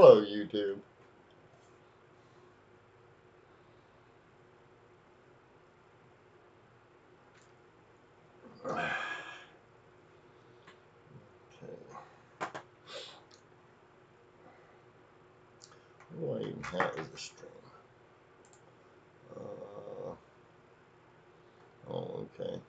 hello, YouTube. Okay. What do I even have as a stream? Oh, okay.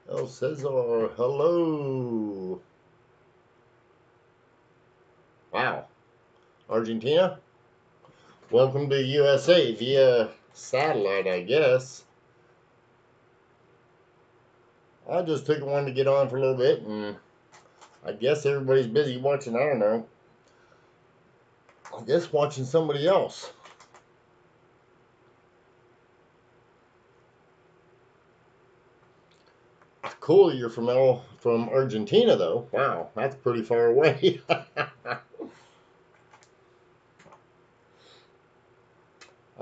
El Cesar, hello. Wow. Argentina? Welcome to USA via satellite, I guess. I just took one to get on for a little bit, and I guess everybody's busy watching, I don't know. I guess watching somebody else. Cool, you're from Argentina, though. Wow, that's pretty far away. I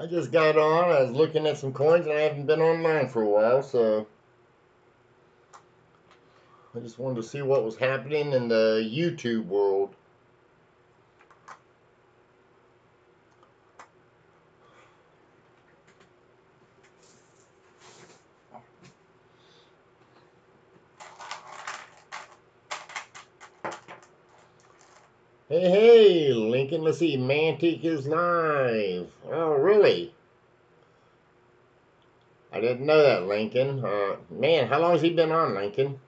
just got on. I was looking at some coins, and I haven't been online for a while, so I just wanted to see what was happening in the YouTube world. Hey, hey, Lincoln, let's see. Mantic is live. Oh, really? I didn't know that, Lincoln. Man, how long has he been on, Lincoln?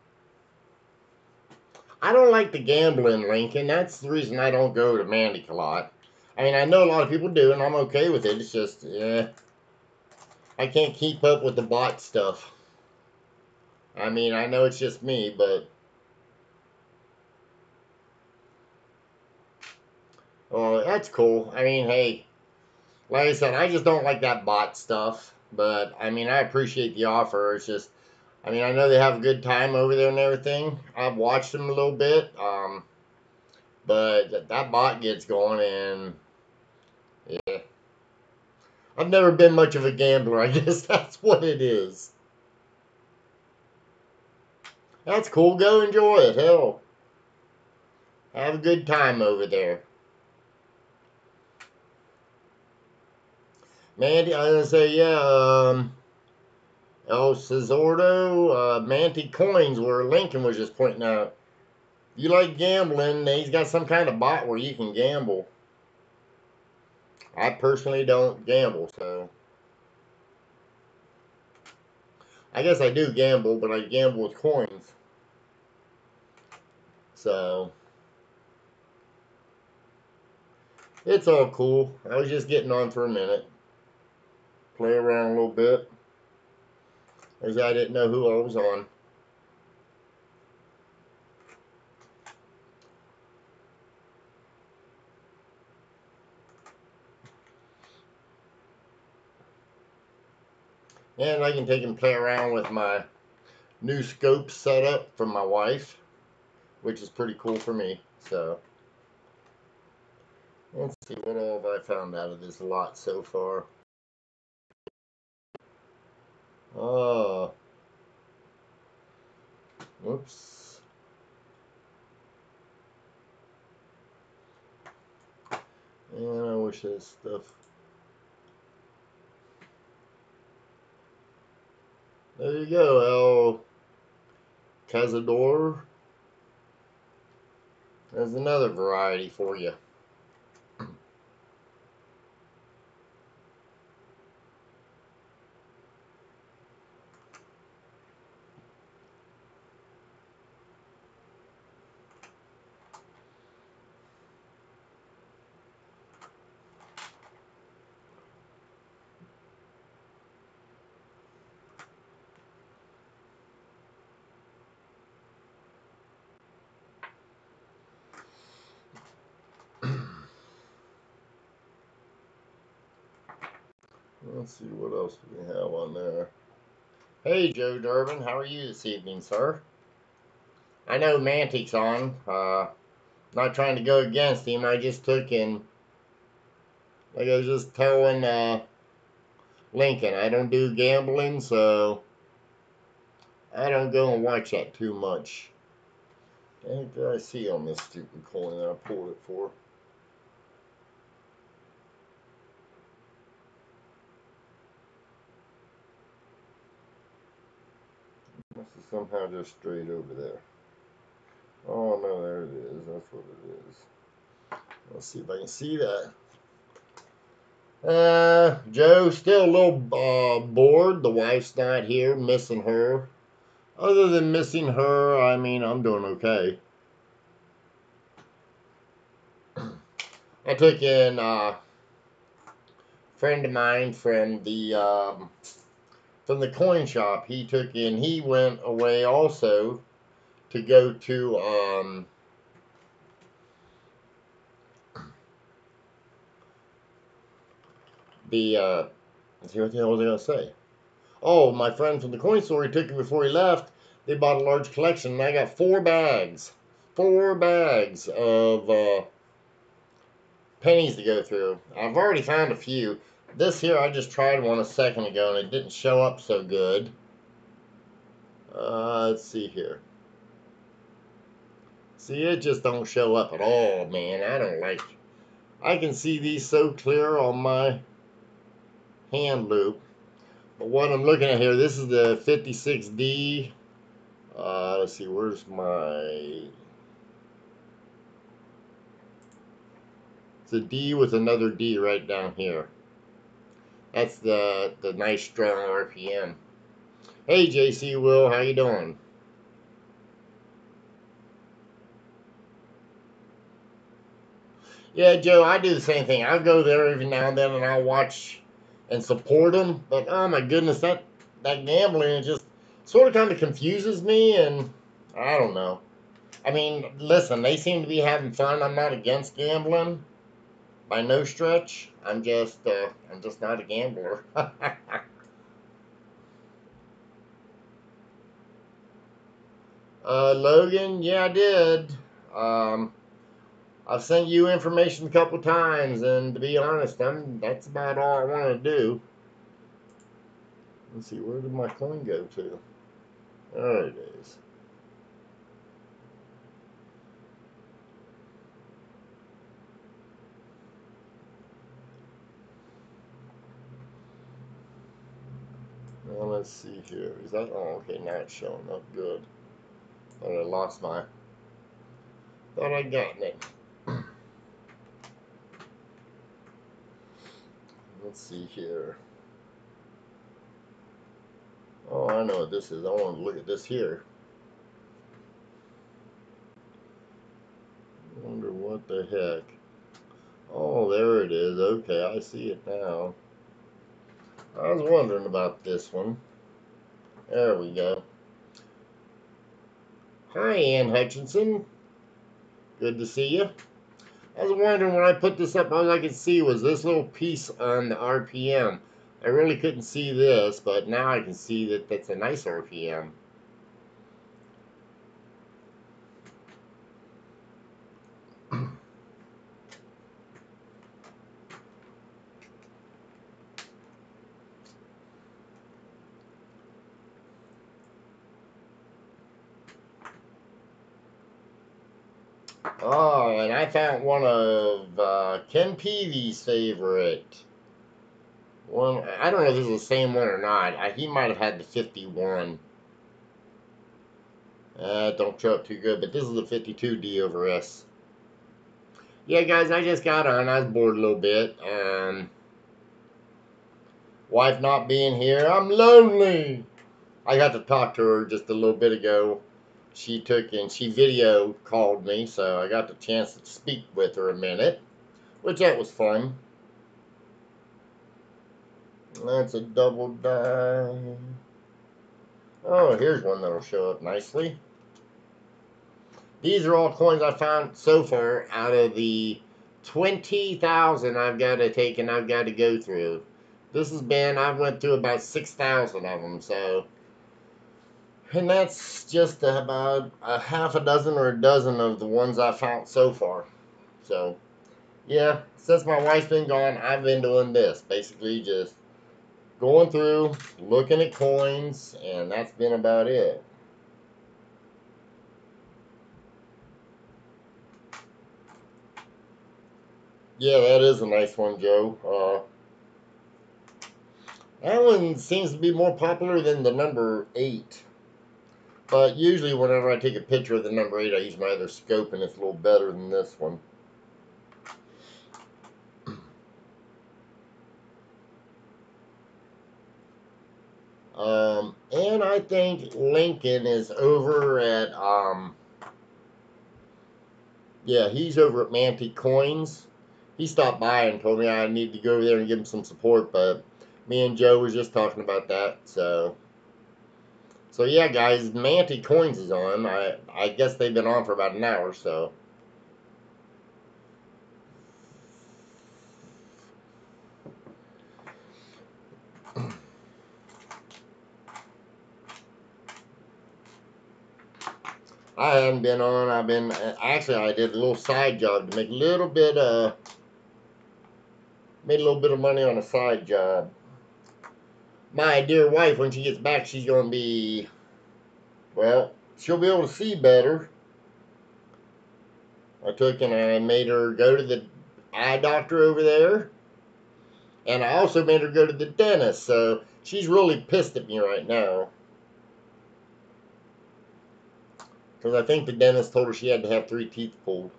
I don't like the gambling, Lincoln. That's the reason I don't go to Mantic a lot. I mean, I know a lot of people do, and I'm okay with it. It's just, yeah, I can't keep up with the bot stuff. I mean, I know it's just me, but oh, that's cool. I mean, hey, like I said, I just don't like that bot stuff. But I mean, I appreciate the offer. It's just, I mean, I know they have a good time over there and everything. I've watched them a little bit, but that bot gets going, and yeah, I've never been much of a gambler. I guess that's what it is. That's cool. Go enjoy it. Hell, have a good time over there. Mandy, I was gonna say, yeah, El Cesardo, Manti coins, where Lincoln was just pointing out. If you like gambling, he's got some kind of bot where you can gamble. I personally don't gamble, so I guess I do gamble, but I gamble with coins. So it's all cool. I was just getting on for a minute, play around a little bit, as I didn't know who I was on. And I can take and play around with my new scope setup from my wife, which is pretty cool for me. So let's see, what all have I found out of this lot so far? Oh, whoops. And I wish this stuff. There you go, El Cazador. There's another variety for you. Let's see what else we have on there. Hey, Joe Durbin, how are you this evening, sir? I know Mantic's on. Not trying to go against him. I just took in, like I was just telling Lincoln, I don't do gambling, so I don't go and watch that too much. What did I see on this stupid coin that I pulled it for? Must have somehow just strayed over there. Oh no, there it is. That's what it is. Let's see if I can see that. Joe, still a little bored. The wife's not here, missing her. Other than missing her, I mean, I'm doing okay. I took in a friend of mine from the coin shop. He took in. He went away also to go to let's see what the hell was I gonna say? Oh, my friend from the coin store. He took it before he left. They bought a large collection, and I got 4 bags. 4 bags of pennies to go through. I've already found a few. This here, I just tried one a second ago, and it didn't show up so good. Let's see here. See, it just don't show up at all, man. I don't like it. I can see these so clear on my hand loop. But what I'm looking at here, this is the 56D. Let's see, where's my... It's a D with another D right down here. That's the nice strong RPM. Hey, JC Will, how you doing? Yeah, Joe, I do the same thing. I'll go there every now and then and I'll watch and support them. But oh my goodness, that gambling it just sort of kind of confuses me, and I don't know. I mean, listen, they seem to be having fun. I'm not against gambling by no stretch. I'm just not a gambler. Logan, yeah, I did. Um, I've sent you information a couple times, and to be honest, that's about all I want to do. Let's see, where did my coin go to? There it is. Well, let's see here. Is that? Oh, okay. Now it's showing up. Good. Thought I lost my. Thought I got it. Let's see here. Oh, I know what this is. I want to look at this here. Wonder what the heck. Oh, there it is. Okay, I see it now. I was wondering about this one. There we go. Hi, Ann Hutchinson. Good to see you. I was wondering when I put this up, all I could see was this little piece on the RPM. I really couldn't see this, but now I can see that that's a nice RPM. Oh, and I found one of Ken Peavy's favorite. One, I don't know if this is the same one or not. He might have had the 51. Don't show up too good, but this is the 52D over S. Yeah, guys, I just got on. I was bored a little bit. Wife not being here, I'm lonely. I got to talk to her just a little bit ago. She video called me, so I got the chance to speak with her a minute, which that was fun. That's a double die. Oh, here's one that'll show up nicely. These are all coins I found so far out of the 20,000 I've got to take and I've got to go through. This has been, I've went through about 6,000 of them, so And that's just about a half a dozen or a dozen of the ones I found so far. So, yeah, since my wife's been gone, I've been doing this. Basically, just going through, looking at coins, and that's been about it. Yeah, that is a nice one, Joe. That one seems to be more popular than the number 8. But usually, whenever I take a picture of the number 8, I use my other scope, and it's a little better than this one. And I think Lincoln is over at, yeah, he's over at Mantic Coins. He stopped by and told me I need to go over there and give him some support, but me and Joe was just talking about that, so yeah, guys, Mantic Coins is on. I guess they've been on for about an hour, so. I haven't been on. I've been actually I did a little side job to make a little bit made a little bit of money on a side job. My dear wife, when she gets back, she's gonna be, well, she'll be able to see better. I took and I made her go to the eye doctor over there, and I also made her go to the dentist. So she's really pissed at me right now because I think the dentist told her she had to have 3 teeth pulled,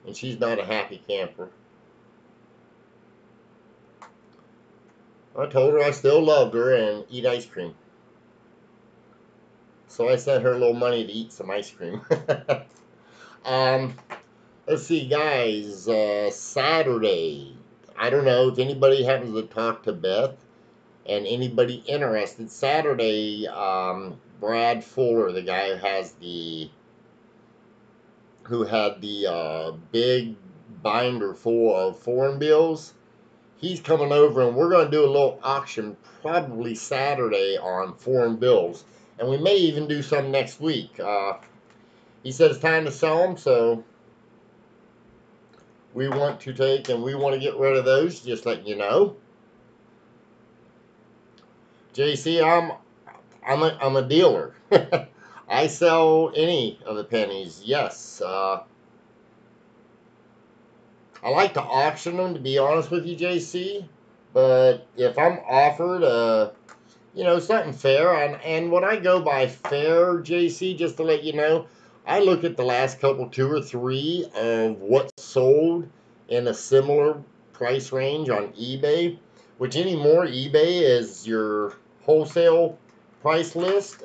and she's not a happy camper. I told her I still loved her and eat ice cream. So I sent her a little money to eat some ice cream. um, let's see, guys. Saturday. I don't know if anybody happens to talk to Beth and anybody interested. Saturday, Brad Fuller, the guy who had the big binder full of foreign bills, he's coming over and we're going to do a little auction probably Saturday on foreign bills. And we may even do some next week. He said it's time to sell them, so we want to take and we want to get rid of those, just letting you know. JC, I'm a dealer. I sell any of the pennies, yes. I like to auction them, to be honest with you, JC. But if I'm offered something fair, and when I go by fair, JC, just to let you know, I look at the last couple, 2 or 3 of what's sold in a similar price range on eBay, which anymore, eBay is your wholesale price list.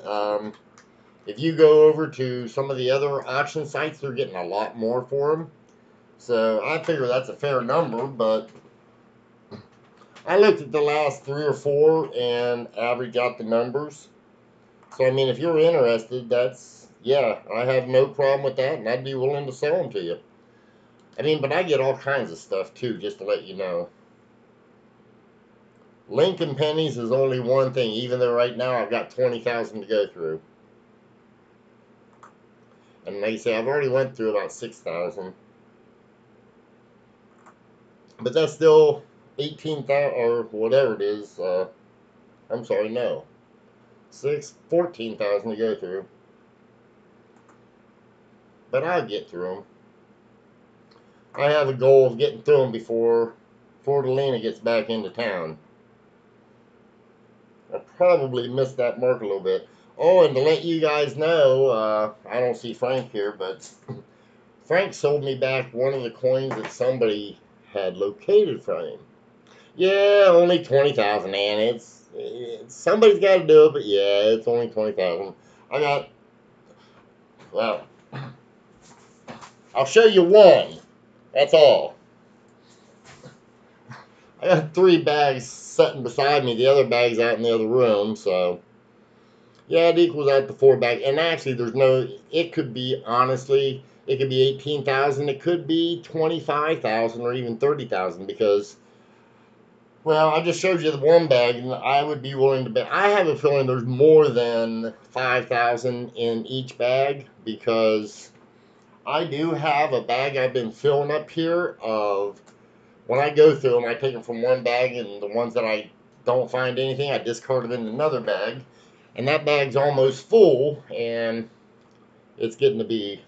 If you go over to some of the other auction sites, they're getting a lot more for them. So I figure that's a fair number, but I looked at the last 3 or 4 and average out the numbers. So, I mean, if you're interested, yeah, I have no problem with that, and I'd be willing to sell them to you. I mean, but I get all kinds of stuff, too, just to let you know. Lincoln pennies is only one thing, even though right now I've got 20,000 to go through. And like I say, I've already went through about 6,000. But that's still 18,000, or whatever it is. I'm sorry, no. 14,000 to go through. But I'll get through them. I have a goal of getting through them before Fortalina gets back into town. I probably missed that mark a little bit. Oh, and to let you guys know, I don't see Frank here, but Frank sold me back one of the coins that somebody had located from him. Yeah, only 20,000, man. It's somebody's got to do it, but yeah, it's only 20,000. Well, I'll show you one. That's all. I got 3 bags sitting beside me. The other bag's out in the other room, so yeah, it equals out to 4 bags. And actually, it could be, honestly, it could be 18,000. It could be 25,000 or even 30,000, because Well, I just showed you the one bag, and I would be willing to bet. I have a feeling there's more than 5,000 in each bag, because I do have a bag I've been filling up here of, when I go through them, I take them from one bag, and the ones that I don't find anything, I discard them in another bag. And that bag's almost full, and it's getting to be,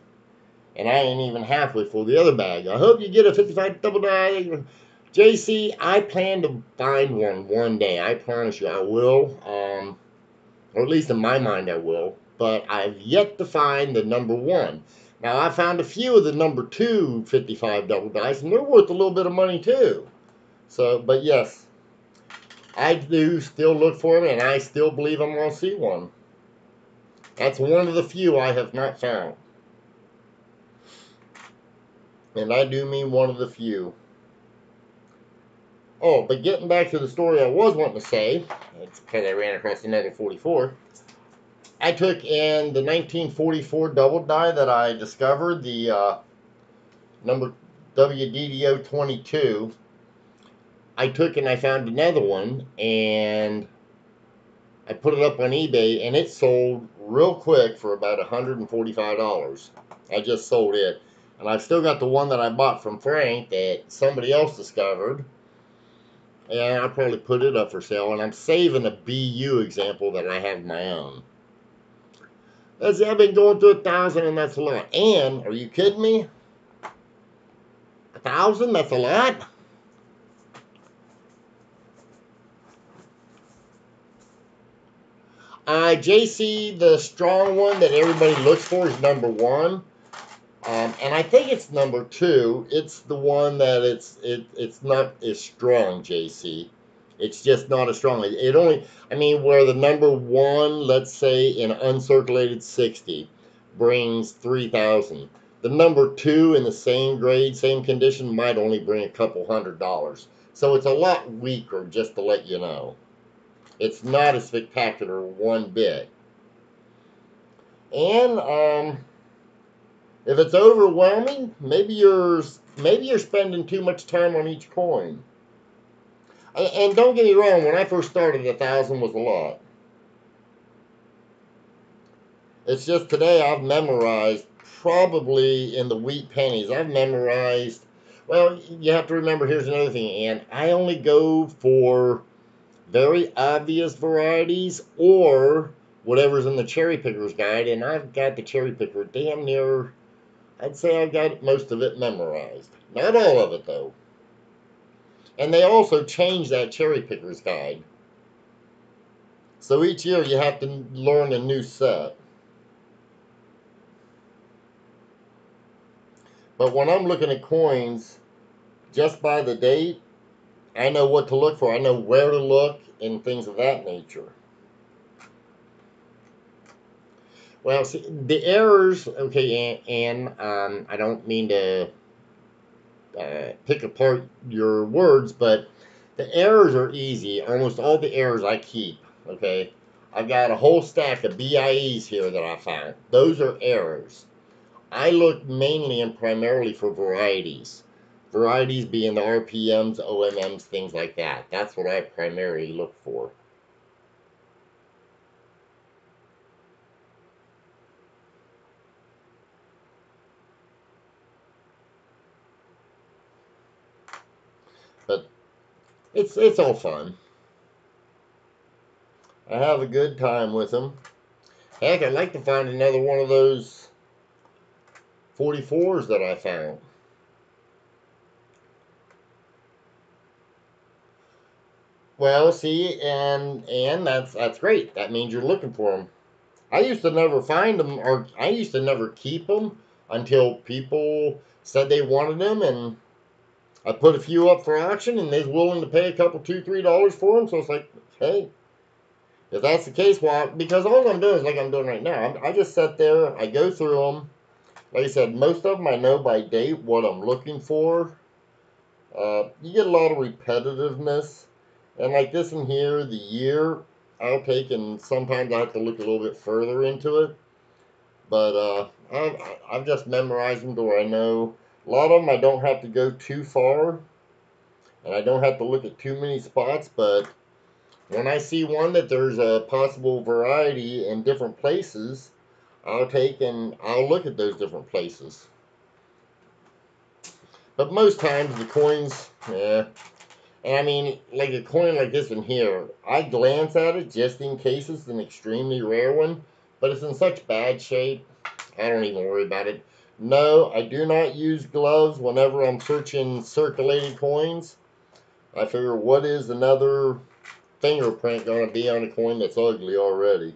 and I ain't even halfway full the other bag. I hope you get a 55 double die. JC, I plan to find one day. I promise you I will. Or at least in my mind I will. But I've yet to find the number one. Now, I found a few of the number two 55 double dice, and they're worth a little bit of money too. So, but yes, I do still look for them, and I still believe I'm going to see one. That's one of the few I have not found. And I do mean one of the few. Oh, but getting back to the story I was wanting to say, it's because I ran across another 44. I took in the 1944 double die that I discovered, the number WDDO 22. I took and I found another one, and I put it up on eBay, and it sold real quick for about $145. I just sold it. And I've still got the one that I bought from Frank that somebody else discovered. And I'll probably put it up for sale. And I'm saving a BU example that I have my own. I've been going through 1,000, and that's a lot. And, are you kidding me? 1,000? That's a lot? JC, the strong one that everybody looks for, is number one. And I think it's number two. It's the one that it's not as strong, JC. It's just not as strong. It only, I mean, where the number one, let's say in uncirculated 60, brings 3,000. The number two in the same grade, same condition, might only bring a couple $100. So it's a lot weaker, just to let you know. It's not as spectacular one bit. And if it's overwhelming, maybe you're spending too much time on each coin. And don't get me wrong, when I first started, 1,000 was a lot. It's just today I've memorized, probably in the wheat pennies, I've memorized, well, you have to remember, here's another thing, and I only go for very obvious varieties or whatever's in the cherry picker's guide, and I've got the cherry picker damn near, I'd say I've got most of it memorized. Not all of it, though. And they also change that cherry picker's guide. So each year you have to learn a new set. But when I'm looking at coins, just by the date, I know what to look for. I know where to look and things of that nature. Well, see, the errors, okay, and I don't mean to pick apart your words, but the errors are easy. Almost all the errors I keep, okay? I've got a whole stack of BIEs here that I found. Those are errors. I look mainly and primarily for varieties. Varieties being the RPMs, OMMs, things like that. That's what I primarily look for. But it's all fun. I have a good time with them. Heck, I'd like to find another one of those 44s that I found. Well, see, and that's great. That means you're looking for them. I used to never find them, or I used to never keep them until people said they wanted them, and I put a few up for auction, and they was willing to pay a couple, $2, $3 for them. So it's like, hey, if that's the case, well, because all I'm doing is like I'm doing right now. I just sit there, I go through them. Like I said, most of them I know by date what I'm looking for. You get a lot of repetitiveness. And like this in here, the year, I'll take, and sometimes I have to look a little bit further into it. But I've just memorized them to where I know. A lot of them I don't have to go too far. And I don't have to look at too many spots, but when I see one that there's a possible variety in different places, I'll take and I'll look at those different places. But most times the coins, yeah. And I mean, like a coin like this one here, I glance at it just in case it's an extremely rare one, but it's in such bad shape, I don't even worry about it. No, I do not use gloves whenever I'm searching circulating coins. I figure, what is another fingerprint going to be on a coin that's ugly already?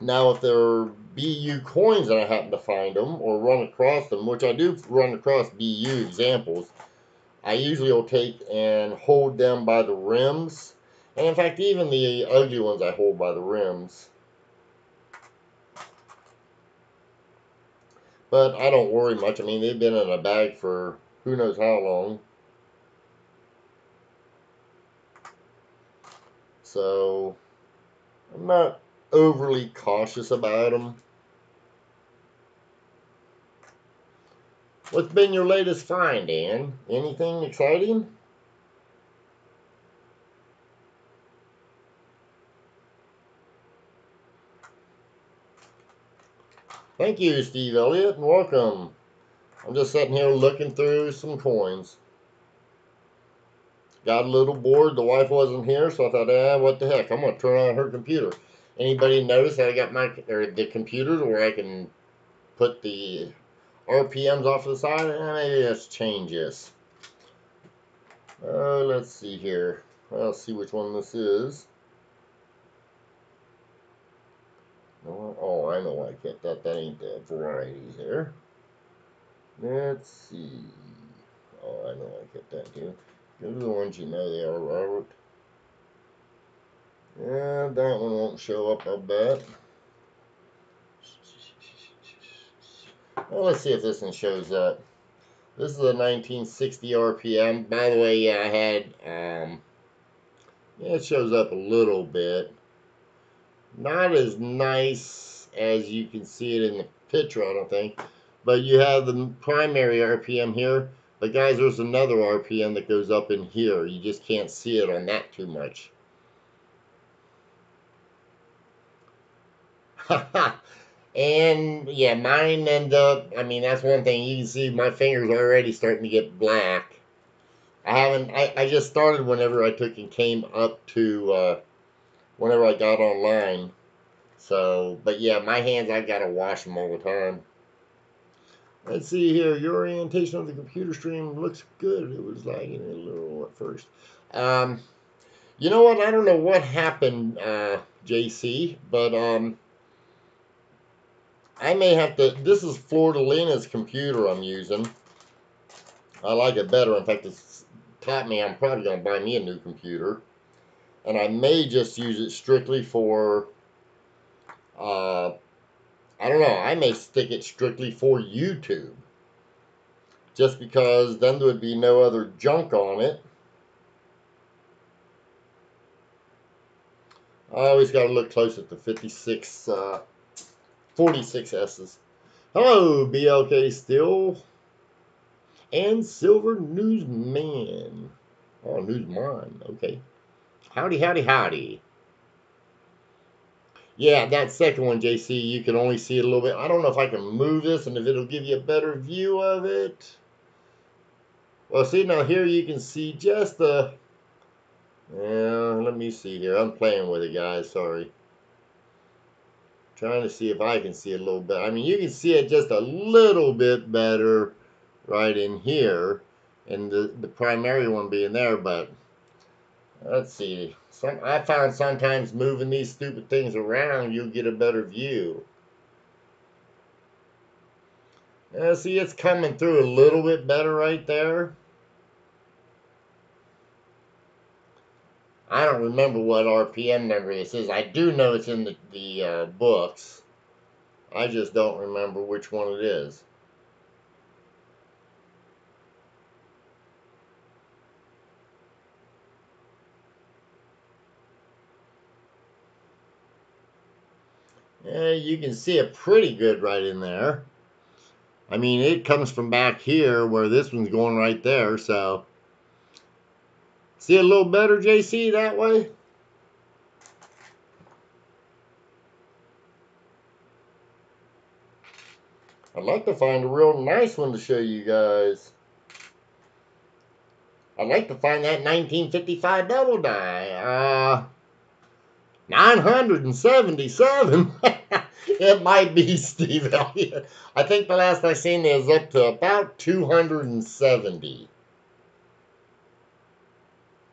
Now, if there are BU coins and I happen to find them or run across them, which I do run across BU examples, I usually will take and hold them by the rims. And in fact, even the ugly ones I hold by the rims. But I don't worry much. I mean, they've been in a bag for who knows how long. So I'm not overly cautious about them. What's been your latest find, Dan? Anything exciting? Thank you, Steve Elliott, and welcome. I'm just sitting here looking through some coins. Got a little bored. The wife wasn't here, so I thought, what the heck? I'm going to turn on her computer. Anybody notice that I got the computer where I can put the RPMs off to the side? Maybe let's change this. Let's see here. I'll see which one this is. Oh, I know why I kept that. That ain't the varieties there. Let's see. Oh, I know I kept that too. Those are the ones you know they are, Robert. Yeah, that one won't show up, I bet. Well, let's see if this one shows up. This is a 1960 RPM. By the way, yeah, I had, yeah, it shows up a little bit. Not as nice as you can see it in the picture, I don't think. But you have the primary RPM here. But guys, there's another RPM that goes up in here. You just can't see it on that too much. And yeah, mine end up, I mean, that's one thing. You can see my fingers are already starting to get black. I just started whenever I took and came up to, whenever I got online. So, but yeah, my hands, I've got to wash them all the time. Let's see here. Your orientation of the computer stream looks good. It was lagging a little at first. You know what? I don't know what happened, JC, but I may have to. This is Flordelina's computer I'm using. I like it better. In fact, it's taught me I'm probably going to buy me a new computer. And I may just use it strictly for, I don't know, I may stick it strictly for YouTube. Just because then there would be no other junk on it. I always got to look close at the 46S's. Hello, BLK Still and Silver Newsman. Oh, Newsman. Okay. Howdy, howdy, howdy. Yeah, that second one, JC, you can only see it a little bit. I don't know if I can move this and if it'll give you a better view of it. Well, see, now here you can see just the... Yeah, let me see here. I'm playing with it, guys. Sorry. Trying to see if I can see it a little bit. I mean, you can see it just a little bit better right in here. And the primary one being there, but... Let's see. I found sometimes moving these stupid things around, you'll get a better view. See, it's coming through a little bit better right there. I don't remember what RPM number this is. I do know it's in the books. I just don't remember which one it is. Yeah, you can see it pretty good right in there. I mean, it comes from back here where this one's going right there, so. See a little better, JC, that way? I'd like to find a real nice one to show you guys. I'd like to find that 1955 double die. 977. It might be, Steve Elliott. I think the last I seen it is up to about 270.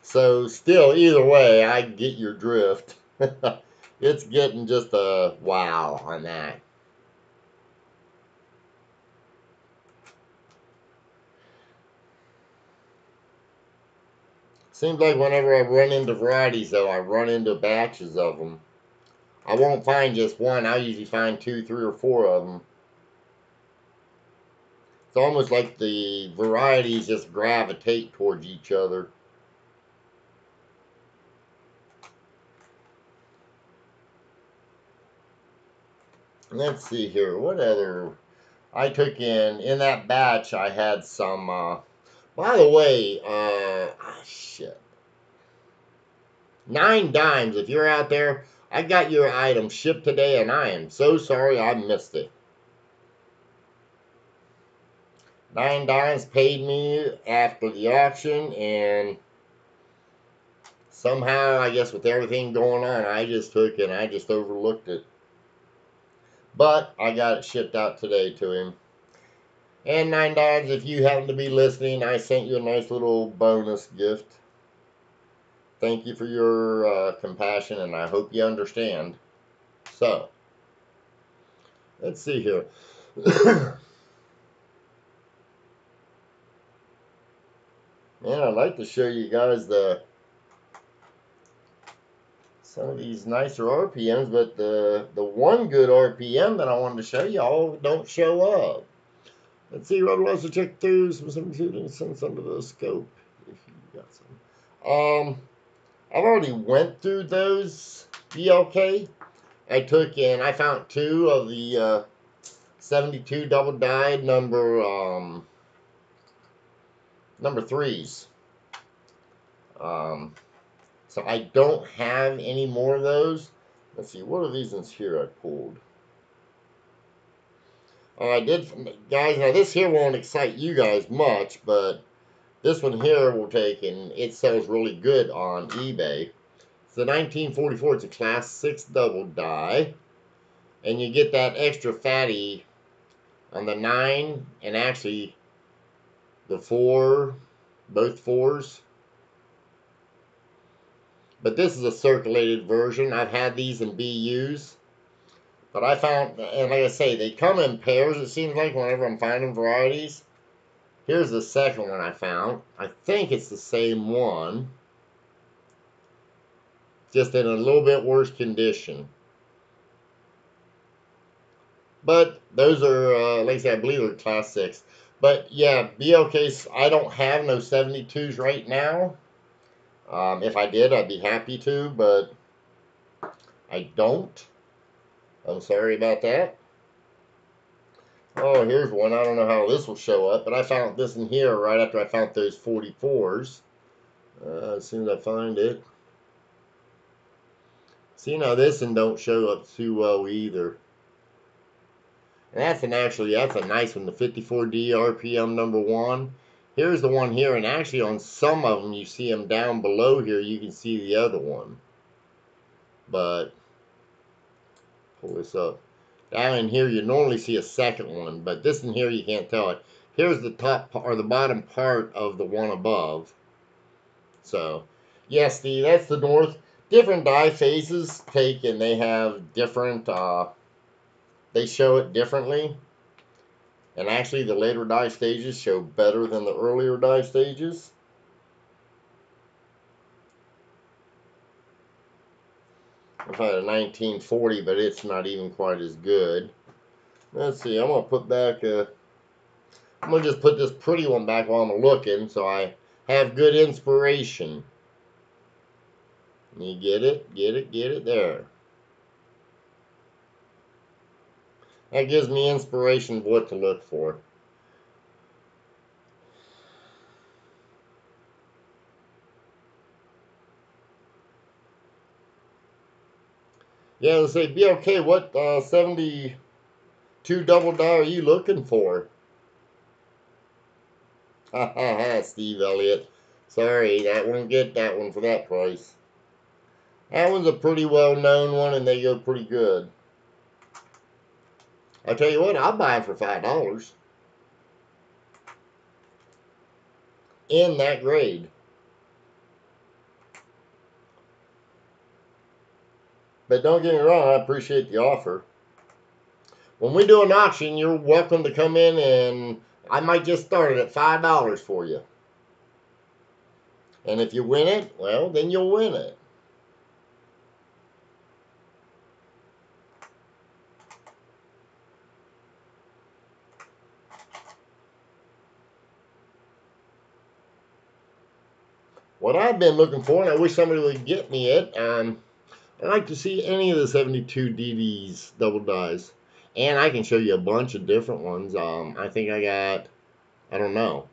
So still, either way, I get your drift. It's getting just a wow on that. Seems like whenever I run into varieties, though, I run into batches of them. I won't find just one. I'll usually find 2, 3, or 4 of them. It's almost like the varieties just gravitate towards each other. Let's see here. What other? I took in that batch, I had some. By the way, shit. 9 dimes. If you're out there, I got your item shipped today, and I am so sorry I missed it. 9 dimes paid me after the auction, and somehow, I guess with everything going on, I just took it and I just overlooked it. But I got it shipped out today to him. And 9 dimes, if you happen to be listening, I sent you a nice little bonus gift. Thank you for your compassion, and I hope you understand. So, let's see here. Man, I'd like to show you guys some of these nicer RPMs, but the one good RPM that I wanted to show you all don't show up. Let's see, Rebel wants to check through some sense under the scope. If you got some. I've already went through those BLK. I found 2 of the 72 double dyed number 3s. So I don't have any more of those. Let's see, what are these ones here I pulled? I did, guys, now this here won't excite you guys much, but this one here will take, and it sells really good on eBay. It's the 1944, it's a class 6 double die. And you get that extra fatty on the 9, and actually the 4, both 4s. But this is a circulated version. I've had these in BUs. But I found, and like I say, they come in pairs, it seems like, whenever I'm finding varieties. Here's the second one I found. I think it's the same one, just in a little bit worse condition. But those are, like I said, I believe they're class 6. But yeah, BLKs, I don't have no 72s right now. If I did, I'd be happy to, but I don't. I'm sorry about that. Oh, here's one. I don't know how this will show up, but I found this in here right after I found those 44s. As soon as I find it. See, now this one don't show up too well either. And that's a nice one, the 54D RPM number 1. Here's the one here, and actually on some of them you see them down below here, you can see the other one. But, pull this up. Down in here you normally see a second one, but this in here you can't tell it. Here's the top or the bottom part of the one above. So, yes, that's the north. Different dye phases take, and they have different, they show it differently. And actually the later dye stages show better than the earlier dye stages. I've had a 1940, but it's not even quite as good. Let's see, I'm going to put back I'm going to just put this pretty one back while I'm looking so I have good inspiration. You get it? Get it? Get it? There. That gives me inspiration of what to look for. Yeah, let's say, be okay. What 72 double die are you looking for? Ha ha ha, Steve Elliott. Sorry, that won't get that one for that price. That one's a pretty well known one, and they go pretty good. I tell you what, I'll buy them for $5 in that grade. But don't get me wrong, I appreciate the offer. When we do an auction, you're welcome to come in, and I might just start it at $5 for you. And if you win it, well, then you'll win it. What I've been looking for, and I wish somebody would get me it, I'd like to see any of the 72 DDs double dies. And I can show you a bunch of different ones. I think I got, I don't know.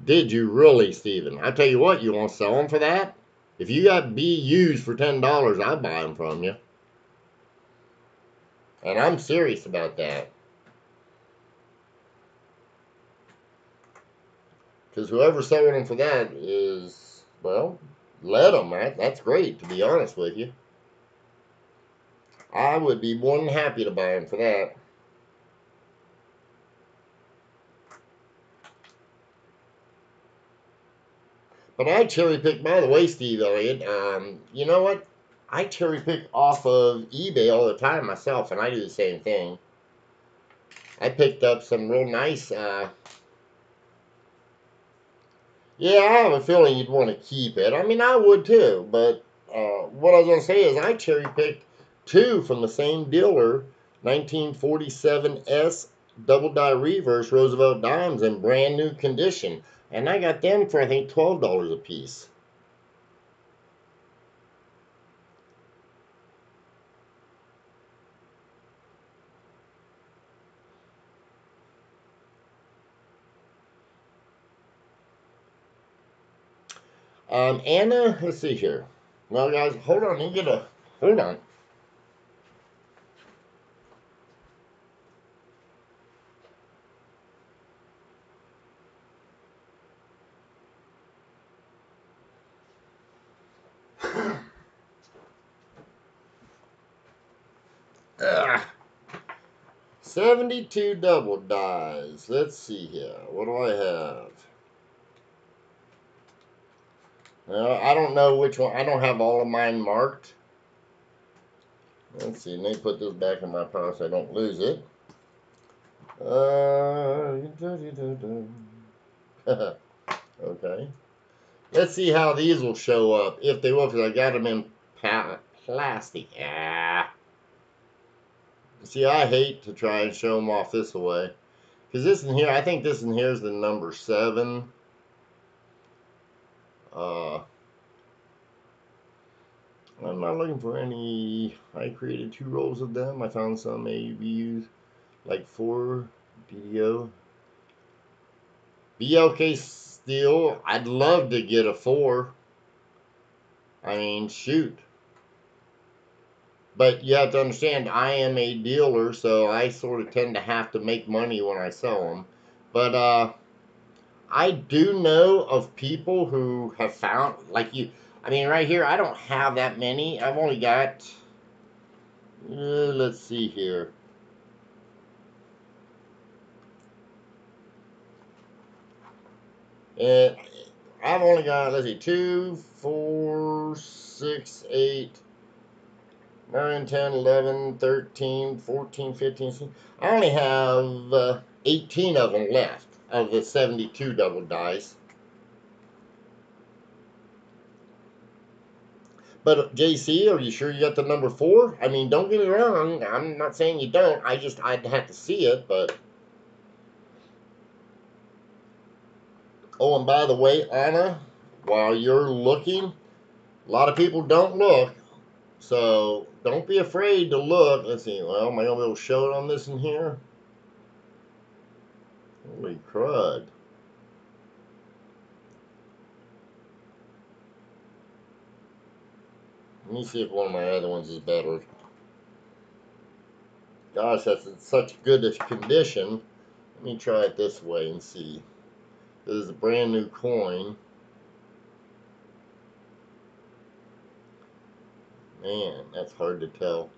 Did you really, Steven? I tell you what, you want to sell them for that? If you got BUs for $10, I'll buy them from you. And I'm serious about that. Because whoever's selling them for that is, well, let them. That's great, to be honest with you. I would be more than happy to buy them for that. But I cherry pick, by the way, Steve Elliott, you know what? I cherry pick off of eBay all the time myself, and I do the same thing. I picked up some real nice, yeah, I have a feeling you'd want to keep it. I mean, I would too, but what I was going to say is I cherry picked two from the same dealer, 1947 S double die reverse Roosevelt dimes in brand new condition. And I got them for, I think, $12 a piece. Anna, let's see here. Well, guys, hold on. Hold on. Ugh. 72 double dies. Let's see here. What do I have? I don't know which one. I don't have all of mine marked. Let's see. Let me put this back in my purse so I don't lose it. Okay. Let's see how these will show up. If they will, because I got them in plastic. Ah. See, I hate to try and show them off this way. Because this in here, I think this in here is the number 7. I'm not looking for any. I created 2 rolls of them. I found some ABUs, like 4 BDO. BLK steel. I'd love to get a 4. I mean, shoot. But you have to understand, I am a dealer, so I sort of tend to have to make money when I sell them. But I do know of people who have found, like you. I mean, right here, I don't have that many. I've only got, let's see here. And I've only got, let's see, 2, 4, 6, 8, 9, 10, 11, 13, 14, 15, 16. I only have 18 of them left of the 72 double dice. But JC, are you sure you got the number 4? I mean, don't get me wrong. I'm not saying you don't. I'd have to see it, but. Oh, and by the way, Anna, while you're looking, a lot of people don't look. So don't be afraid to look. Let's see. Well, am I gonna be able to show it on this in here? Holy crud! Let me see if one of my other ones is better. Gosh, that's in such good condition. Let me try it this way and see. This is a brand new coin. Man, that's hard to tell.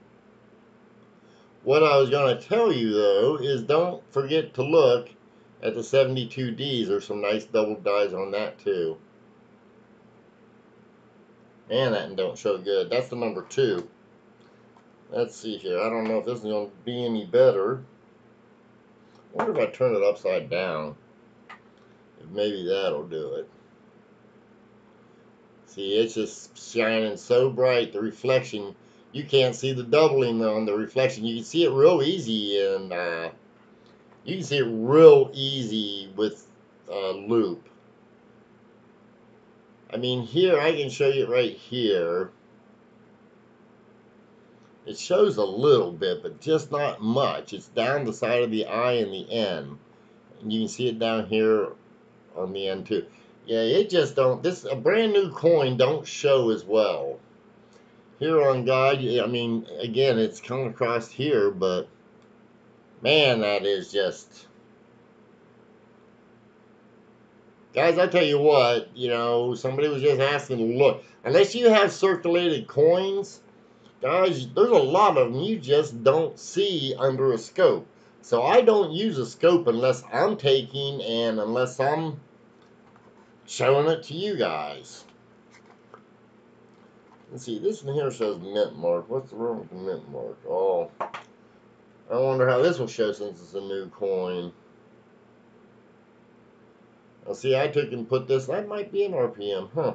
What I was going to tell you, though, is don't forget to look at the 72Ds. There's some nice double dies on that, too. Man, that don't show good. That's the number 2. Let's see here. I don't know if this is going to be any better. I wonder if I turn it upside down. If maybe that'll do it. See, it's just shining so bright. The reflection, you can't see the doubling on the reflection. You can see it real easy, and you can see it real easy with loop. I mean, here, I can show you right here. It shows a little bit, but just not much. It's down the side of the eye and the end. And you can see it down here on the end, too. Yeah, it just don't, a brand new coin don't show as well. Here on God, I mean, again, it's coming across here, but man, that is just... Guys, I tell you what, you know, somebody was just asking to look. Unless you have circulated coins, guys, there's a lot of them you just don't see under a scope. So I don't use a scope unless I'm taking and unless I'm showing it to you guys. Let's see, this one here says mint mark. What's wrong with the mint mark? Oh, I wonder how this will show since it's a new coin. Now see, I took and put this, that might be an RPM, huh?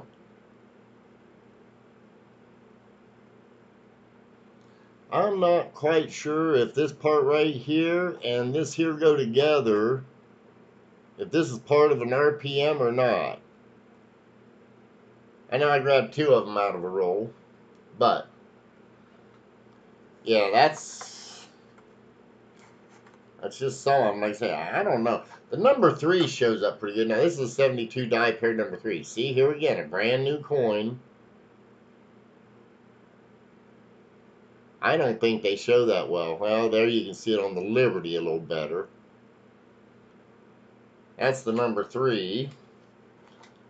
I'm not quite sure if this part right here and this here go together, if this is part of an RPM or not. I know I grabbed 2 of them out of a roll, but yeah, that's just some. Like I say, I don't know. The number 3 shows up pretty good. Now this is a 72 die pair number 3. See here again, a brand new coin. I don't think they show that well. Well, there you can see it on the Liberty a little better. That's the number 3.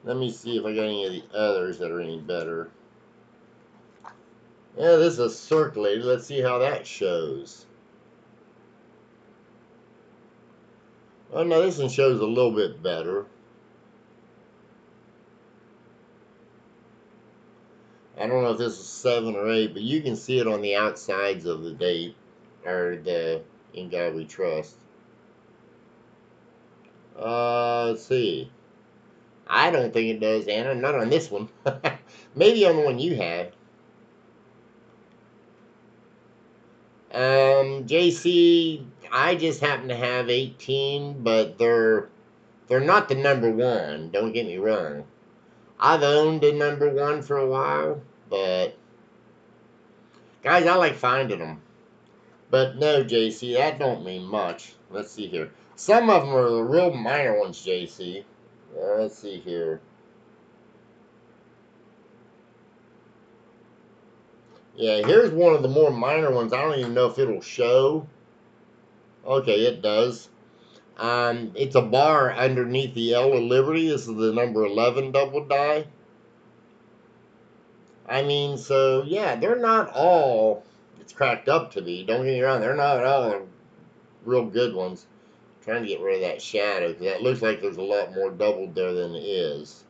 Let me see if I got any of the others that are any better. Yeah, this is circulated. Let's see how that shows. Oh, no, this one shows a little bit better. I don't know if this is 7 or 8, but you can see it on the outsides of the date, or the In God We Trust. Let's see. I don't think it does, Anna. Not on this one. Maybe on the one you have. JC, I just happen to have 18, but they're not the number 1. Don't get me wrong. I've owned a number 1 for a while, but guys, I like finding them. But no, JC, that don't mean much. Let's see here. Some of them are the real minor ones, JC. Let's see here. Yeah, here's one of the more minor ones. I don't even know if it'll show. Okay, it does. It's a bar underneath the L of Liberty. This is the number 11 double die. I mean, so, yeah, they're not all it's cracked up to be. Don't get me wrong. They're not all real good ones. I'm trying to get rid of that shadow, because that looks like there's a lot more doubled there than it is.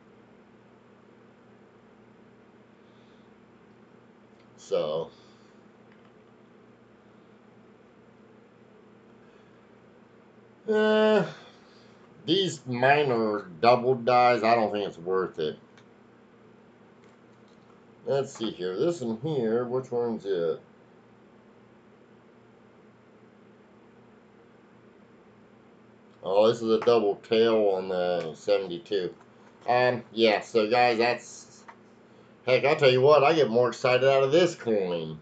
So... these minor double dies, I don't think it's worth it. Let's see here. This one here, which one's it? Oh, this is a double tail on the 72. Yeah, so guys, Heck, I'll tell you what, I get more excited out of this coin.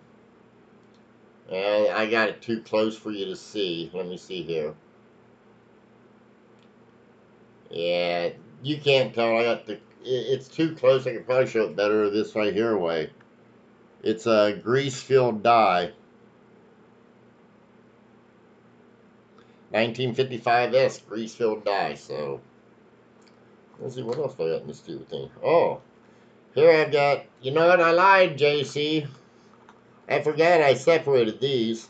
And I got it too close for you to see. Let me see here. Yeah, you can't tell. I got it's too close. I could probably show it better this right here way. It's a grease-filled die. 1955S grease-filled die. So, let's see what else I got in this stupid thing. Oh, here I've got, you know what? I lied, JC. I forgot I separated these.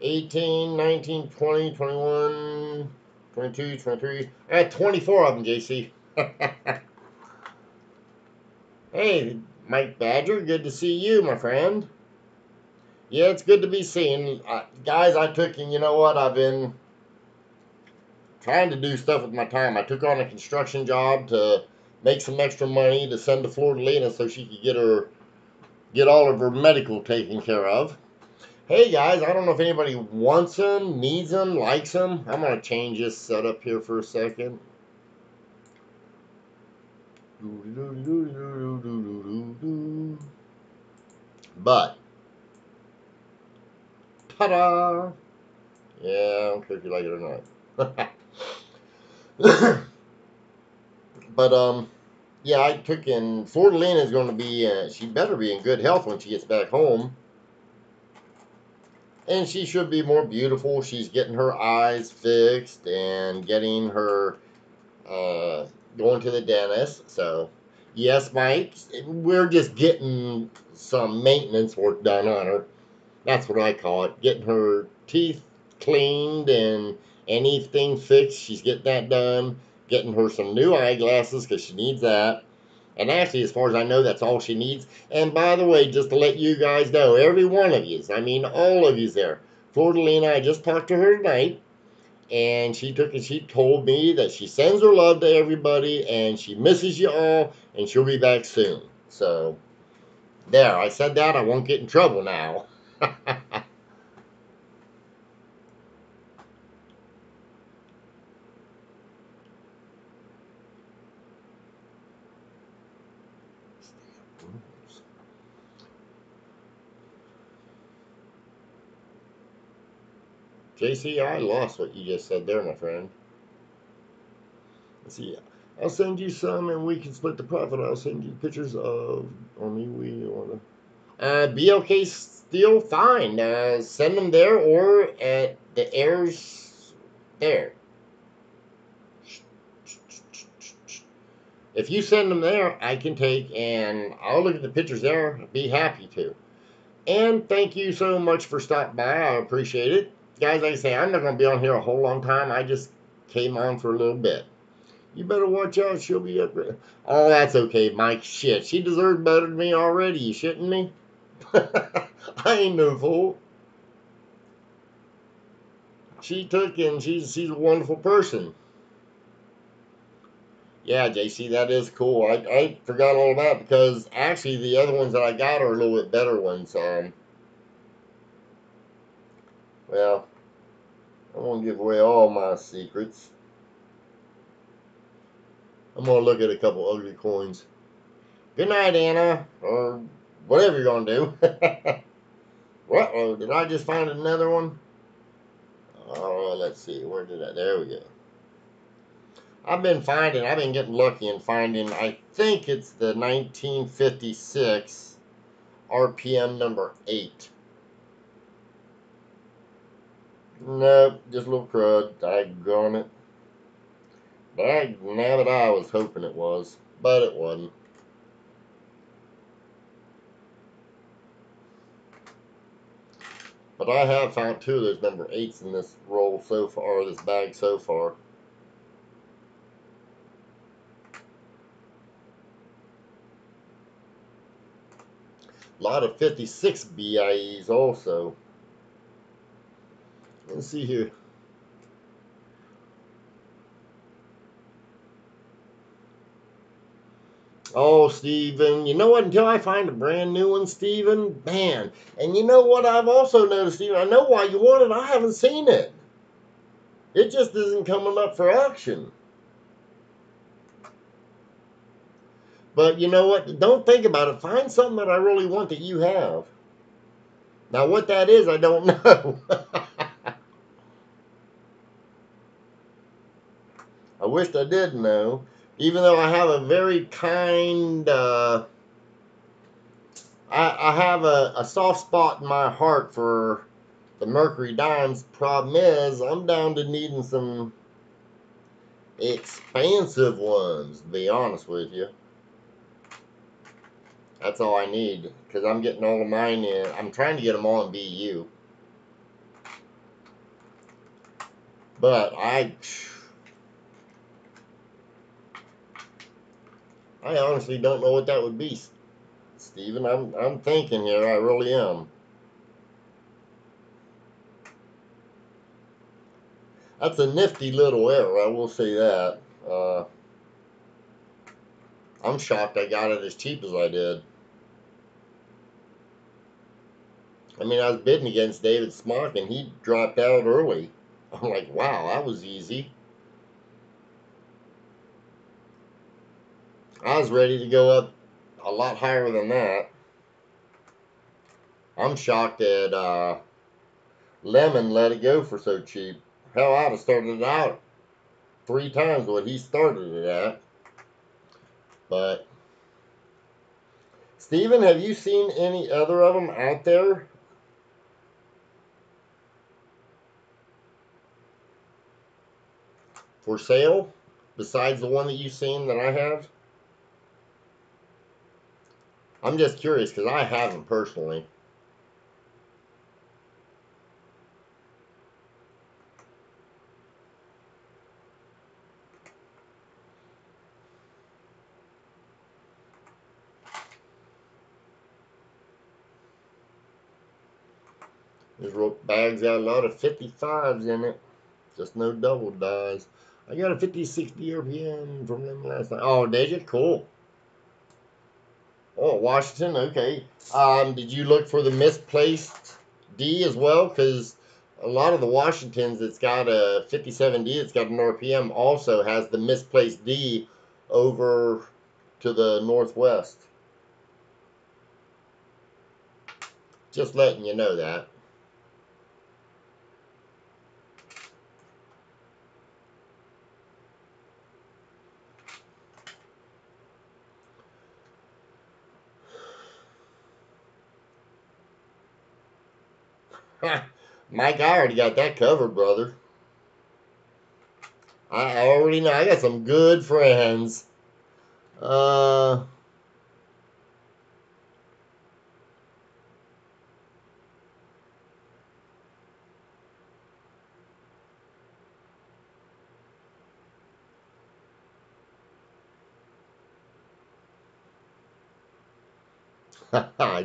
18, 19, 20, 21, 22, 23. I had 24 of them, JC. Hey, Mike Badger, good to see you, my friend. Yeah, it's good to be seen. Guys, I took, and you know what? I've been trying to do stuff with my time. I took on a construction job to make some extra money to send to Florida so she could get all of her medical taken care of. Hey guys, I don't know if anybody wants them, needs them, likes them. I'm going to change this setup here for a second. But, ta-da! Yeah, I don't care if you like it or not. But, yeah, I took in, Florida is going to be, she better be in good health when she gets back home. And she should be more beautiful. She's getting her eyes fixed and getting her, going to the dentist. So, yes, Mike, we're just getting some maintenance work done on her. That's what I call it. Getting her teeth cleaned and anything fixed. She's getting that done. Getting her some new eyeglasses because she needs that. And actually, as far as I know, that's all she needs. And by the way, just to let you guys know, every one of you, I mean all of you there, Florida I just talked to her tonight, and she told me that she sends her love to everybody, and she misses you all, and she'll be back soon. So, there, I said that, I won't get in trouble now. JC, I lost what you just said there, my friend. Let's see. I'll send you some and we can split the profit. I'll send you pictures of only we want to. BLK Steel, fine. Send them there or at the heirs there. If you send them there, I can take and I'll look at the pictures there. Be happy to. And thank you so much for stopping by. I appreciate it. Guys, like I say, I'm not going to be on here a whole long time. I just came on for a little bit. You better watch out. She'll be up there. Oh, that's okay, Mike. Shit. She deserves better than me already. You shitting me? I ain't no fool. She took and she's a wonderful person. Yeah, JC, that is cool. I forgot all about it because actually the other ones that I got are a little bit better ones. Well, I won't give away all my secrets. I'm going to look at a couple ugly coins. Good night, Anna. Or whatever you're going to do. What? Did I just find another one? Oh, let's see. Where did I? There we go. I've been getting lucky in finding, I think it's the 1956 RPM number 8. Nope, just a little crud. Daggone it. Now that I was hoping it was, but it wasn't. But I have found 2 of those number 8s in this roll so far, or this bag so far. A lot of 56 BIEs also. Let's see here. Oh, Steven, you know what? Until I find a brand new one, Steven, man. And you know what I've also noticed, Steven? I know why you want it. I haven't seen it. It just isn't coming up for auction. But you know what? Don't think about it. Find something that I really want that you have. Now, what that is, I don't know. I wished I did know. Even though I have a very kind, I have a soft spot in my heart for the Mercury Dimes. Problem is, I'm down to needing some expansive ones, to be honest with you. That's all I need, because I'm getting all of mine in. I'm trying to get them all in BU. But I honestly don't know what that would be, Steven. I'm thinking here. I really am. That's a nifty little error, I will say that. I'm shocked I got it as cheap as I did. I mean, I was bidding against David Smock, and he dropped out early. I'm like, wow, that was easy. I was ready to go up a lot higher than that. I'm shocked that Lemon let it go for so cheap. Hell, I'd have started it out 3 times what he started it at. But, Steven, have you seen any other of them out there? For sale? Besides the one that you've seen that I have? I'm just curious because I haven't personally. This bag's got a lot of 55s in it. Just no double dies. I got a 5060 RPM from them last night. Oh, did you? Cool. Oh, Washington. Okay. Did you look for the misplaced D as well? Because a lot of the Washingtons that's got a 57D that's got an RPM also has the misplaced D over to the northwest. Just letting you know that. Mike, I already got that covered, brother. I already know. I got some good friends.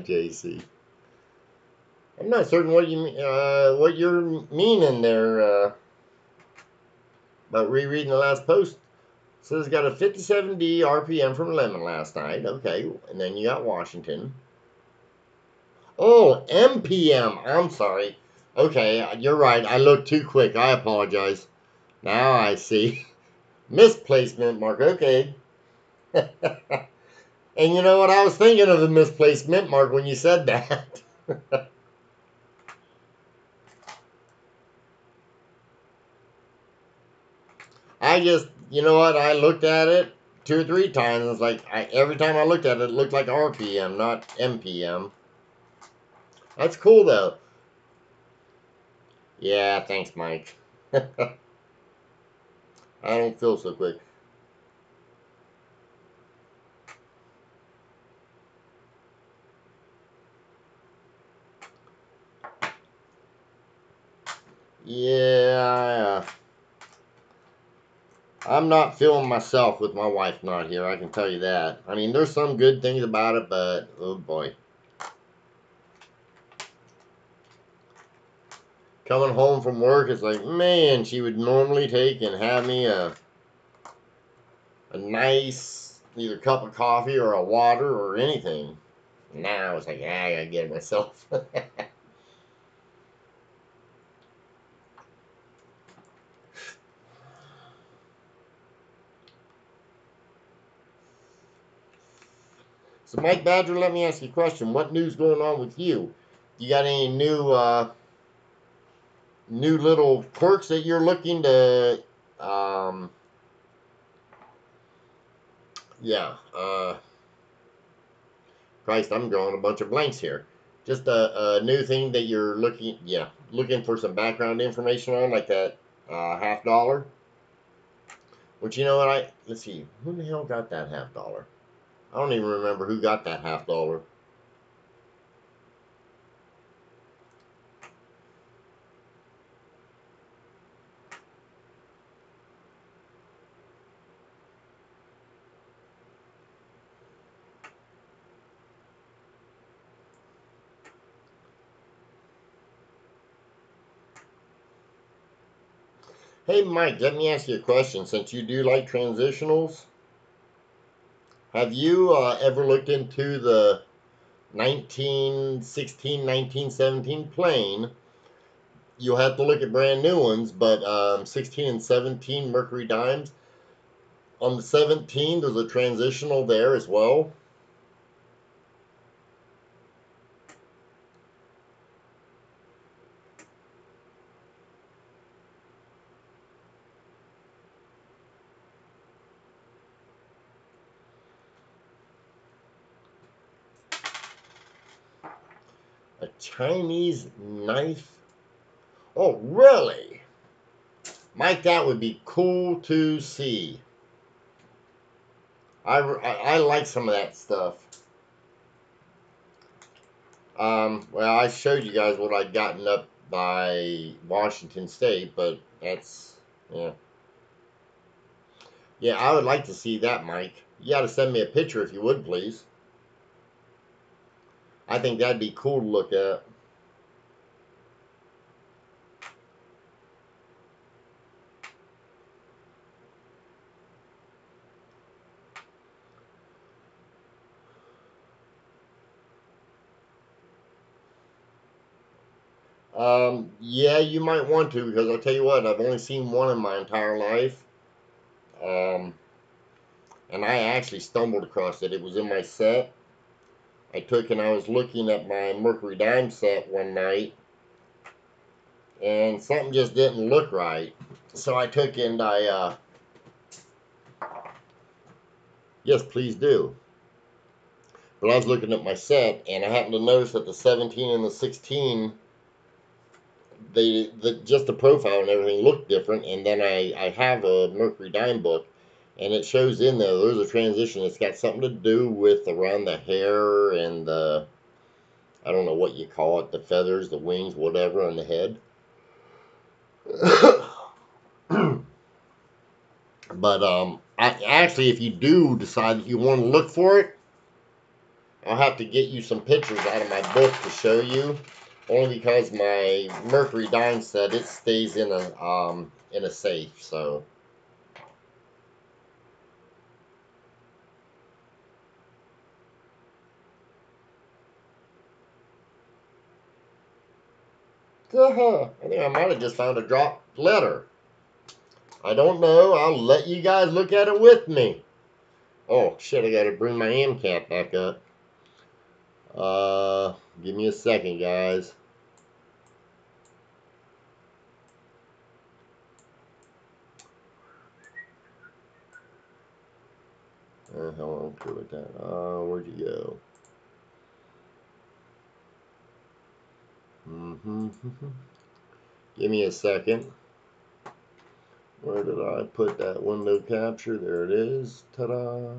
JC. I'm not certain what you what you're meaning there about rereading the last post. So it's got a 57D RPM from Lemon last night. Okay, and then you got Washington. Oh, MPM. I'm sorry. Okay, you're right. I looked too quick. I apologize. Now I see. Misplacement mark. Okay. And you know what? I was thinking of the misplaced mint mark when you said that. I just, you know what? I looked at it 2 or 3 times. And it's like every time I looked at it, it looked like RPM, not MPM. That's cool though. Yeah, thanks, Mike. I don't feel so quick. Yeah, I'm not feeling myself with my wife not here. I can tell you that. I mean, there's some good things about it, but oh boy. Coming home from work, it's like, man, she would normally take and have me a nice either cup of coffee or a water or anything. Now it's like, I gotta get it myself. So, Mike Badger, let me ask you a question. What news going on with you? You got any new little quirks that you're looking to? Yeah. Christ, I'm drawing a bunch of blanks here. Just a new thing that you're looking for some background information on, like that $50. Which, you know what, let's see, who the hell got that $50? I don't even remember who got that $50. Hey, Mike, let me ask you a question. Since you do like transitionals, have you ever looked into the 1916, 1917 plane? You'll have to look at brand new ones, but 16 and 17 Mercury dimes. On the 17, there's a transitional there as well. A Chinese knife. Oh, really? Mike, that would be cool to see. I like some of that stuff. Well, I showed you guys what I'd gotten up by Washington State, but that's, yeah. Yeah, I would like to see that, Mike. You got to send me a picture if you would, please. I think that'd be cool to look at. Yeah, you might want to, because I'll tell you what, I've only seen one in my entire life. Um, and I actually stumbled across it. It was in my set. I was looking at my Mercury Dime set one night, and something just didn't look right. So I took and yes, please do. But I was looking at my set, and I happened to notice that the 17 and the 16, just the profile and everything looked different. And then I have a Mercury Dime book, and it shows in there's a transition. It's got something to do with around the hair and the, I don't know what you call it, the feathers, the wings, whatever, on the head. But actually, if you do decide that you want to look for it, I'll have to get you some pictures out of my book to show you. Only because my Mercury Dime set, it stays in a safe. So I think I might have just found a dropped letter. I don't know. I'll let you guys look at it with me. Oh shit! I gotta bring my AMCAP back up. Give me a second, guys. How long to with that? Where'd you go? Give me a second. Where did I put that window capture? There it is. Ta-da!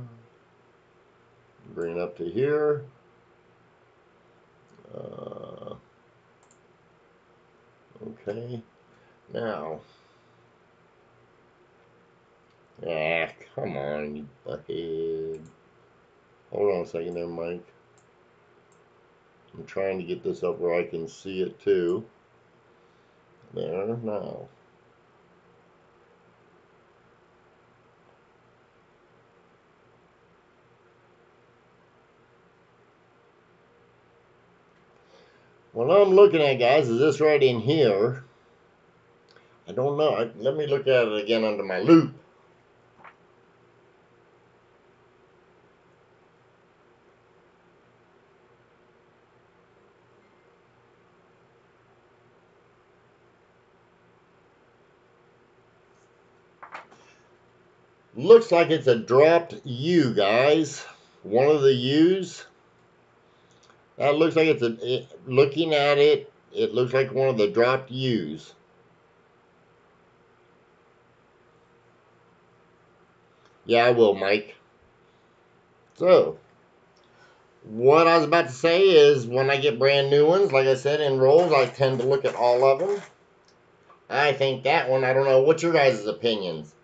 Bring it up to here. Okay. Now. Come on, you buckhead. Hold on a second there, Mike. I'm trying to get this up where I can see it too. There, now. What I'm looking at, guys, is this right in here. I don't know. Let me look at it again under my loupe. Looks like it's a dropped U, guys. One of the U's. That looks like it's looking at it, it looks like one of the dropped U's. Yeah, I will, Mike. So, what I was about to say is when I get brand new ones, like I said, in rolls, I tend to look at all of them. I think that one, I don't know. What's your guys' opinions?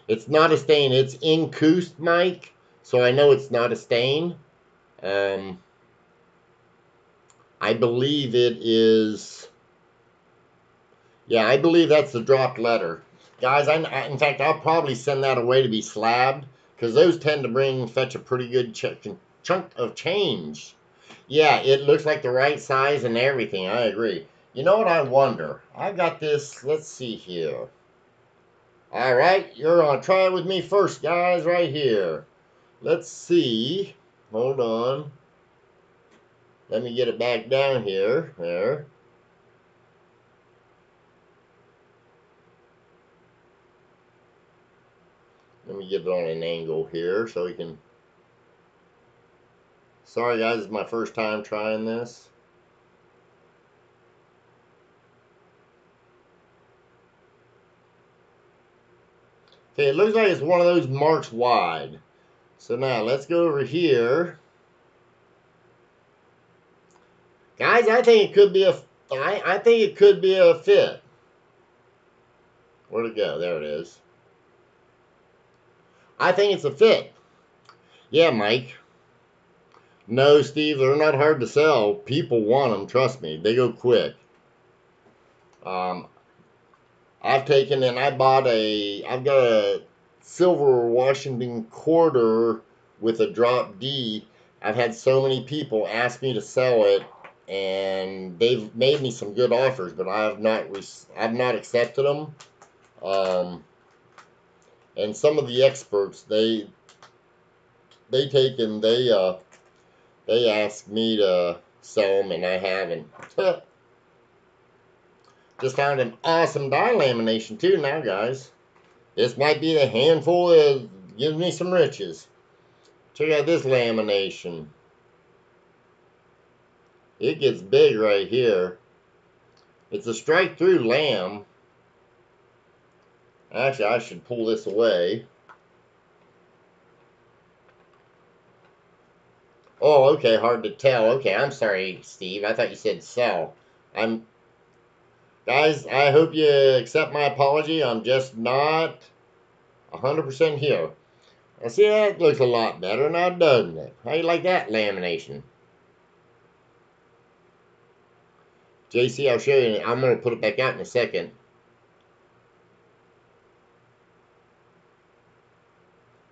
It's not a stain. It's incused, Mike. So I know it's not a stain. Um, I believe it is. Yeah, I believe that's the dropped letter. Guys, in fact, I'll probably send that away to be slabbed because those tend to fetch a pretty good chunk of change. Yeah, it looks like the right size and everything. I agree. You know what I wonder? I got this. Let's see here. All right, you're going to try it with me first, guys, right here. Let's see. Hold on. Let me get it back down here. There. Let me get it on an angle here so we can... Sorry, guys, it's my first time trying this. Okay, it looks like it's one of those marks wide. So now, let's go over here. Guys, I think it could be a... I think it could be a fit. Where'd it go? There it is. I think it's a fit. Yeah, Mike. No, Steve, they're not hard to sell. People want them, trust me. They go quick. I've taken and I've got a silver Washington quarter with a drop D. I've had so many people ask me to sell it, and they've made me some good offers, but I've not accepted them. Um, and some of the experts they take and they ask me to sell them, and I haven't. Just found an awesome die lamination too now, guys. This might be the handful that gives me some riches. Check out this lamination. It gets big right here. It's a strike through lamb. Actually, I should pull this away. Oh, okay, hard to tell. Okay, I'm sorry, Steve. I thought you said sell. Guys, I hope you accept my apology. I'm just not 100% here. Now, see, that looks a lot better now, doesn't it? How you like that lamination? JC, I'll show you. I'm going to put it back out in a second.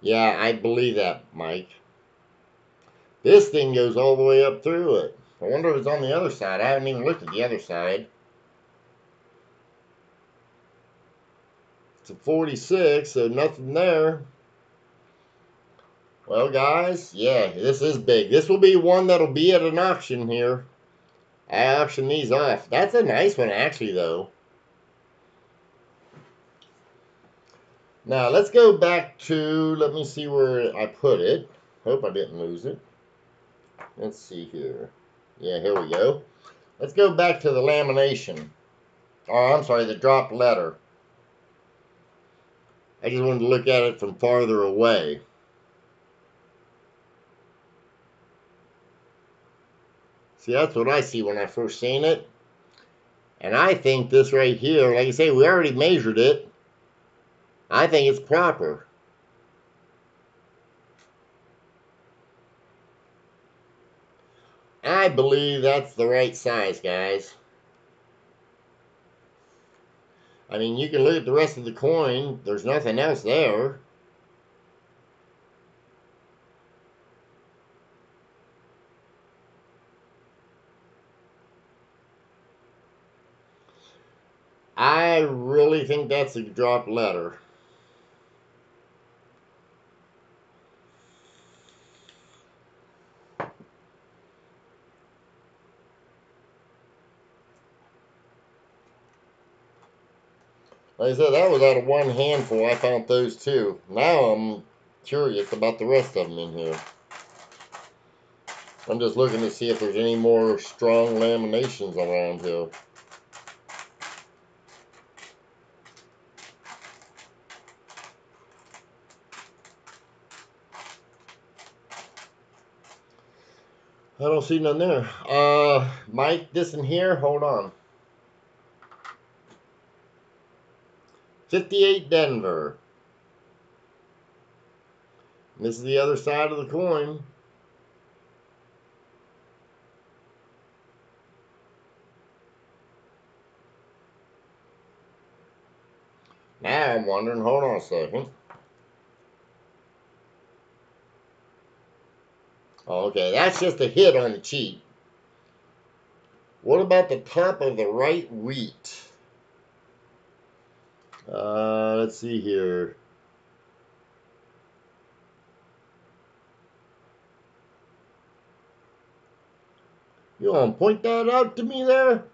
Yeah, I believe that, Mike. This thing goes all the way up through it. I wonder if it's on the other side. I haven't even looked at the other side. It's a 46, so nothing there. Well, guys, yeah, this is big. This will be one that'll be at an auction here. I auction these off. That's a nice one, actually, though. Now, let's go back to, let me see where I put it. Hope I didn't lose it. Let's see here. Yeah, here we go. Let's go back to the lamination. Oh, I'm sorry, the dropped letter. I just wanted to look at it from farther away. See, that's what I see when I first seen it. And I think this right here, like I say, we already measured it. I think it's proper. I believe that's the right size, guys. I mean, you can look at the rest of the coin. There's nothing else there. I really think that's a dropped letter. Like I said, that was out of one handful. I found those too. Now I'm curious about the rest of them in here. I'm just looking to see if there's any more strong laminations around here. I don't see none there. Mike, this in here, hold on. 58 Denver. This is the other side of the coin. Now I'm wondering, hold on a second. Okay, that's just a hit on the cheat. What about the top of the right wheat? Let's see here. You want to point that out to me there?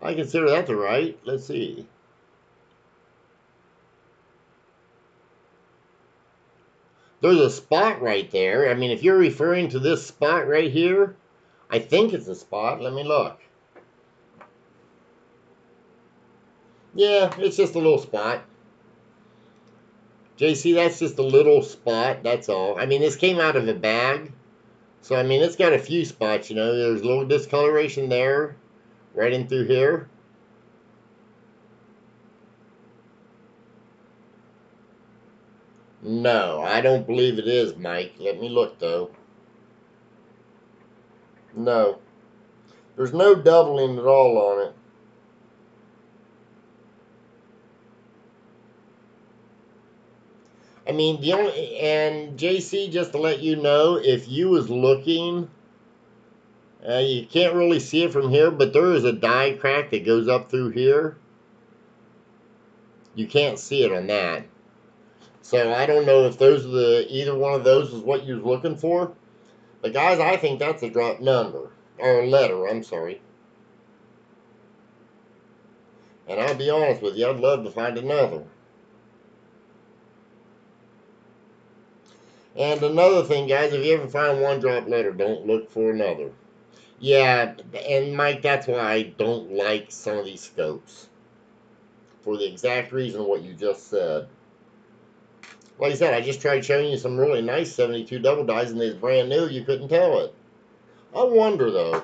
I consider that the right. Let's see. There's a spot right there. I mean, if you're referring to this spot right here, I think it's a spot. Let me look. Yeah, it's just a little spot. JC, that's just a little spot. That's all. I mean, this came out of a bag. So, I mean, it's got a few spots, you know. There's a little discoloration there. Right in through here. No, I don't believe it is, Mike. Let me look, though. No. There's no doubling at all on it. I mean, the only... And, JC, just to let you know, if you was looking... you can't really see it from here, but there is a die crack that goes up through here. You can't see it on that. So I don't know if those are either one of those is what you're looking for. But guys, I think that's a drop number. Or letter, I'm sorry. And I'll be honest with you, I'd love to find another. And another thing, guys, if you ever find one drop letter, don't look for another. Yeah, and Mike, that's why I don't like some of these scopes. For the exact reason what you just said. Like I said, I just tried showing you some really nice 72 double dies, and they's brand new. You couldn't tell it. I wonder, though.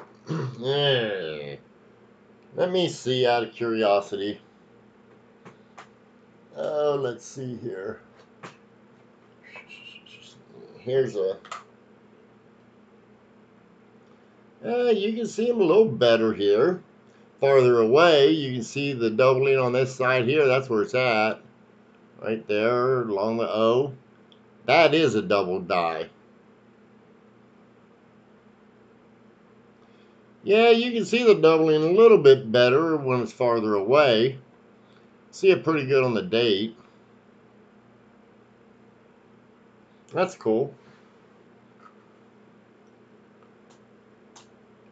Let me see, out of curiosity. Oh, let's see here. Here's a... you can see them a little better here. Farther away, you can see the doubling on this side here. That's where it's at. Right there, along the O. That is a double die. Yeah, you can see the doubling a little bit better when it's farther away. See it pretty good on the date. That's cool.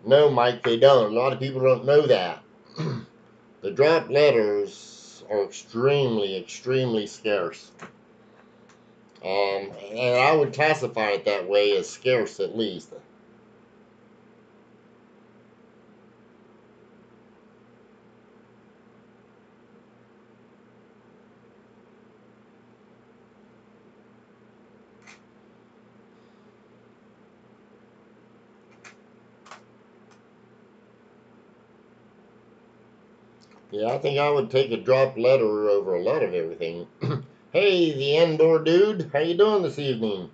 No, Mike, they don't. A lot of people don't know that. The drop letters are extremely, extremely scarce. And I would classify it that way, as scarce at least. Yeah, I think I would take a drop letter over a lot of everything. Hey, the Endor dude, how you doing this evening?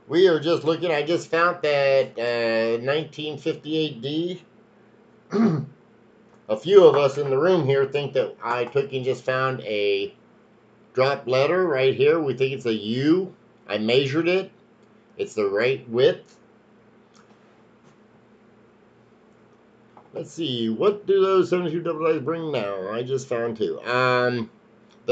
We are just looking, I just found that 1958D. A few of us in the room here think that I took and just found a drop letter right here. We think it's a U. I measured it. It's the right width. Let's see, what do those 72 double dice bring now? I just found two. The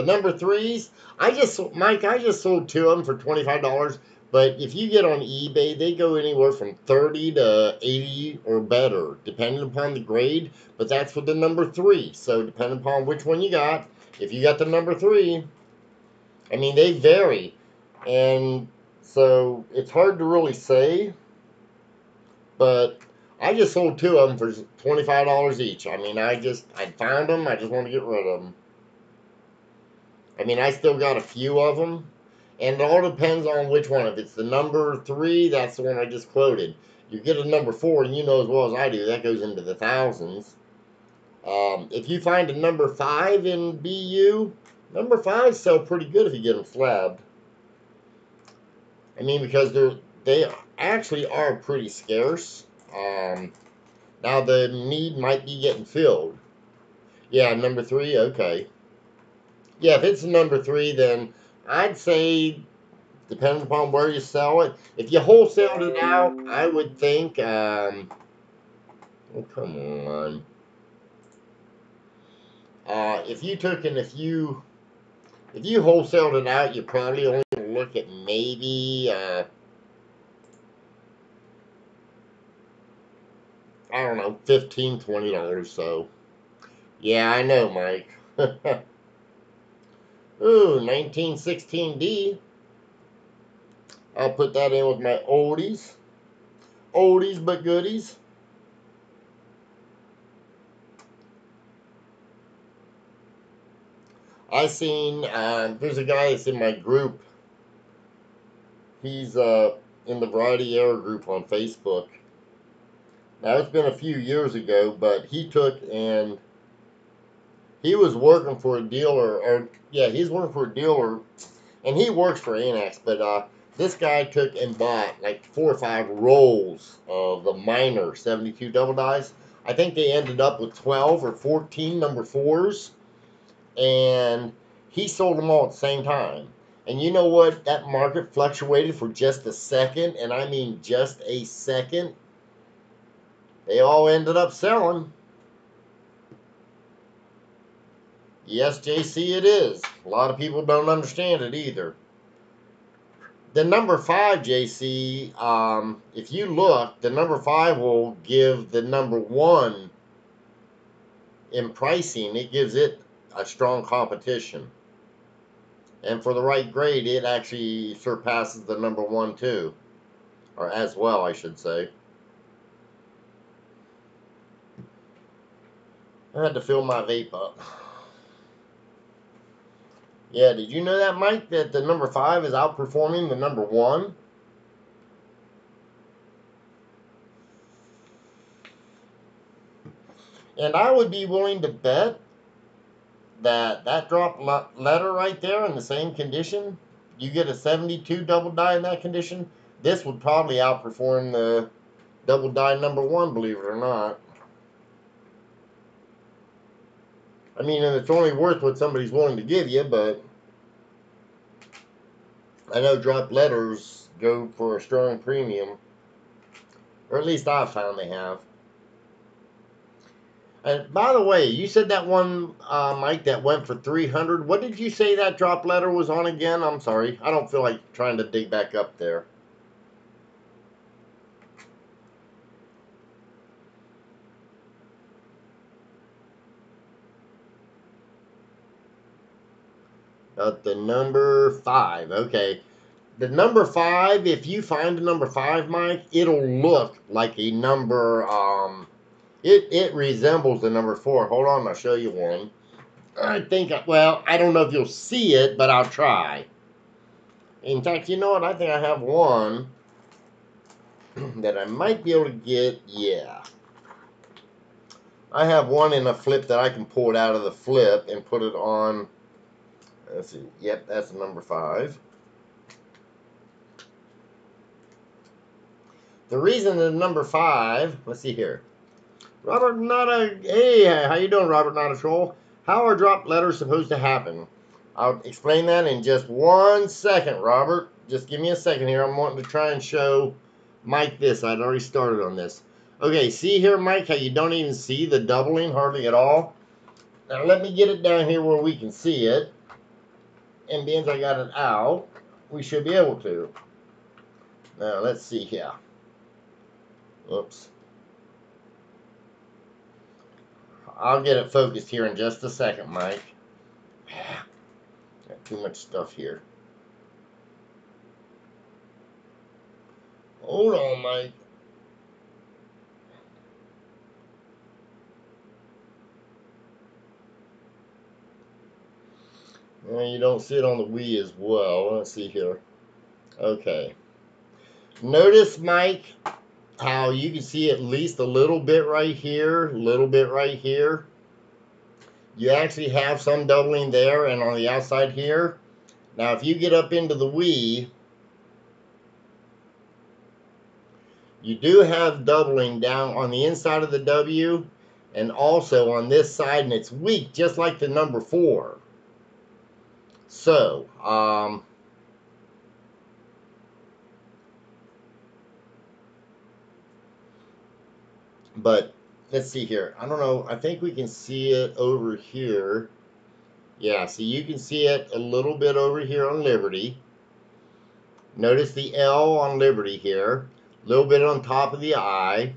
number threes, Mike, I just sold two of them for $25. But if you get on eBay, they go anywhere from 30 to 80 or better, depending upon the grade. But that's for the number 3. So depending upon which one you got, if you got the number 3, I mean, they vary. And so it's hard to really say. But I just sold 2 of them for $25 each. I mean, I found them. I just want to get rid of them. I mean, I still got a few of them. And it all depends on which one. If it's the number 3, that's the one I just quoted. You get a number 4, and you know as well as I do, that goes into the thousands. If you find a number 5 in BU, number 5s sell pretty good if you get them slabbed. I mean, because they actually are pretty scarce. Now the need might be getting filled. Yeah, number 3, okay. Yeah, if it's a number 3, then I'd say, depending upon where you sell it, if you wholesaled it out, I would think, oh, come on. If you wholesaled it out, you're probably only going to look at maybe, I don't know, $15, $20, so. Yeah, I know, Mike. Ooh, 1916D. I'll put that in with my oldies. Oldies but goodies. I seen, there's a guy that's in my group. He's in the Variety Error group on Facebook. Now, it's been a few years ago, but he took and he was working for a dealer, he's working for a dealer, and he works for Annex, but this guy took and bought like 4 or 5 rolls of the minor 72 double dies. I think they ended up with 12 or 14 number 4s, and he sold them all at the same time. And you know what? That market fluctuated for just a second, and I mean just a second. They all ended up selling. Yes, JC, it is. A lot of people don't understand it either. The number 5, JC, if you look, the number 5 will give the number 1 in pricing. It gives it a strong competition. And for the right grade, it actually surpasses the number 1 too. Or as well, I should say. I had to fill my vape up. Yeah, did you know that, Mike, that the number 5 is outperforming the number 1? And I would be willing to bet that drop letter right there in the same condition, you get a 72 double die in that condition, this would probably outperform the double die number 1, believe it or not. I mean, and it's only worth what somebody's willing to give you, but I know drop letters go for a strong premium. Or at least I've found they have. And by the way, you said that one, Mike, that went for 300. What did you say that drop letter was on again? I'm sorry. I don't feel like trying to dig back up there. The number 5. Okay. The number 5, if you find the number 5, Mike, it'll look like a number, it resembles the number 4. Hold on, I'll show you one. I think, well, I don't know if you'll see it, but I'll try. In fact, you know what? I think I have one that I might be able to get. Yeah. I have one in a flip that I can pull it out of the flip and put it on. Let's see. Yep, that's the number 5. The reason the number 5, let's see here. Robert, not a, hey, how you doing, Robert, not a troll? How are drop letters supposed to happen? I'll explain that in just 1 second, Robert. Just give me a second here. I'm wanting to try and show Mike this. I'd already started on this. Okay, see here, Mike, how you don't even see the doubling hardly at all? Now, let me get it down here where we can see it. And since I got it out, we should be able to. Now, let's see here. Oops. I'll get it focused here in just a second, Mike. Got too much stuff here. Hold on, Mike. Well, you don't see it on the Wii as well. Let's see here. Okay. Notice, Mike, how you can see at least a little bit right here, a little bit right here. You actually have some doubling there and on the outside here. Now, if you get up into the Wii, you do have doubling down on the inside of the W and also on this side, and it's weak, just like the number 4. So, but let's see here. I don't know. I think we can see it over here. Yeah, so you can see it a little bit over here on Liberty. Notice the L on Liberty here. A little bit on top of the I.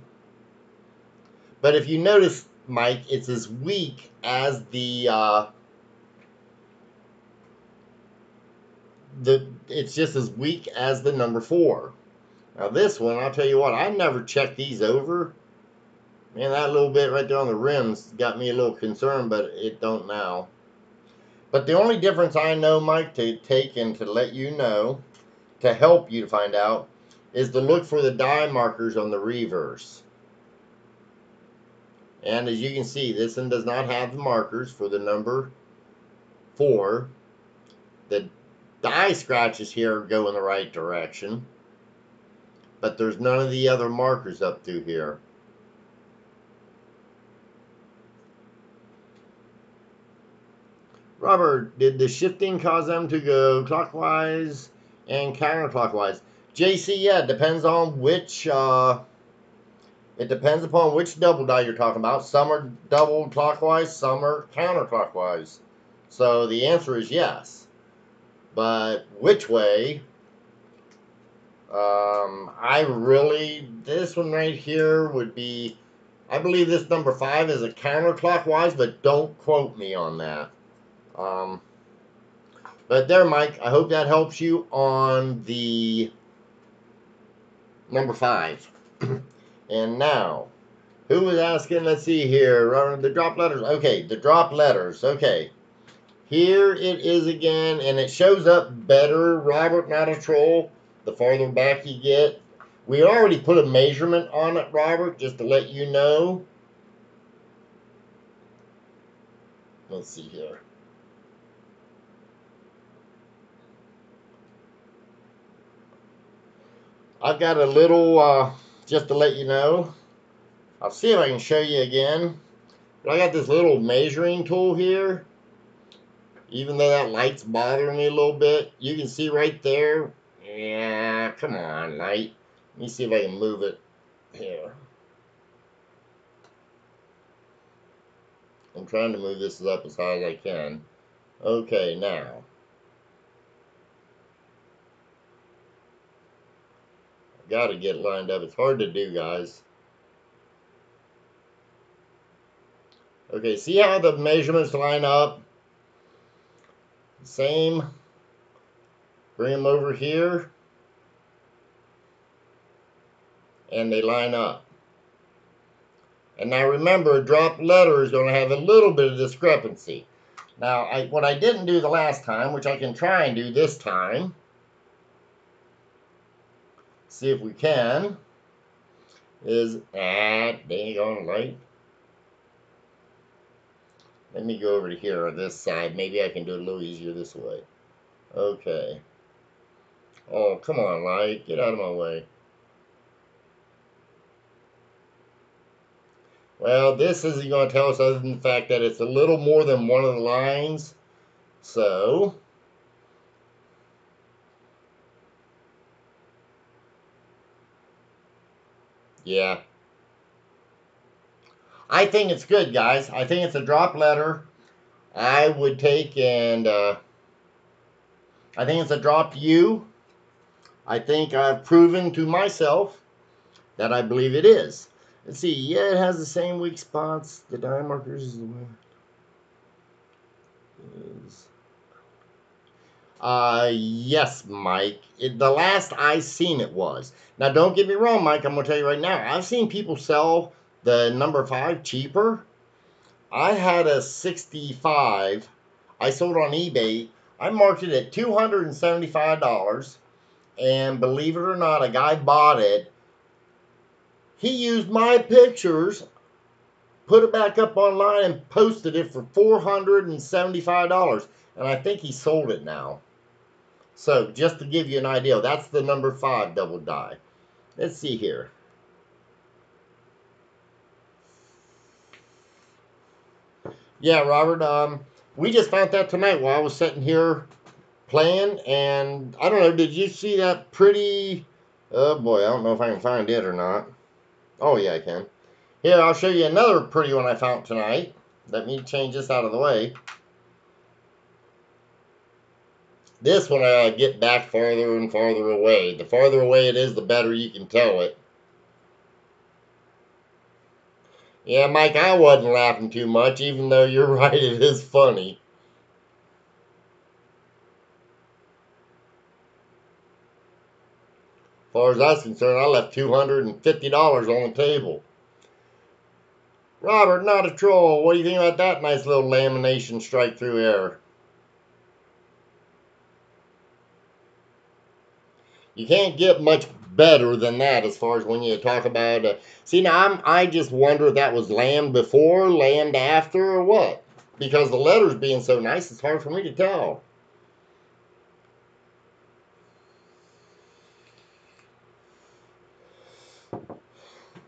But if you notice, Mike, it's as weak as it's just as weak as the number 4. Now this one, I'll tell you what, I never checked these over. Man, that little bit right there on the rims got me a little concerned, but it don't now. But the only difference I know, Mike, to take and to let you know, to help you to find out, is to look for the die markers on the reverse. And as you can see, this one does not have the markers for the number 4. The die scratches here go in the right direction, but there's none of the other markers up through here. Robert, did the shifting cause them to go clockwise and counterclockwise? JC, yeah, it depends on which, it depends upon which double die you're talking about. Some are double clockwise, some are counterclockwise. So the answer is yes. But which way? This one right here would be, I believe this number 5 is a counterclockwise, but don't quote me on that. But there, Mike, I hope that helps you on the number 5. And now, who was asking? Let's see here. The drop letters. Okay, the drop letters. Okay. Here it is again, and it shows up better, Robert, not a troll, the farther back you get. We already put a measurement on it, Robert, just to let you know. Let's see here. I've got a little, just to let you know. I'll see if I can show you again. But I got this little measuring tool here. Even though that light's bothering me a little bit, you can see right there. Yeah, come on, light. Let me see if I can move it here. I'm trying to move this up as high as I can. Okay, now. I've got to get lined up. It's hard to do, guys. Okay, see how the measurements line up? Same. Bring them over here. And they line up. And now remember, drop letter is going to have a little bit of discrepancy. Now, what I didn't do the last time, which I can try and do this time, see if we can, is, dang on light. Let me go over to here on this side. Maybe I can do it a little easier this way. Okay. Oh, come on, light. Get out of my way. Well, this isn't going to tell us other than the fact that it's a little more than one of the lines. So, yeah. I think it's good, guys. I think it's a drop letter. I would take and, I think it's a drop U. I think I've proven to myself that I believe it is. Let's see. Yeah, it has the same weak spots. The die markers is yes, Mike. The last I seen it was. Now, don't get me wrong, Mike. I'm gonna tell you right now. I've seen people sell the number 5 cheaper. I had a 65. I sold on eBay. I marked it at $275, and believe it or not, a guy bought it. He used my pictures, put it back up online, and posted it for $475. And I think he sold it now. So, just to give you an idea, that's the number 5 double die. Let's see here. Yeah, Robert, we just found that tonight while I was sitting here playing, and I don't know, did you see that pretty... Oh boy, I don't know if I can find it or not. Oh yeah, I can. Here, I'll show you another pretty one I found tonight. Let me change this out of the way. This one I get back farther and farther away. The farther away it is, the better you can tell it. Yeah, Mike, I wasn't laughing too much, even though you're right, it is funny. As far as I was concerned, I left $250 on the table. Robert, not a troll. What do you think about that nice little lamination strike through error? You can't get much better than that as far as when you talk about... see, now I just wonder if that was lammed before, lammed after, or what. Because the letters being so nice, it's hard for me to tell.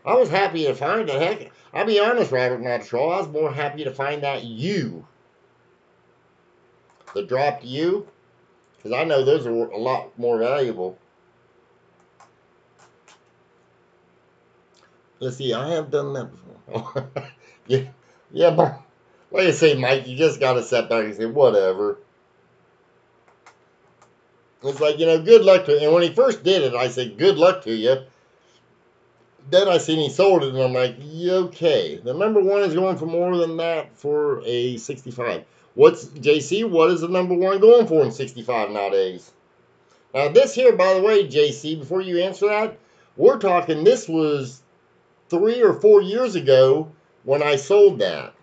I was happy to find it. Heck, I'll be honest, Robert, not a troll. I was more happy to find that U. The dropped U. Because I know those are a lot more valuable. Let's see, I have done that before. yeah, but like I say, Mike, you just got to sit back and say, whatever. It's like, good luck to you. And when he first did it, I said, good luck to you. Then I seen he sold it, and I'm like, yeah, okay. The number 1 is going for more than that for a 65. JC, what is the number 1 going for in 65 nowadays? Now, this here, by the way, JC, before you answer that, we're talking, this was 3 or 4 years ago when I sold that.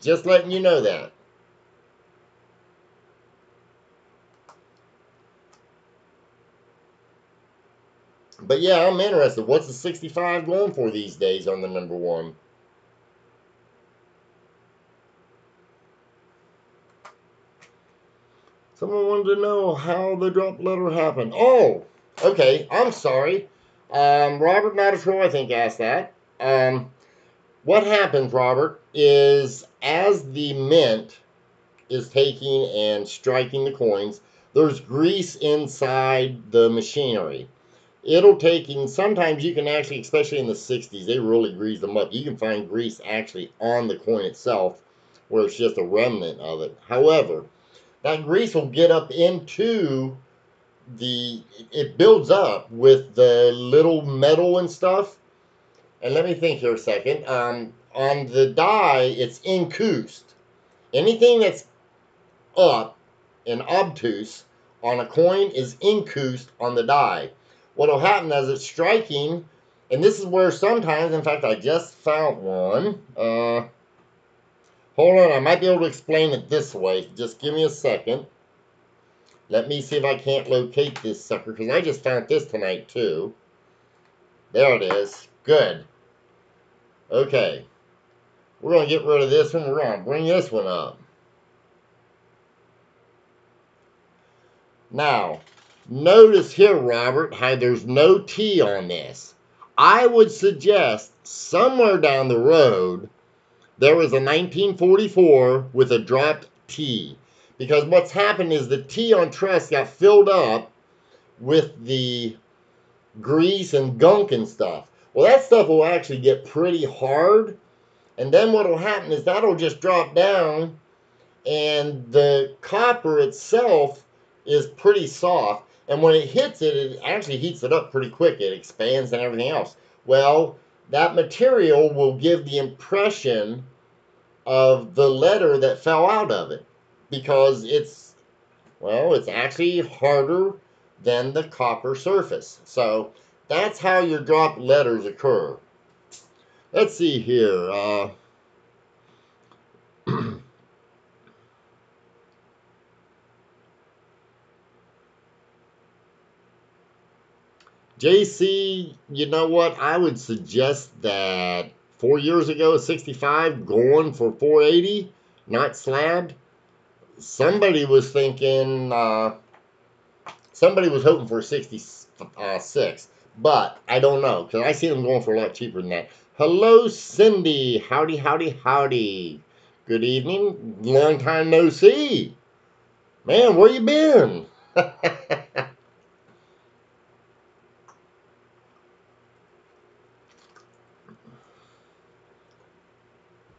Just letting you know that. But yeah, I'm interested. What's the 65 going for these days on the number 1? Someone wanted to know how the drop letter happened. Oh, okay. I'm sorry. Robert Not a Troll, I think, asked that. What happens, Robert, is as the mint is taking and striking the coins, there's grease inside the machinery. It'll take, and sometimes you can actually, especially in the 60s, they really grease them up. You can find grease actually on the coin itself, where it's just a remnant of it. However, that grease will get up into it builds up with the little metal and stuff. And let me think here a second. On the die, it's encoused. Anything that's up and obtuse on a coin is encoused on the die. What will happen as it's striking, and this is where sometimes, in fact, I just found one. Hold on, I might be able to explain it this way. Just give me a second. Let me see if I can't locate this sucker, because I just found this tonight, too. There it is. Good. Okay. We're going to get rid of this one. We're going to bring this one up. Now, notice here, Robert, how there's no T on this. I would suggest somewhere down the road, there was a 1944 with a dropped T. Because what's happened is the T on truss got filled up with the grease and gunk and stuff. Well, that stuff will actually get pretty hard. And then what will happen is that'll just drop down, and the copper itself is pretty soft. And when it hits it, it actually heats it up pretty quick. It expands and everything else. Well, that material will give the impression of the letter that fell out of it, because it's, well, it's actually harder than the copper surface. So that's how your drop letters occur. Let's see here. JC, you know what? I would suggest that 4 years ago, 65 going for 480, not slabbed. Somebody was thinking, somebody was hoping for 66, but I don't know, because I see them going for a lot cheaper than that. Hello, Cindy. Howdy, howdy, howdy. Good evening. Long time no see. Man, where you been?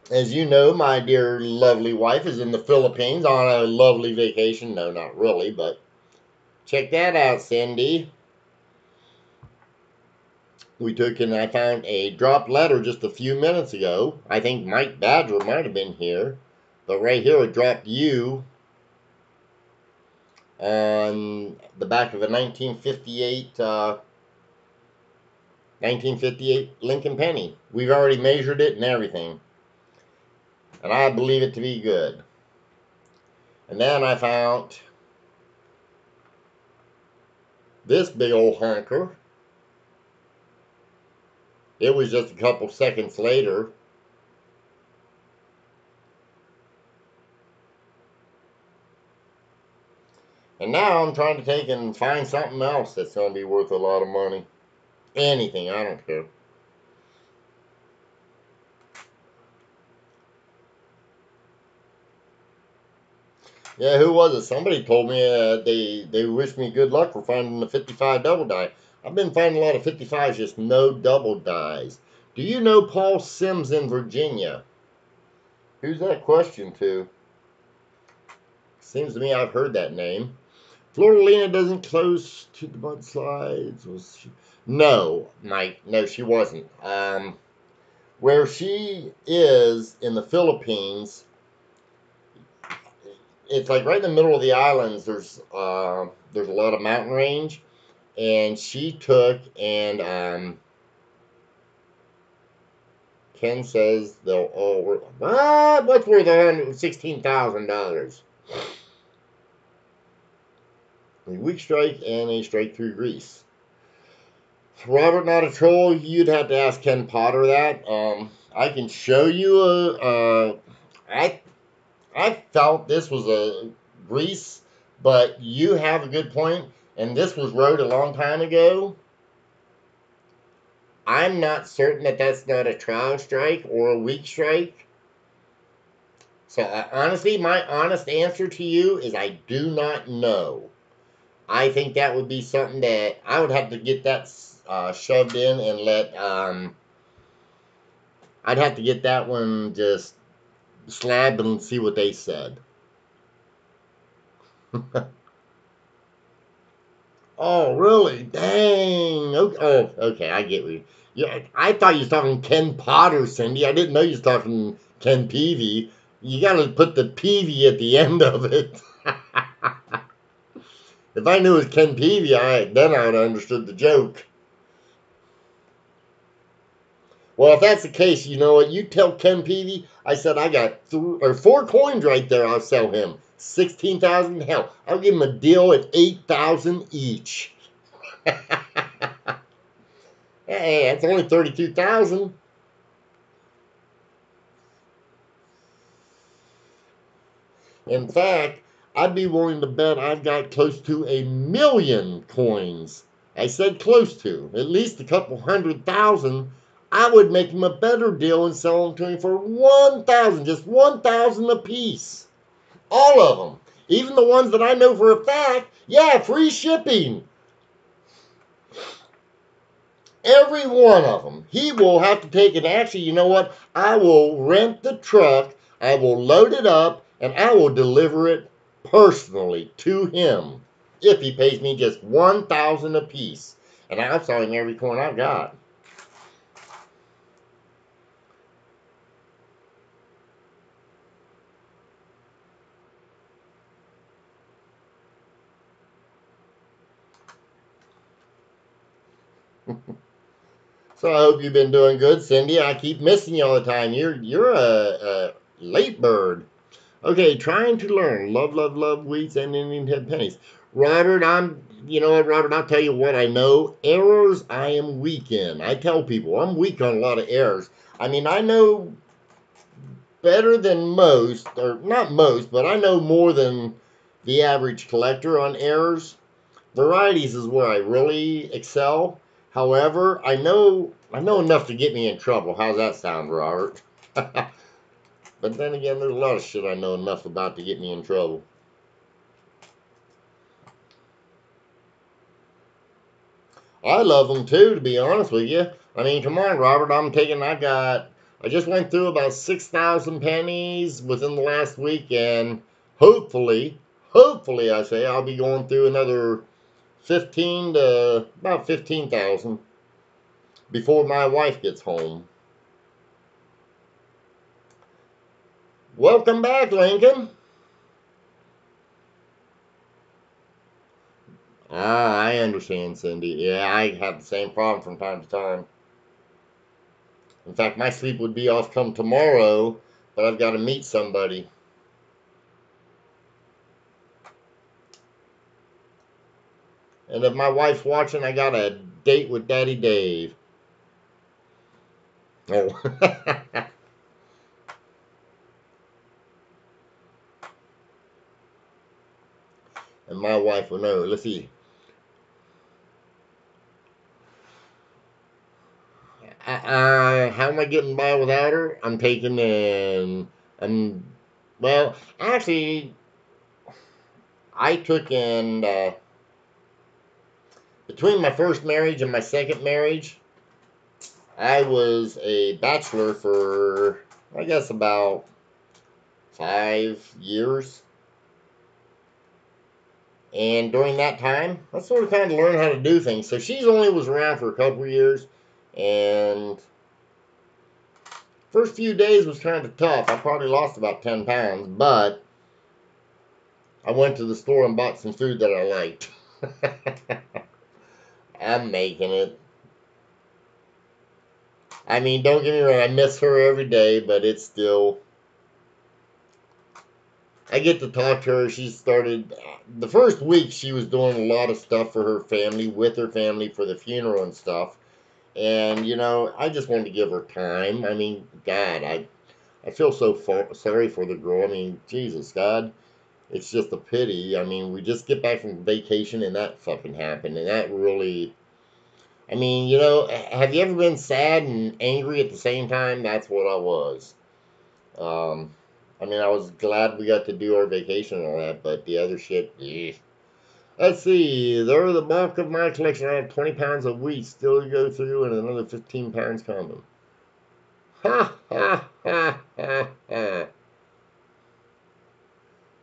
As you know, my dear lovely wife is in the Philippines on a lovely vacation. No, not really, but check that out, Cindy. We took and I found a dropped letter just a few minutes ago. I think Mike Badger might have been here. But right here, it dropped you on the back of a 1958 Lincoln Penny. We've already measured it and everything. And I believe it to be good. And then I found this big old honker. It was just a couple seconds later. And now I'm trying to take and find something else that's going to be worth a lot of money. Anything, I don't care. Yeah, who was it? Somebody told me they wished me good luck for finding the 55 double die. I've been finding a lot of 55s, just no double dies. Do you know Paul Sims in Virginia? Who's that question to? Seems to me I've heard that name. Florida doesn't close to the mudslides. Was she? No, Mike. No, she wasn't. Where she is in the Philippines, it's like right in the middle of the islands. There's a lot of mountain range, and she took and Ken says they'll all work. What's worth $116,000? A weak strike and a strike through grease. Robert, not a troll. You'd have to ask Ken Potter that. I can show you I felt this was a grease, but you have a good point, and this was rode a long time ago. I'm not certain that that's not a trial strike or a weak strike. So honestly, my honest answer to you is I do not know. I think that would be something that I would have to get that shoved in and let, I'd have to get that one just slabbed and see what they said. Oh, really? Dang. Okay. Oh, okay. I get you. Yeah, I thought you was talking Ken Potter, Cindy. I didn't know you was talking Ken Peavy. You got to put the Peavy at the end of it. If I knew it was Ken Peavy, then I would have understood the joke. Well, if that's the case, you know what? You tell Ken Peavy, I said I got 4 coins right there. I'll sell him 16,000. Hell, I'll give him a deal at 8,000 each. Hey, that's only 32,000. In fact, I'd be willing to bet I've got close to 1,000,000 coins. I said close to, at least a couple 100,000. I would make him a better deal and sell them to him for 1,000, just 1,000 a piece. All of them. Even the ones that I know for a fact, yeah, free shipping. Every one of them. He will have to take it. Actually, you know what? I will rent the truck, I will load it up, and I will deliver it personally to him. if he pays me just 1,000 apiece. And I'm selling every coin I've got. So I hope you've been doing good, Cindy. I keep missing you all the time. You're a late bird. Okay, trying to learn. Love, love, love wheats and Indian head pennies. Robert, you know what, Robert, I'll tell you what I know. Errors I am weak in. I tell people I'm weak on a lot of errors. I mean, I know better than most, or not most, but I know more than the average collector on errors. Varieties is where I really excel. However, I know enough to get me in trouble. How's that sound, Robert? But then again, there's a lot of shit I know enough about to get me in trouble. I love them too, to be honest with you. I mean, come on, Robert. I just went through about 6,000 pennies within the last week, and hopefully, I say, I'll be going through another 15 to about 15,000 before my wife gets home. Welcome back, Lincoln. Ah, I understand, Cindy. Yeah, I have the same problem from time to time. In fact, my sleep would be off come tomorrow, but I've got to meet somebody. And if my wife's watching, I got a date with Daddy Dave. Oh. And my wife will know. Let's see. How am I getting by without her? I'm taking in. Well, actually, I took in. Between my first marriage and my second marriage, I was a bachelor for, I guess, about 5 years. And during that time, I sort of kind of learned how to do things. So she's only was around for a couple of years. And first few days was kind of tough. I probably lost about 10 pounds. But I went to the store and bought some food that I liked. I'm making it. I mean, don't get me wrong. I miss her every day. But it's still... I get to talk to her. She started, the first week she was doing a lot of stuff for her family, with her family for the funeral and stuff. And, I just wanted to give her time. I mean, God, I feel so sorry for the girl. I mean, Jesus, God, it's just a pity. I mean, we just get back from vacation and that fucking happened. And that really, I mean, have you ever been sad and angry at the same time? That's what I was. Um, I mean, I was glad we got to do our vacation and all that, but the other shit, eh. Let's see. They're the bulk of my collection. I have 20 pounds of wheat still to go through and another 15 pounds coming. Ha, ha, ha, ha, ha.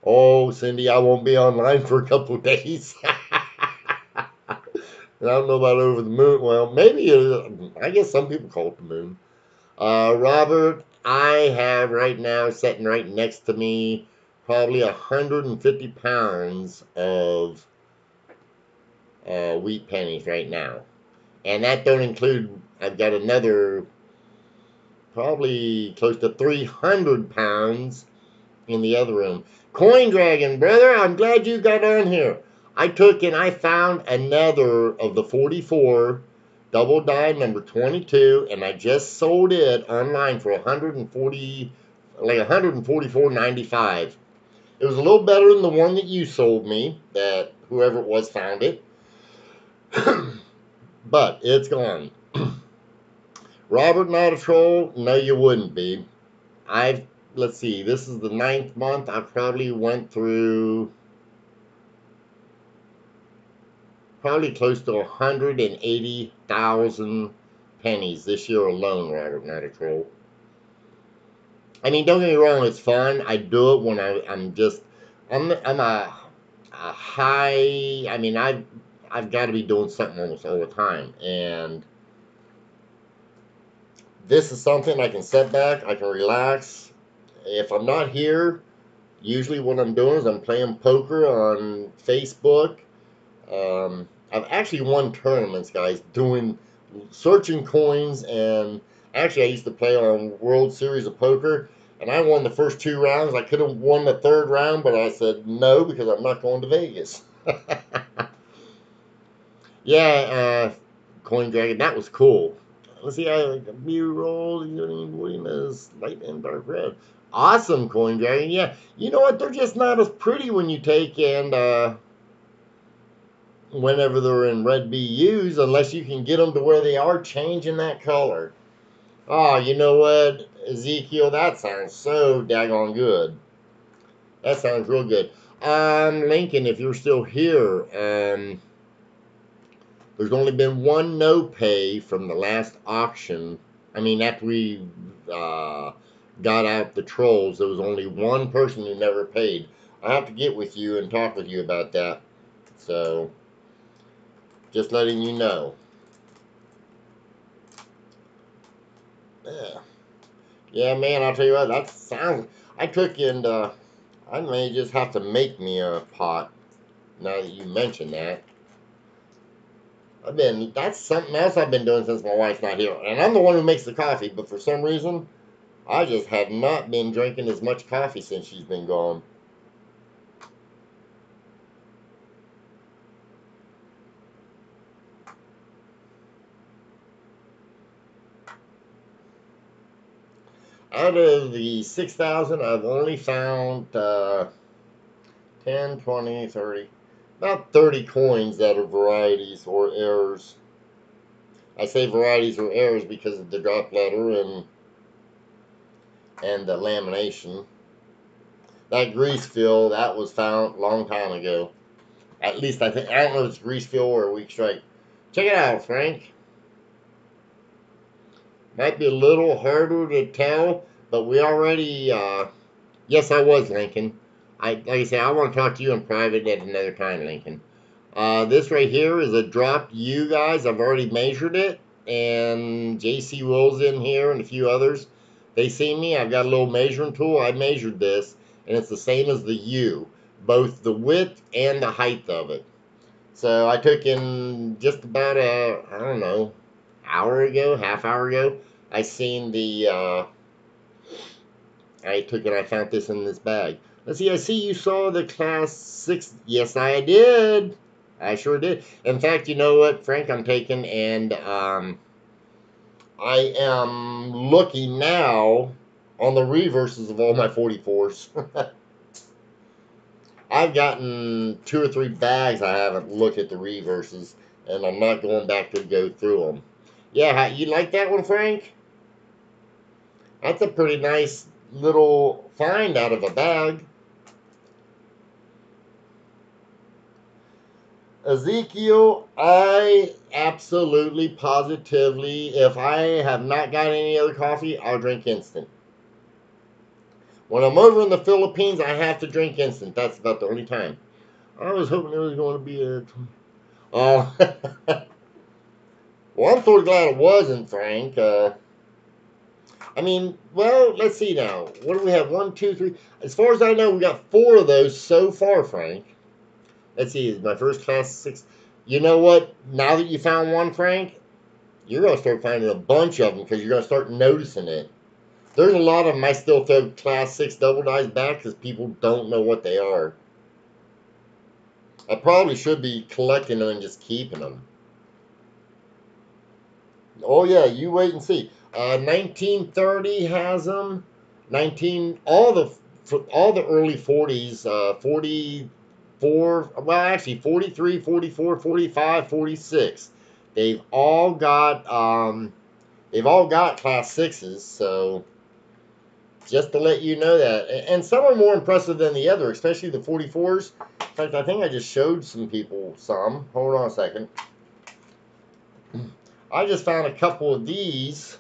Oh, Cindy, I won't be online for a couple of days. I don't know about over the moon. Well, maybe, I guess some people call it the moon. Robert, I have right now, sitting right next to me, probably 150 pounds of wheat pennies right now. And that don't include, I've got another probably close to 300 pounds in the other room. Coin Dragon, brother, I'm glad you got on here. I took and I found another of the 44 double die number 22, and I just sold it online for 140, like 144.95. It was a little better than the one that you sold me, that whoever it was found it. But it's gone. Robert, not a troll? No, you wouldn't be. Let's see, this is the 9th month. I probably went through probably close to 180,000 pennies this year alone, Robert, not a troll. I mean, don't get me wrong, it's fun. I do it when I'm high. I mean, I've got to be doing something almost all the time, and this is something I can sit back, I can relax. If I'm not here, usually what I'm doing is I'm playing poker on Facebook. I've actually won tournaments, guys, doing searching coins, and actually I used to play on World Series of Poker, and I won the first 2 rounds. I could have won the third round, but I said no because I'm not going to Vegas. Yeah, Coin Dragon, that was cool. Let's see, I like a B-roll, Williams, light and dark red. Awesome, Coin Dragon. Yeah, you know what? They're just not as pretty when you take and whenever they're in red BUs, unless you can get them to where they are changing that color. Oh, you know what, Ezekiel? That sounds so daggone good. That sounds real good. Lincoln, if you're still here, there's only been one no pay from the last auction. I mean, after we got out the trolls, there was only one person who never paid. I have to get with you and talk with you about that. So, just letting you know. Yeah. Yeah, man, I'll tell you what, that sounds... I took and, I may just have to make me a pot, now that you mention that. That's something else I've been doing since my wife's not here. And I'm the one who makes the coffee, but for some reason, I just have not been drinking as much coffee since she's been gone. Out of the 6,000, I've only found 10, 20, 30, about 30 coins that are varieties or errors. I say varieties or errors because of the drop letter and the lamination. That grease fill, that was found a long time ago. At least I think, I don't know if it's grease fill or a week straight. Check it out, Frank. Might be a little harder to tell, but we already, yes, I was, Lincoln. Like I say, I want to talk to you in private at another time, Lincoln. This right here is a dropped U, guys. I've already measured it, and JC Will's in here and a few others. They see me. I've got a little measuring tool. I measured this, and it's the same as the U, both the width and the height of it. So I took in just about I don't know, hour ago, half hour ago, I seen the, I took and I found this in this bag. Let's see, I see you saw the Class 6. Yes, I did. I sure did. In fact, you know what, Frank, I'm taking and I am looking now on the reverses of all my 44s. I've gotten 2 or 3 bags I haven't looked at the reverses, and I'm not going back to go through them. Yeah, you like that one, Frank? That's a pretty nice little find out of a bag. Ezekiel, I absolutely, positively, if I have not got any other coffee, I'll drink instant. When I'm over in the Philippines, I have to drink instant. That's about the only time. I was hoping there was going to be a... Oh, well, I'm sort of glad it wasn't, Frank. I mean, well, let's see now. What do we have? 1, 2, 3. As far as I know, we got 4 of those so far, Frank. Let's see, is my first Class 6. You know what? Now that you found one, Frank, you're going to start finding a bunch of them because you're going to start noticing it. There's a lot of them I still throw Class 6 double dice back because people don't know what they are. I probably should be collecting them and just keeping them. Oh, yeah, you wait and see. 1930 has them. All the early 40s, 44, well, actually 43, 44, 45, 46. They've all got Class 6s, so just to let you know that. And some are more impressive than the other, especially the 44s. In fact, I think I just showed some people some. Hold on a second. I just found a couple of these.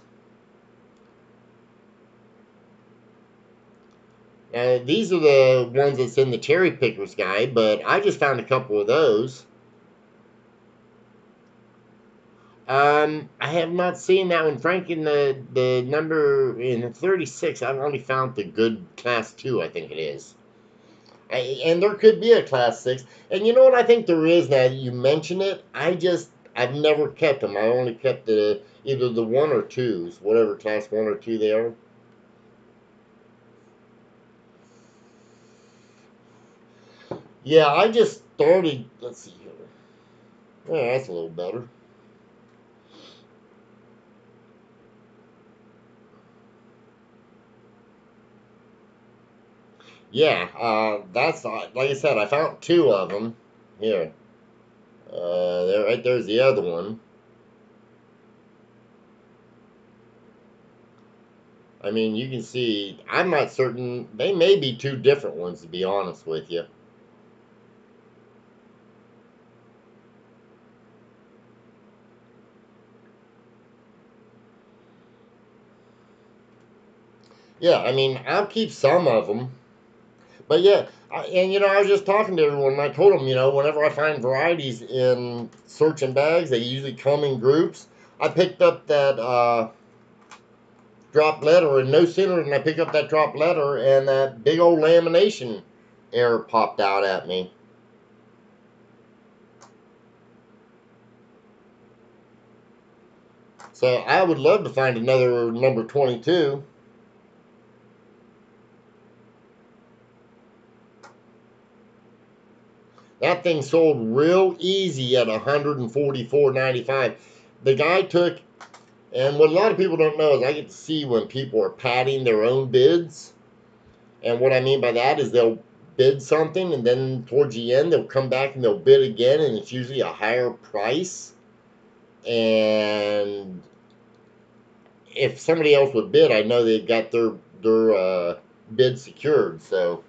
These are the ones that's in the cherry pickers guide, but I just found a couple of those. I have not seen that one, Frank. In the number in 36, I've only found the good class 2, I think it is. And there could be a class 6. And you know what I think there is now that you mention it? I've never kept them. I only kept either the 1 or 2s, whatever class 1 or 2 they are. Yeah, I just started. Let's see here. Yeah, that's a little better. Yeah, that's like I said. I found 2 of them here. There, right there's the other one. I mean, you can see. I'm not certain. They may be 2 different ones, to be honest with you. Yeah, I mean, I'll keep some of them. But yeah, and I was just talking to everyone, and I told them, whenever I find varieties in searching bags, they usually come in groups. I picked up that drop letter, and no sooner than I picked up that drop letter, and that big old lamination error popped out at me. So I would love to find another number 22. That thing sold real easy at $144.95. The guy took, and what a lot of people don't know is I get to see when people are padding their own bids. And what I mean by that is they'll bid something, and then towards the end they'll come back and they'll bid again, and it's usually a higher price. And if somebody else would bid, I know they've got their bid secured. So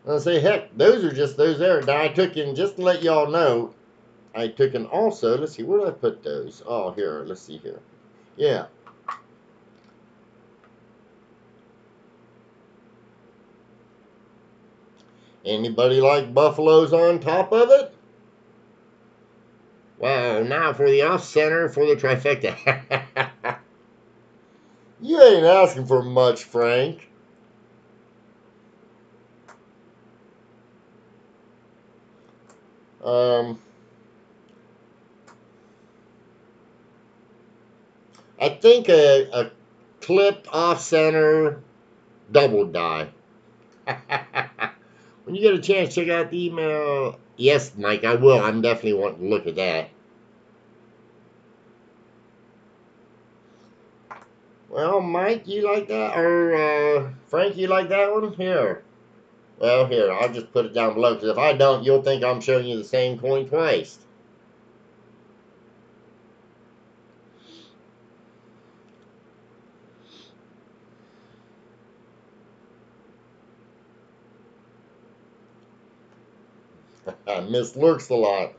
I'll say, heck, those are just those there. Now I took in, just to let y'all know, I took in also, let's see, where did I put those? Oh, here, let's see here. Yeah. Anybody like buffaloes on top of it? Wow, now for the off center for the trifecta. You ain't asking for much, Frank. Um, I think a clipped off center double die. When you get a chance, check out the email. Yes, Mike, I will. I'm definitely wanting to look at that. Well, Mike, you like that? Or Frank, you like that one? Here. Well, here, I'll just put it down below, because if I don't, you'll think I'm showing you the same coin twice. Miss Lurks a lot.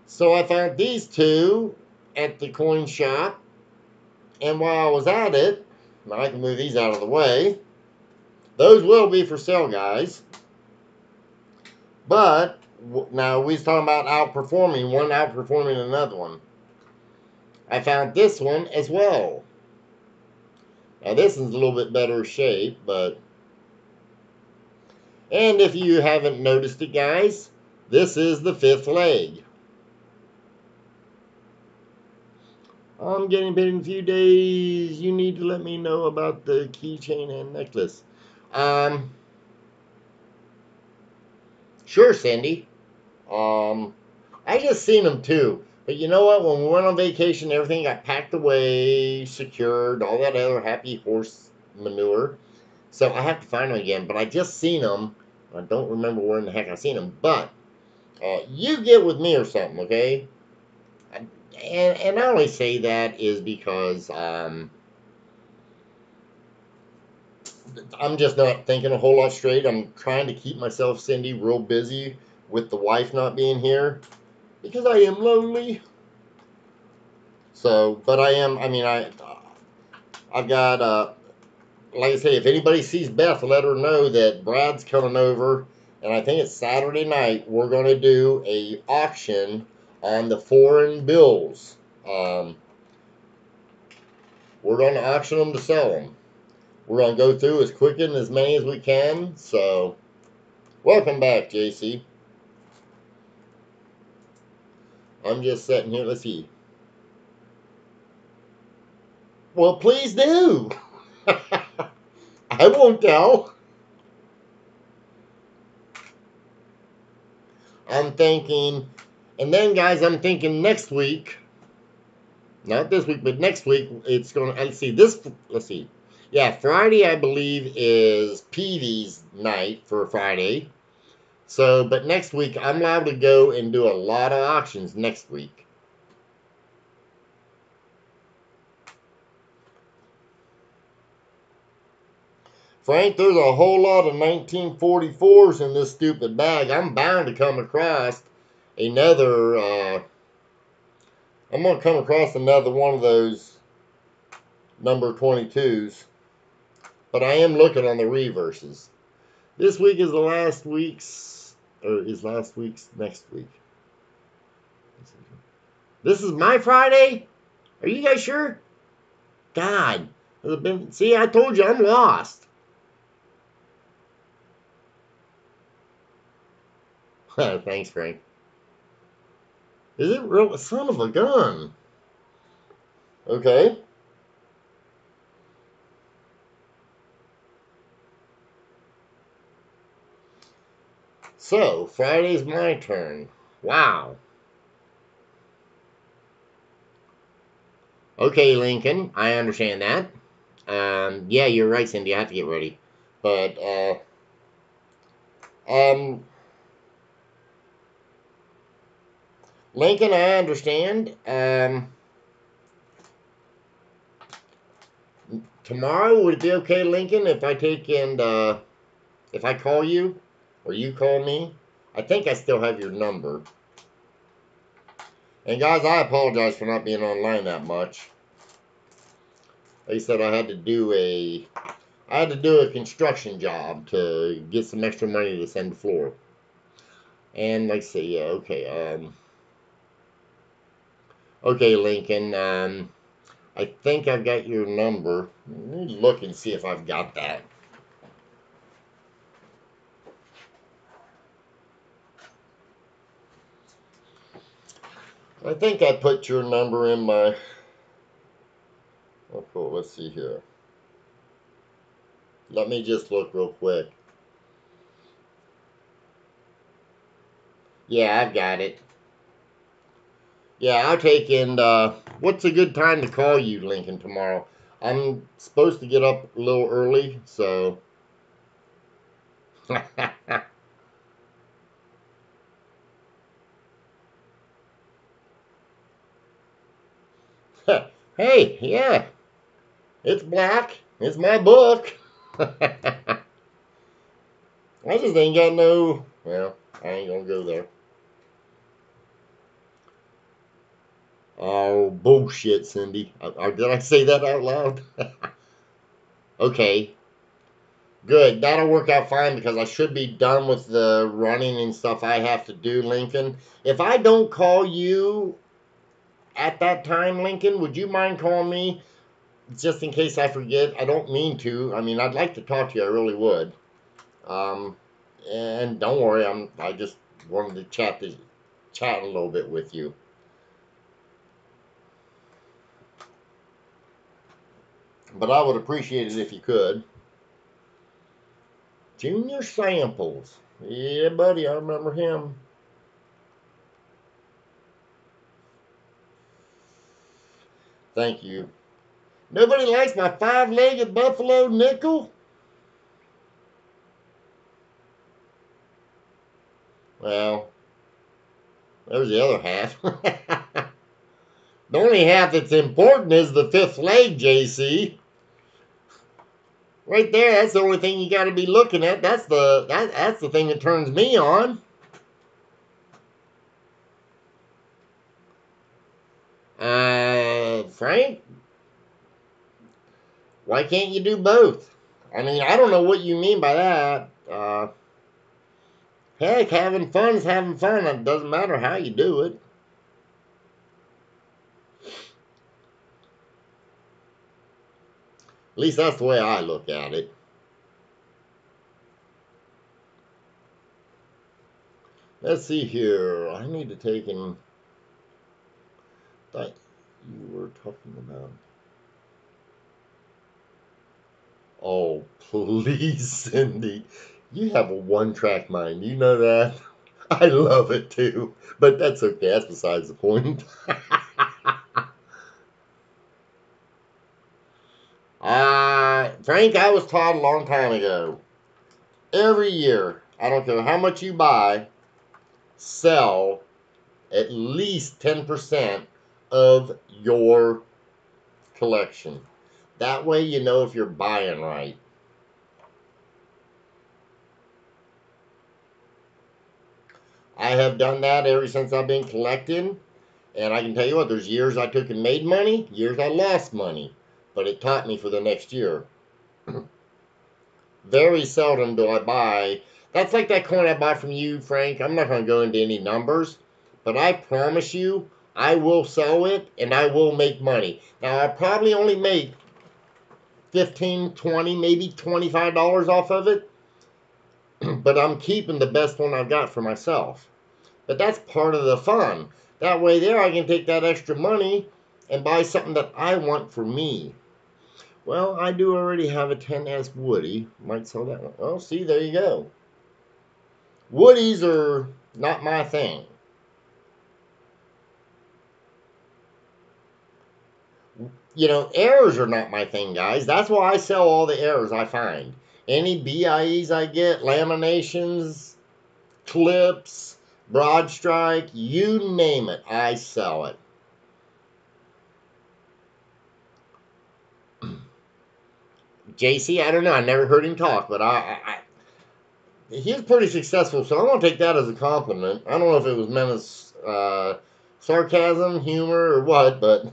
So I found these 2 at the coin shop, and while I was at it, now I can move these out of the way. Those will be for sale, guys. But now we was talking about outperforming, one outperforming another one. I found this one as well. Now this is a little bit better shape, but... And if you haven't noticed it, guys, this is the 5th leg. I'm getting paid in a few days. You need to let me know about the keychain and necklace. Sure, Cindy. I just seen them too. But you know what? When we went on vacation, everything got packed away, secured, all that other happy horse manure. So I have to find them again. But I just seen them. I don't remember where in the heck I seen them. But you get with me or something, okay? And I only say that is because I'm just not thinking a whole lot straight. I'm trying to keep myself, Cindy, real busy with the wife not being here because I am lonely. So, but I've got, like I say, if anybody sees Beth, let her know that Brad's coming over, and I think it's Saturday night. We're going to do a auction on the foreign bills. We're going to auction them to sell them. We're going to go through as quick and as many as we can. So, welcome back, JC. I'm just sitting here. Let's see. Well, please do. I won't tell. I'm thinking, and then guys, I'm thinking next week, not this week, but next week, it's going to, let's see. Yeah, Friday, I believe, is Peavy's night for Friday. So, but next week, I'm allowed to go and do a lot of auctions next week. Frank, there's a whole lot of 1944s in this stupid bag. I'm bound to come across another, I'm going to come across another one of those number 22s. But I am looking on the reverses. This week is the last week's, or is last week's next week? This is my Friday? Are you guys sure? God. See, I told you I'm lost. Thanks, Frank. Is it real? Son of a gun. Okay. So, Friday's my turn. Wow. Okay, Lincoln, I understand that. Yeah, you're right, Cindy. I have to get ready. But, Lincoln, I understand. Tomorrow, would it be okay, Lincoln, if I take and, if I call you, or you call me? I think I still have your number. And guys, I apologize for not being online that much. They said I had to do a construction job to get some extra money to send the floor. And like I say, yeah, okay, okay, Lincoln, I think I've got your number. Let me look and see if I've got that. I think I put your number in my, oh, cool, let's see here. Let me just look real quick. Yeah, I've got it. Yeah, I'll take and, what's a good time to call you, Lincoln, tomorrow? I'm supposed to get up a little early, so. Hey, yeah, it's black. It's my book. I just ain't got no, well, I ain't gonna go there. Oh, bullshit, Cindy. Did I say that out loud? Okay. Good. That'll work out fine because I should be done with the running and stuff I have to do, Lincoln. If I don't call you at that time, Lincoln, would you mind calling me just in case I forget? I don't mean to. I mean, I'd like to talk to you. I really would. And don't worry, I just wanted to chat a little bit with you. But I would appreciate it if you could. Junior Samples. Yeah, buddy, I remember him. Thank you. Nobody likes my five-legged buffalo nickel? Well, there's the other half. The only half that's important is the fifth leg, JC. Right there, that's the only thing you got to be looking at. That's the thing that turns me on. Frank, why can't you do both? I mean, I don't know what you mean by that. Heck, having fun is having fun. It doesn't matter how you do it. At least that's the way I look at it. Let's see here. I need to take in that you were talking about. Oh, please, Cindy. You have a one-track mind. You know that? I love it too. But that's okay. That's besides the point. Frank, I was taught a long time ago. Every year, I don't care how much you buy, sell at least 10% of your collection. That way you know if you're buying right. I have done that ever since I've been collecting. And I can tell you what, there's years I took and made money, years I lost money. But it taught me for the next year. Very seldom do I buy. That's like that coin I bought from you, Frank. I'm not going to go into any numbers. But I promise you, I will sell it and I will make money. Now, I'll probably only make $15, $20, maybe $25 off of it. But I'm keeping the best one I've got for myself. But that's part of the fun. That way there I can take that extra money and buy something that I want for me. Well, I do already have a 10S Woody. Might sell that one. Oh, see, there you go. Woodies are not my thing. You know, errors are not my thing, guys. That's why I sell all the errors I find. Any BIEs I get, laminations, clips, broad strike, you name it, I sell it. JC, I don't know. I never heard him talk, but he's pretty successful, so I'm going to take that as a compliment. I don't know if it was meant as sarcasm, humor, or what, but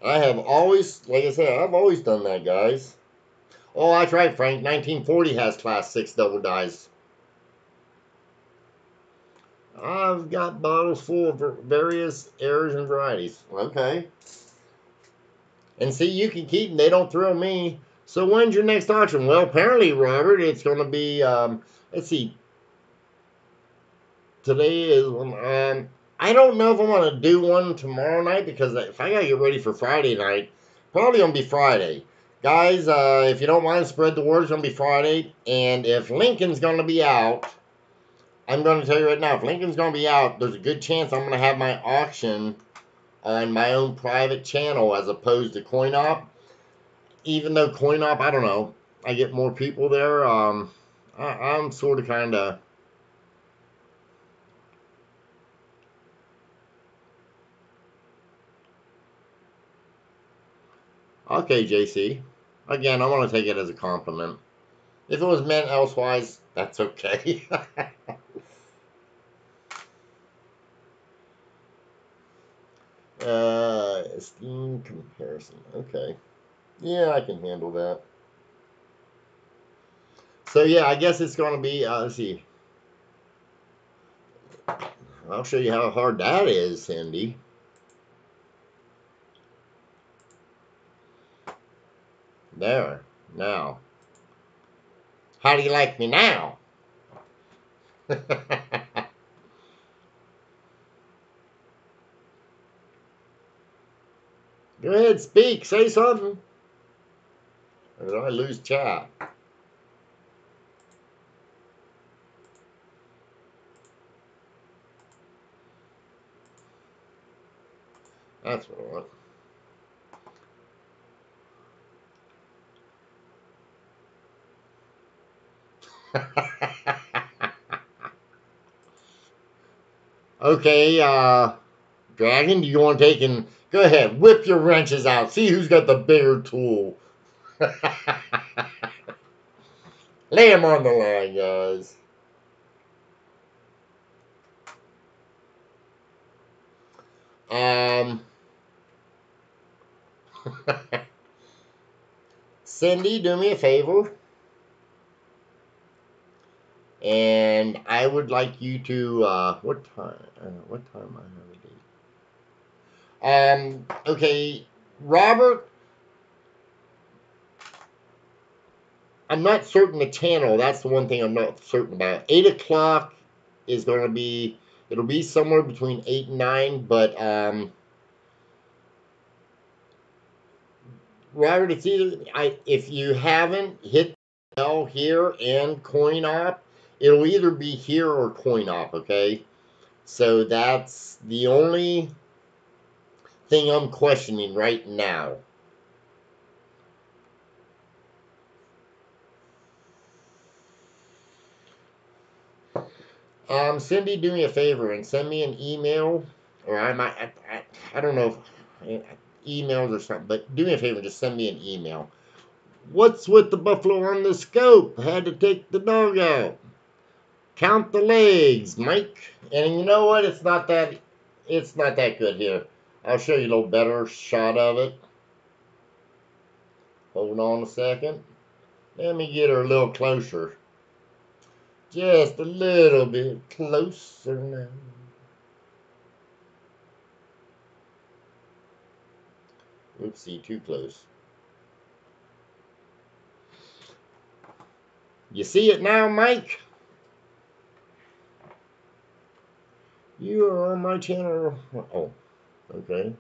I have always, like I said, I've always done that, guys. Oh, that's right, Frank. 1940 has Class 6 double dies. I've got bottles full of various errors and varieties. Okay. And see, you can keep them. They don't thrill me. So when's your next auction? Well, apparently, Robert, it's going to be, let's see. Today is, I don't know if I'm going to do one tomorrow night because if I got to get ready for Friday night, probably going to be Friday. Guys, if you don't mind, spread the word. It's going to be Friday. And if Lincoln's going to be out, I'm going to tell you right now, if Lincoln's going to be out, there's a good chance I'm going to have my auction on my own private channel as opposed to CoinOp. Even though CoinOp, I don't know, I get more people there. I'm sort of kind of... Okay, JC. Again, I want to take it as a compliment. If it was meant elsewise, that's okay. Esteem comparison. Okay. Yeah, I can handle that. So, yeah, I guess it's going to be, let's see. I'll show you how hard that is, Cindy. There. Now. How do you like me now? Go ahead, speak. Say something. Or did I lose chat? That's what I want. Okay, Dragon, do you want to take and... Go ahead, whip your wrenches out. See who's got the bigger tool. Lay him on the line, guys. Um, Cindy, do me a favor. And I would like you to, what time I have a date? Okay, Robert, I'm not certain the channel. That's the one thing I'm not certain about. 8 o'clock is going to be, it'll be somewhere between 8 and 9, but, Robert, it's either, if you haven't hit the bell here and coin op, it'll either be here or coin op, okay? So that's the only thing I'm questioning right now. Cindy, do me a favor and send me an email, or I don't know if emails or something, but do me a favor, just send me an email. What's with the buffalo on the scope? Had to take the dog out. Count the legs, Mike. And you know what? It's not that good here. I'll show you a little better shot of it. Hold on a second. Let me get her a little closer. Just a little bit closer now. Oopsie, too close. You see it now, Mike? You are on my channel. Oh, okay.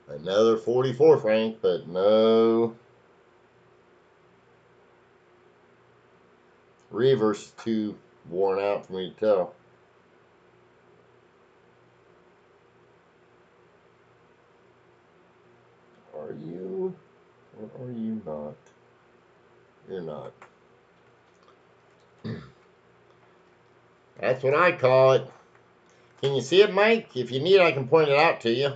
Another 44, Frank, but no. Reverse is too worn out for me to tell. Are you or are you not? You're not. That's what I call it. Can you see it, Mike? If you need, I can point it out to you.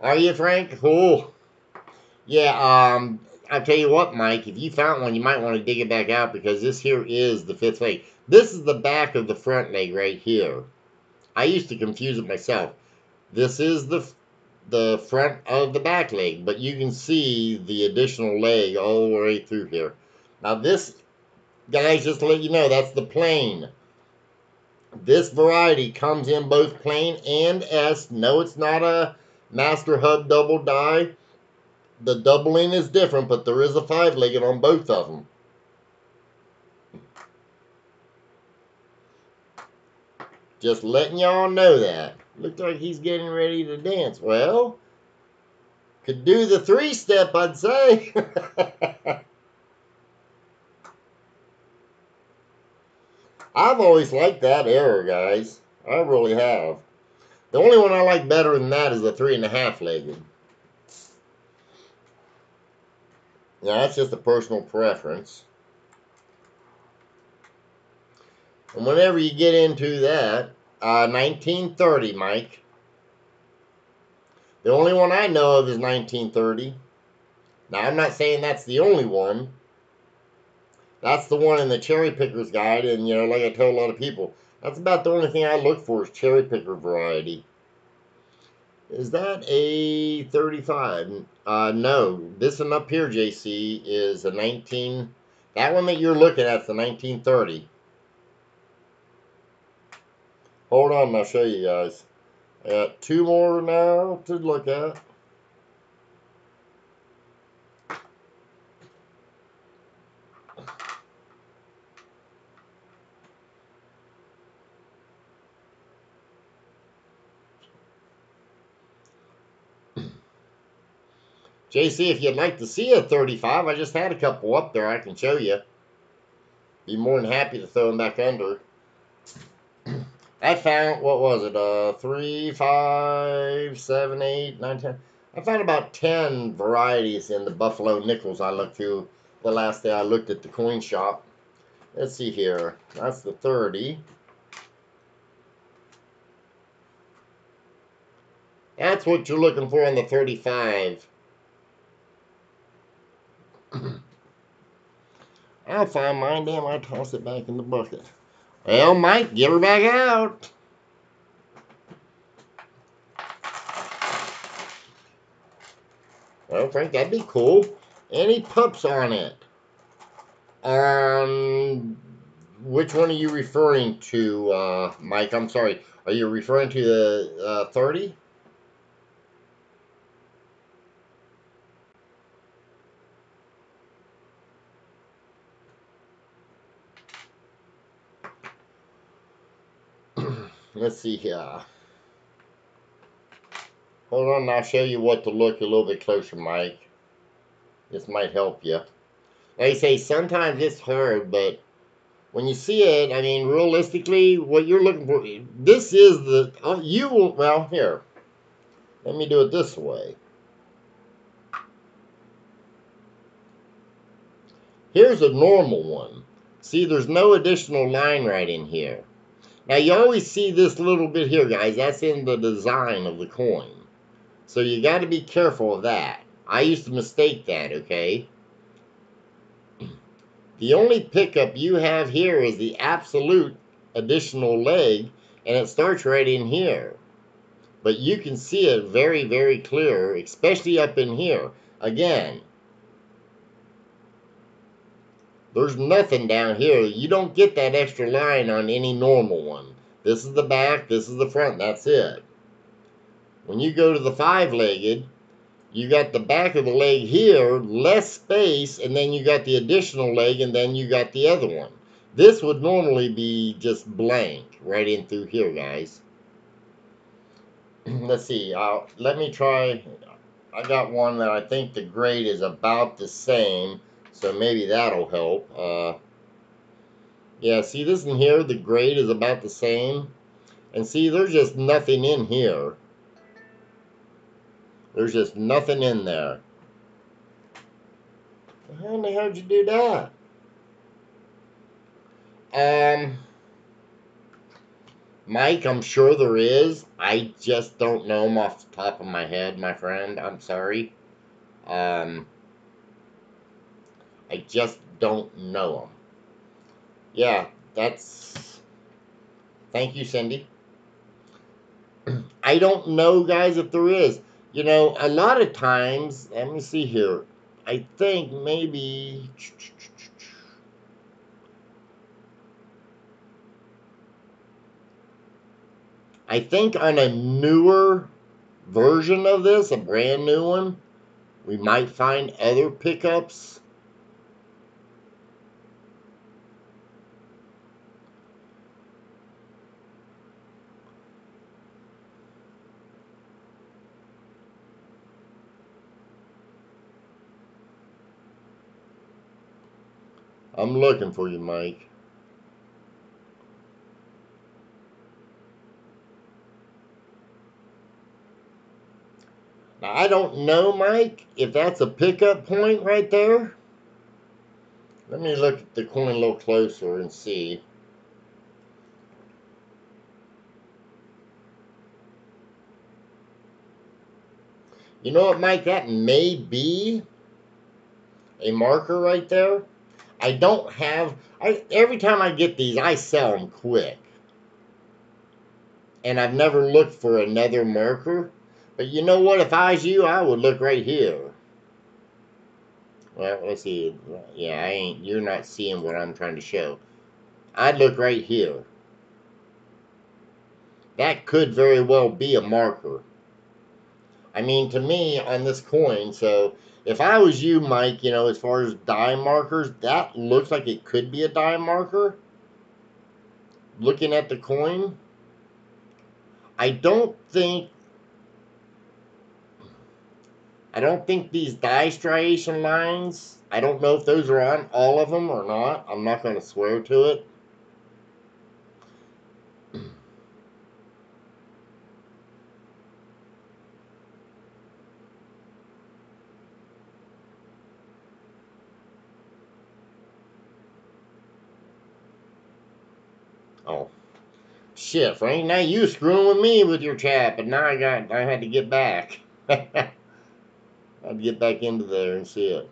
Are you, Frank? Oh, yeah. I'll tell you what, Mike. If you found one, you might want to dig it back out because this here is the fifth leg. This is the back of the front leg right here. I used to confuse it myself. This is the front of the back leg, but you can see the additional leg all the way through here. Now this, guys, just to let you know, that's the plain. This variety comes in both plain and S. No, it's not a master hub double die. The doubling is different, but there is a 5-legged on both of them. Just letting y'all know that. Looks like he's getting ready to dance. Well, could do the 3-step, I'd say. I've always liked that error, guys. I really have. The only one I like better than that is the 3.5-legged. Now, that's just a personal preference. And whenever you get into that, 1930, Mike. The only one I know of is 1930. Now, I'm not saying that's the only one. That's the one in the Cherry Picker's Guide, and, you know, like I tell a lot of people, that's about the only thing I look for is Cherry Picker variety. Is that a 35? No. This one up here, JC, is a 19... That one that you're looking at is the 1930. Hold on, I'll show you guys. I got 2 more now to look at. JC, if you'd like to see a 35, I just had a couple up there I can show you. Be more than happy to throw them back under. I found, what was it, 3, 5, 7, 8, 9, 10. I found about 10 varieties in the Buffalo nickels I looked through the last day I looked at the coin shop. Let's see here. That's the 30. That's what you're looking for on the 35. I'll find mine, damn, I toss it back in the bucket. Well, Mike, get her back out. Well, Frank, that'd be cool. Any pups on it? Which one are you referring to, Mike? I'm sorry. Are you referring to the 30? Let's see here. Hold on, I'll show you what to look a little bit closer, Mike. This might help you. Like I say, sometimes it's hard, but when you see it, I mean, realistically, what you're looking for, this is the, you will, well, here. Let me do it this way. Here's a normal one. See, there's no additional line right in here. Now, you always see this little bit here, guys. That's in the design of the coin. So you got to be careful of that. I used to mistake that, okay? The only pickup you have here is the absolute additional leg, and it starts right in here. But you can see it very, very clear, especially up in here. Again, there's nothing down here. You don't get that extra line on any normal one. This is the back, this is the front, that's it. When you go to the 5-legged, you got the back of the leg here, less space, and then you got the additional leg, and then you got the other one. This would normally be just blank right in through here, guys. Let's see. Let me try. I got one that I think the grade is about the same, so maybe that'll help. Yeah, see this in here? The grade is about the same. And see, there's just nothing in here. There's just nothing in there. How in the hell did you do that? Mike, I'm sure there is. I just don't know them off the top of my head, my friend. I'm sorry. I just don't know them. Yeah, that's... Thank you, Cindy. I don't know, guys, if there is. You know, a lot of times... Let me see here. I think maybe... I think on a newer version of this, a brand new one, we might find other pickups. I'm looking for you, Mike. Now, I don't know, Mike, if that's a pickup point right there. Let me look at the coin a little closer and see. You know what, Mike? That may be a marker right there. I don't have... every time I get these, I sell them quick. And I've never looked for another marker. But you know what? If I was you, I would look right here. Well, let's see. Yeah, you're not seeing what I'm trying to show. I'd look right here. That could very well be a marker. I mean, to me, on this coin, so if I was you, Mike, you know, as far as die markers, that looks like it could be a die marker. Looking at the coin, I don't think these die striation lines, I don't know if those are on all of them or not. I'm not going to swear to it. Oh, shit, Frank. Now you screwing with me with your chat, but now I had to get back. I had to get back into there and see it.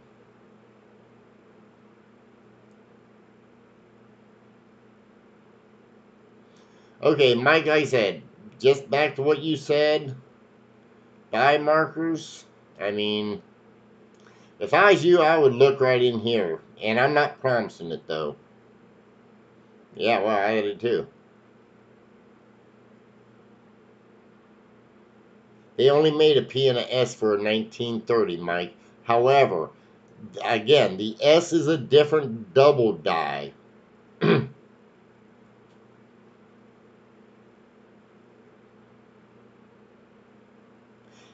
Okay, Mike, like I said, just back to what you said. Dye markers. I mean, if I was you, I would look right in here. And I'm not promising it, though. Yeah, well, I did too. They only made a P and a S for 1930, Mike. However, again, the S is a different double dye.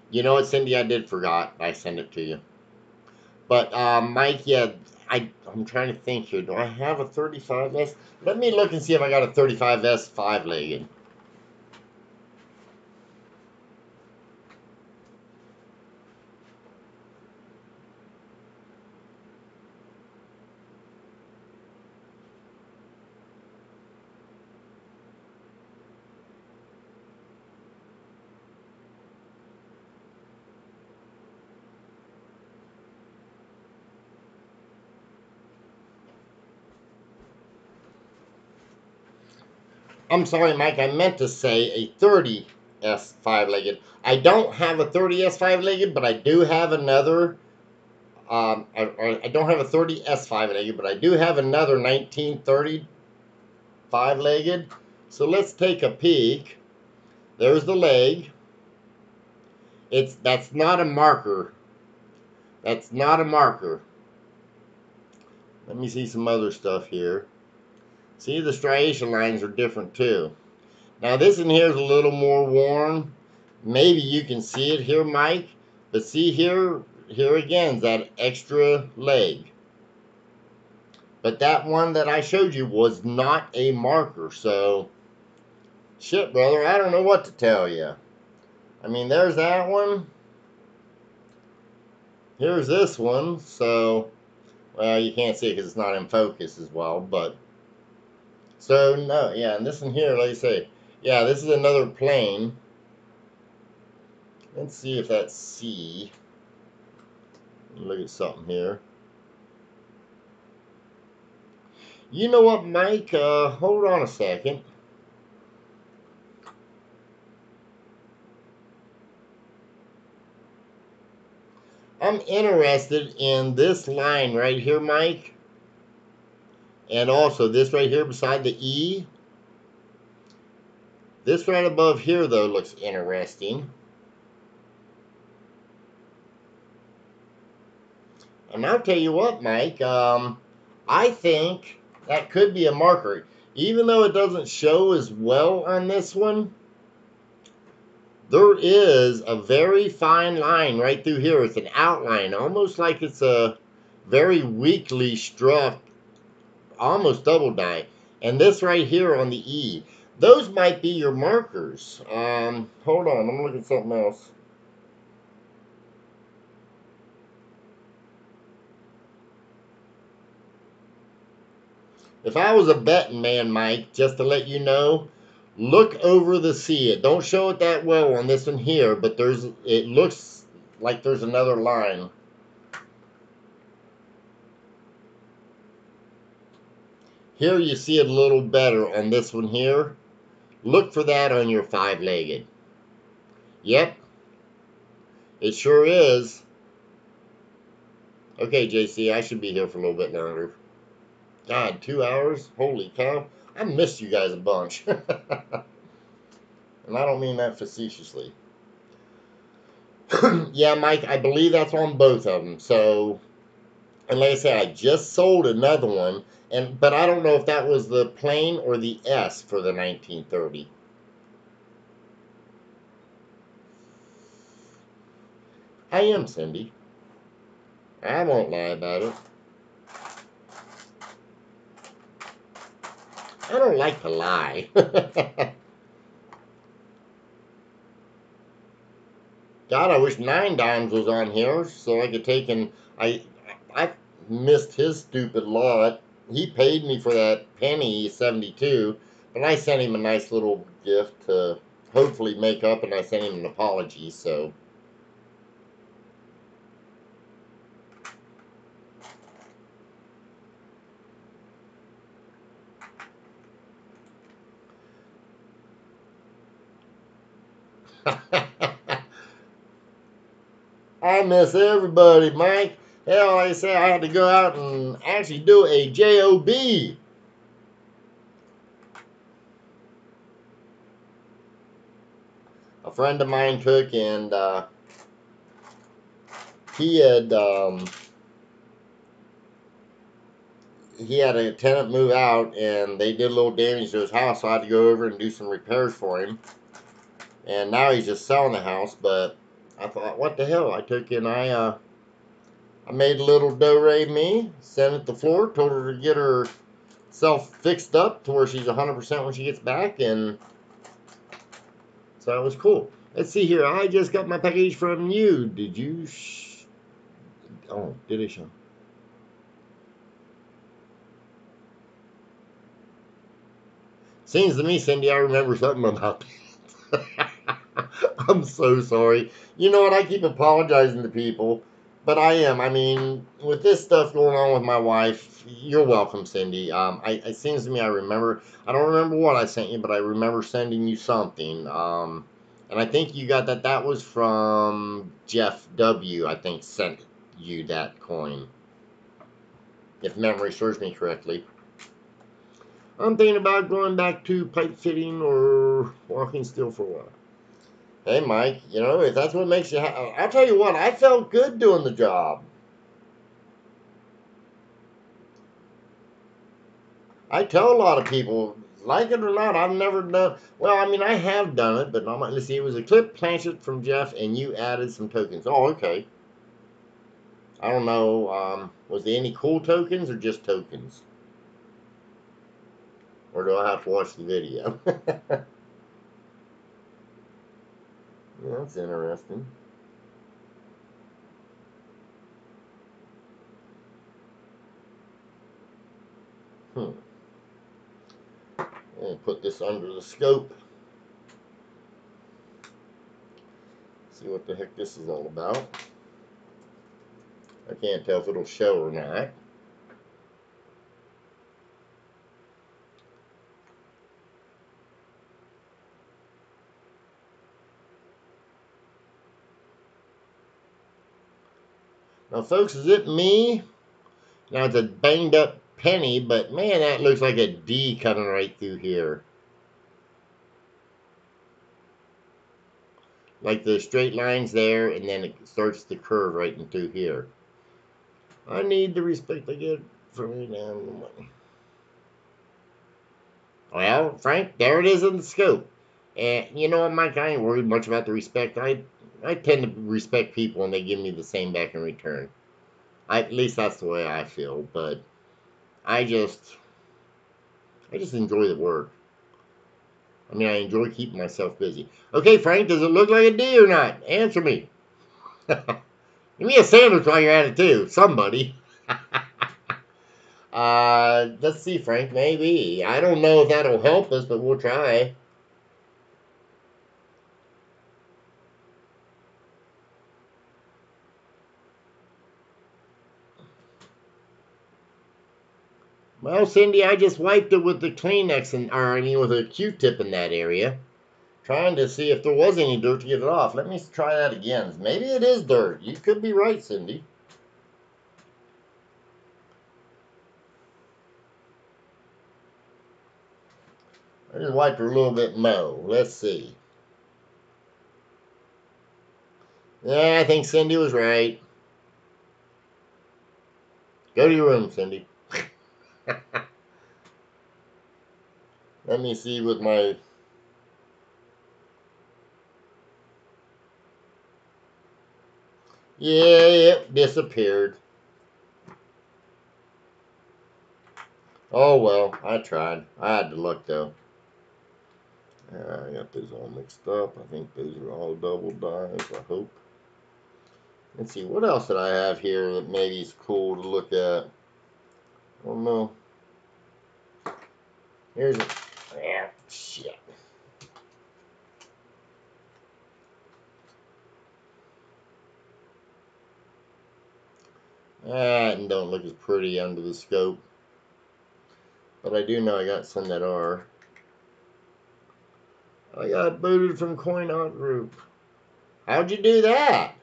You know what, Cindy? I did forgot. I sent it to you. But, Mike, yeah, I'm trying to think here. Do I have a 35S? Let me look and see if I got a 35S 5-legged. I'm sorry, Mike. I meant to say a 30S 5-legged. I don't have a 30S 5-legged, but I do have another. I don't have a 30S 5-legged, but I do have another 1930 5-legged. So let's take a peek. There's the leg. That's not a marker. That's not a marker. Let me see some other stuff here. See, the striation lines are different too. Now this in here is a little more worn. Maybe you can see it here, Mike. But see here again is that extra leg. But that one that I showed you was not a marker. So, shit, brother, I don't know what to tell you. I mean, there's that one. Here's this one. So, well, you can't see it because it's not in focus as well. But, so, no, yeah, and this one here, like I say, yeah, this is another plane. Let's see if that's C. Look at something here. You know what, Mike? Hold on a second. I'm interested in this line right here, Mike. And also this right here beside the E. This right above here, though, looks interesting. And I'll tell you what, Mike. I think that could be a marker. Even though it doesn't show as well on this one, there is a very fine line right through here. It's an outline, almost like it's a very weakly struck, almost double dye. And this right here on the E, those might be your markers. Hold on, I'm going to look at something else. If I was a betting man, Mike, just to let you know, look over the C. It don't show it that well on this one here, but it looks like there's another line. Here you see it a little better on this one here. Look for that on your 5-legged. Yep, it sure is. Okay, JC, I should be here for a little bit longer. God, 2 hours? Holy cow. I missed you guys a bunch. And I don't mean that facetiously. Yeah, Mike, I believe that's on both of them. So, and like I said, I just sold another one, but I don't know if that was the plain or the S for the 1930. I am, Cindy. I won't lie about it. I don't like to lie. God, I wish 9 Dimes was on here so I could take and I missed his stupid lot. He paid me for that penny 72, But I sent him a nice little gift to hopefully make up, and I sent him an apology, so. I miss everybody, Mike. Hell, like I say, I had to go out and actually do a job. A friend of mine took, and he had he had a tenant move out, and they did a little damage to his house, so I had to go over and do some repairs for him. And now he's just selling the house, but I thought, what the hell? I took and I made a little do-re-mi, sent it to the floor, told her to get herself fixed up to where she's 100% when she gets back, and so that was cool. Let's see here. I just got my package from you. Did you? Oh, did it show? Seems to me, Cindy, I remember something about that. I'm so sorry. You know what? I keep apologizing to people, but I am. I mean, with this stuff going on with my wife, you're welcome, Cindy. It seems to me I remember. I don't remember what I sent you, but I remember sending you something. And I think you got that. That was from Jeff W. I think sent you that coin, if memory serves me correctly. I'm thinking about going back to pipe fitting or walking still for a while. Hey, Mike, you know, if that's what makes you happy, I'll tell you what, I felt good doing the job. I tell a lot of people, like it or not, I've never done, well, I mean, I have done it, but not much. Let's see, it was a clip planchet from Jeff, and you added some tokens. Oh, okay. I don't know, was there any cool tokens or just tokens? Or do I have to watch the video? Yeah, that's interesting. Hmm. I'll put this under the scope. See what the heck this is all about. I can't tell if it'll show or not. Now, folks, is it me? Now, it's a banged up penny, but man, that looks like a D coming right through here. Like the straight lines there, and then it starts to curve right into here. I need the respect I get from you now. Well, Frank, there it is in the scope. And you know what, Mike? I ain't worried much about the respect. I tend to respect people and they give me the same back in return. At least that's the way I feel. But I just enjoy the work. I mean, I enjoy keeping myself busy. Okay, Frank, does it look like a D or not? Answer me. Give me a sandwich while you're at it, too. Somebody. Let's see, Frank. Maybe. I don't know if that'll help us, but we'll try. Well, Cindy, I just wiped it with the Kleenex, with a Q-tip in that area. Trying to see if there was any dirt to get it off. Let me try that again. Maybe it is dirt. You could be right, Cindy. I just wiped her a little bit more. Let's see. Yeah, I think Cindy was right. Go to your room, Cindy. Let me see with my... Yeah, it disappeared. Oh, well, I tried. I had to look, though. I got those all mixed up. I think those are all double dies, I hope. Let's see, what else did I have here that maybe is cool to look at? I don't know. Here's it. Yeah. Shit. That don't look as pretty under the scope. But I do know I got some that are. I got booted from Coin Art Group. How'd you do that?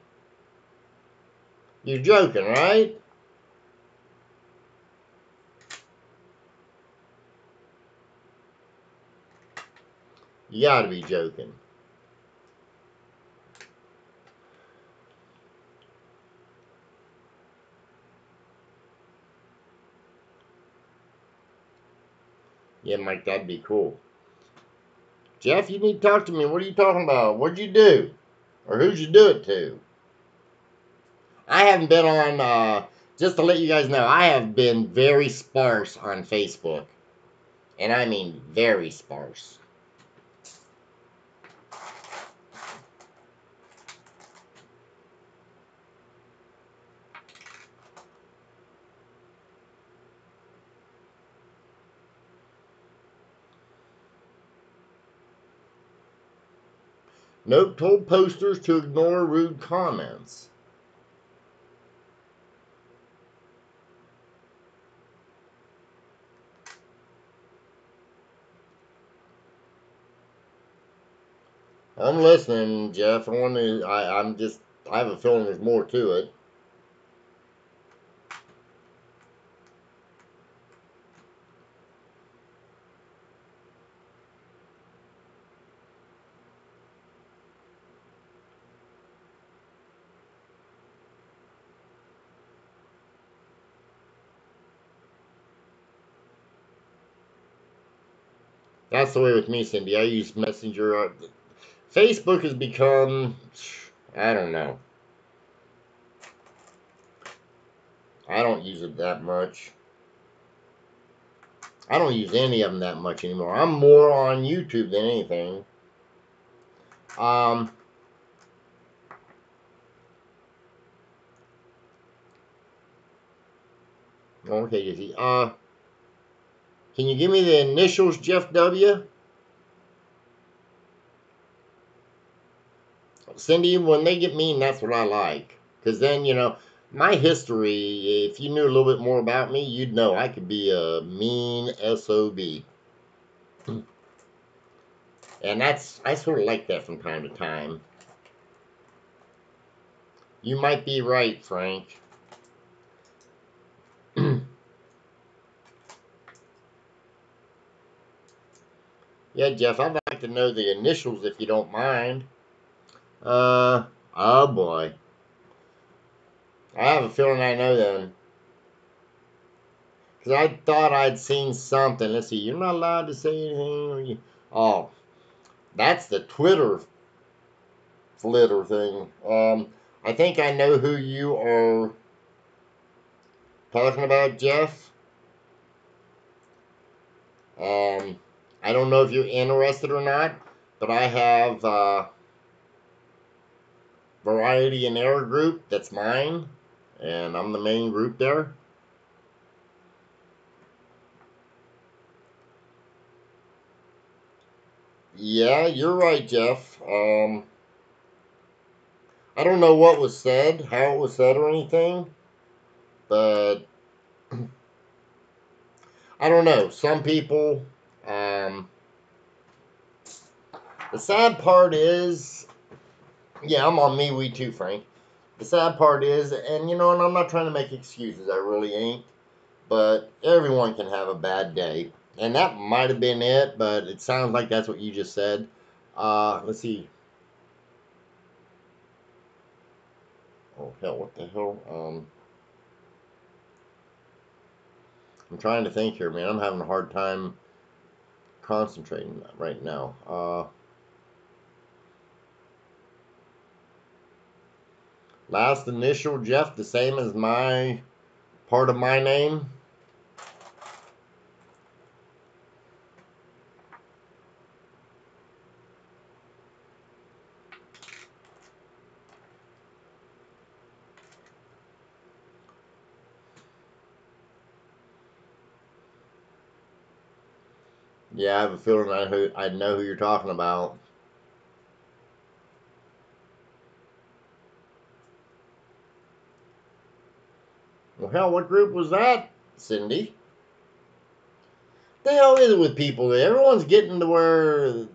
You're joking, right? You gotta be joking. Yeah, Mike, that'd be cool. Jeff, you need to talk to me. What are you talking about? What'd you do? Or who'd you do it to? I haven't been on, just to let you guys know, I have been very sparse on Facebook. And I mean very sparse. Nope, told posters to ignore rude comments. I'm listening, Jeff. I have a feeling there's more to it. That's the way with me, Cindy. I use Messenger. Facebook has become, I don't know. I don't use it that much. I don't use any of them that much anymore. I'm more on YouTube than anything. Okay, Jesse. Can you give me the initials, Jeff W? Cindy, when they get mean, that's what I like. Because then, you know, my history, if you knew a little bit more about me, you'd know I could be a mean SOB. And I sort of like that from time to time. You might be right, Frank. Yeah, Jeff, I'd like to know the initials if you don't mind. Oh boy. I have a feeling I know them. Because I thought I'd seen something. Let's see, you're not allowed to say anything. Oh, that's the Twitter flitter thing. I think I know who you are talking about, Jeff. I don't know if you're interested or not, but I have Variety and Error group. That's mine, and I'm the main group there. Yeah, you're right, Jeff. I don't know what was said, how it was said, or anything, but I don't know. Some people. The sad part is, yeah, I'm on MeWe too, Frank. The sad part is, and you know, and I'm not trying to make excuses, I really ain't, but everyone can have a bad day. And that might have been it, but it sounds like that's what you just said. Let's see. Oh, hell, what the hell? I'm trying to think here, man. I'm having a hard time concentrating right now. Last initial, Jeff, the same as my part of my name. Yeah, I have a feeling I know who you're talking about. Well, hell, what group was that, Cindy? The hell is it with people? Everyone's getting to where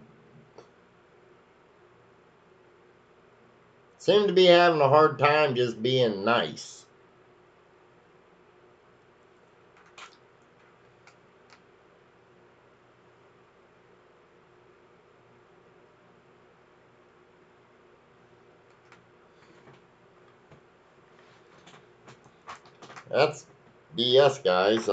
seem to be having a hard time just being nice. That's BS, guys.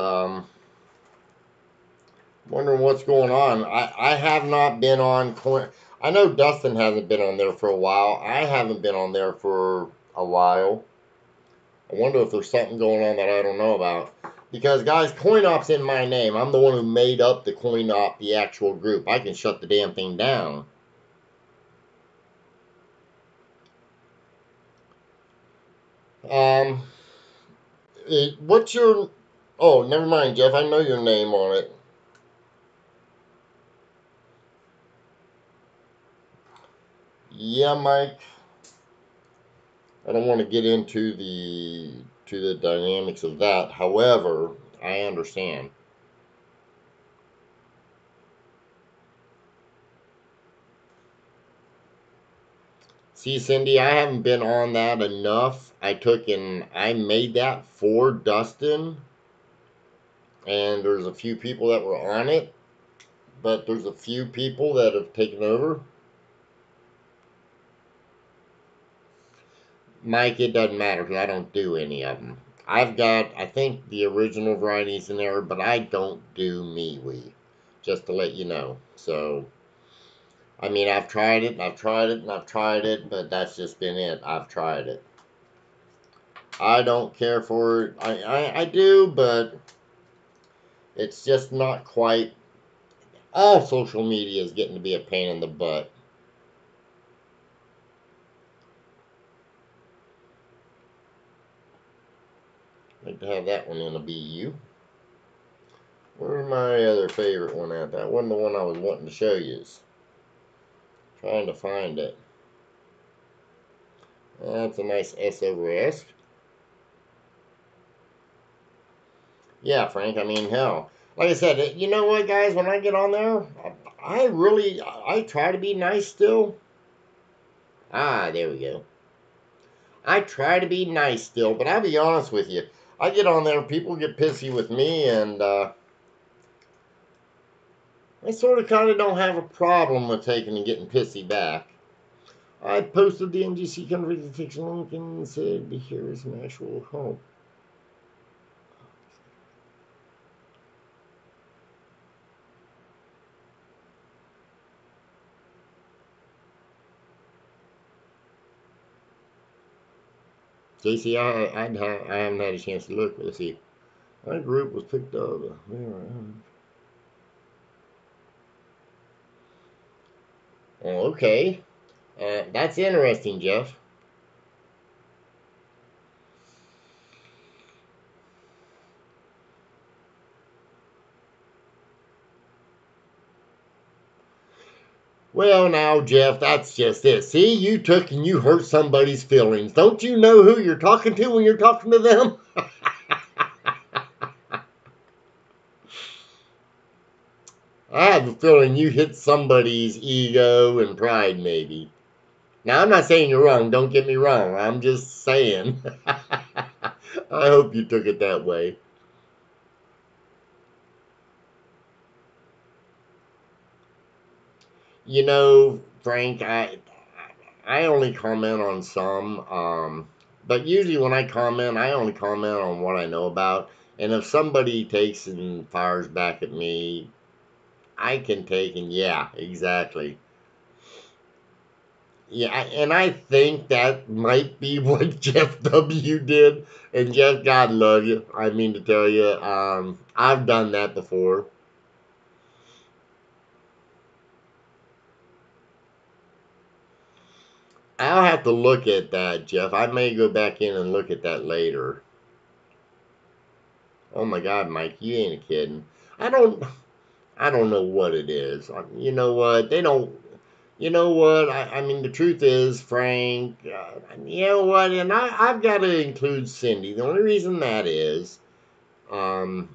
Wondering what's going on. I have not been on Coin. I know Dustin hasn't been on there for a while. I haven't been on there for a while. I wonder if there's something going on that I don't know about. Because, guys, CoinOp's in my name. I'm the one who made up the CoinOp, the actual group. I can shut the damn thing down. Um, what's your... Oh, never mind, Jeff. I know your name on it. Yeah, Mike. I don't want to get into the dynamics of that. However, I understand. See, Cindy, I haven't been on that enough. I made that for Dustin, and there's a few people that were on it, but there's a few people that have taken over. Mike, it doesn't matter because I don't do any of them. I've got, I think, the original varieties in there, but I don't do MeWe, just to let you know. So, I mean, I've tried it, and I've tried it, and I've tried it, but that's just been it. I've tried it. I don't care for it. I do, but it's just not quite. All social media is getting to be a pain in the butt. I'd like to have that one in a BU. Where's my other favorite one at? That wasn't the one I was wanting to show you. Trying to find it. That's a nice S over S. Yeah, Frank, I mean, hell. Like I said, you know what, guys? When I get on there, I try to be nice still. Ah, there we go. I try to be nice still, but I'll be honest with you. I get on there, people get pissy with me, and I sort of kind of don't have a problem with taking and getting pissy back. I posted the NGC conversation link and said, here is an actual home. JC, I haven't had a chance to look. Let's see. My group was picked up. Oh, okay. That's interesting, Jeff. Well, now, Jeff, that's just it. See, you took and you hurt somebody's feelings. Don't you know who you're talking to when you're talking to them? I have a feeling you hit somebody's ego and pride, maybe. Now, I'm not saying you're wrong. Don't get me wrong. I'm just saying. I hope you took it that way. You know, Frank, I only comment on some, but usually when I comment, I only comment on what I know about. And if somebody takes and fires back at me, I can take and yeah, exactly. Yeah, and I think that might be what Jeff W. did. And Jeff, God love you. I mean to tell you, I've done that before. I'll have to look at that, Jeff. I may go back in and look at that later. Oh my God, Mike, you ain't kidding. I don't. I don't know what it is. You know what? They don't. You know what? I mean, the truth is, Frank. You know what? And I've got to include Cindy. The only reason that is, um,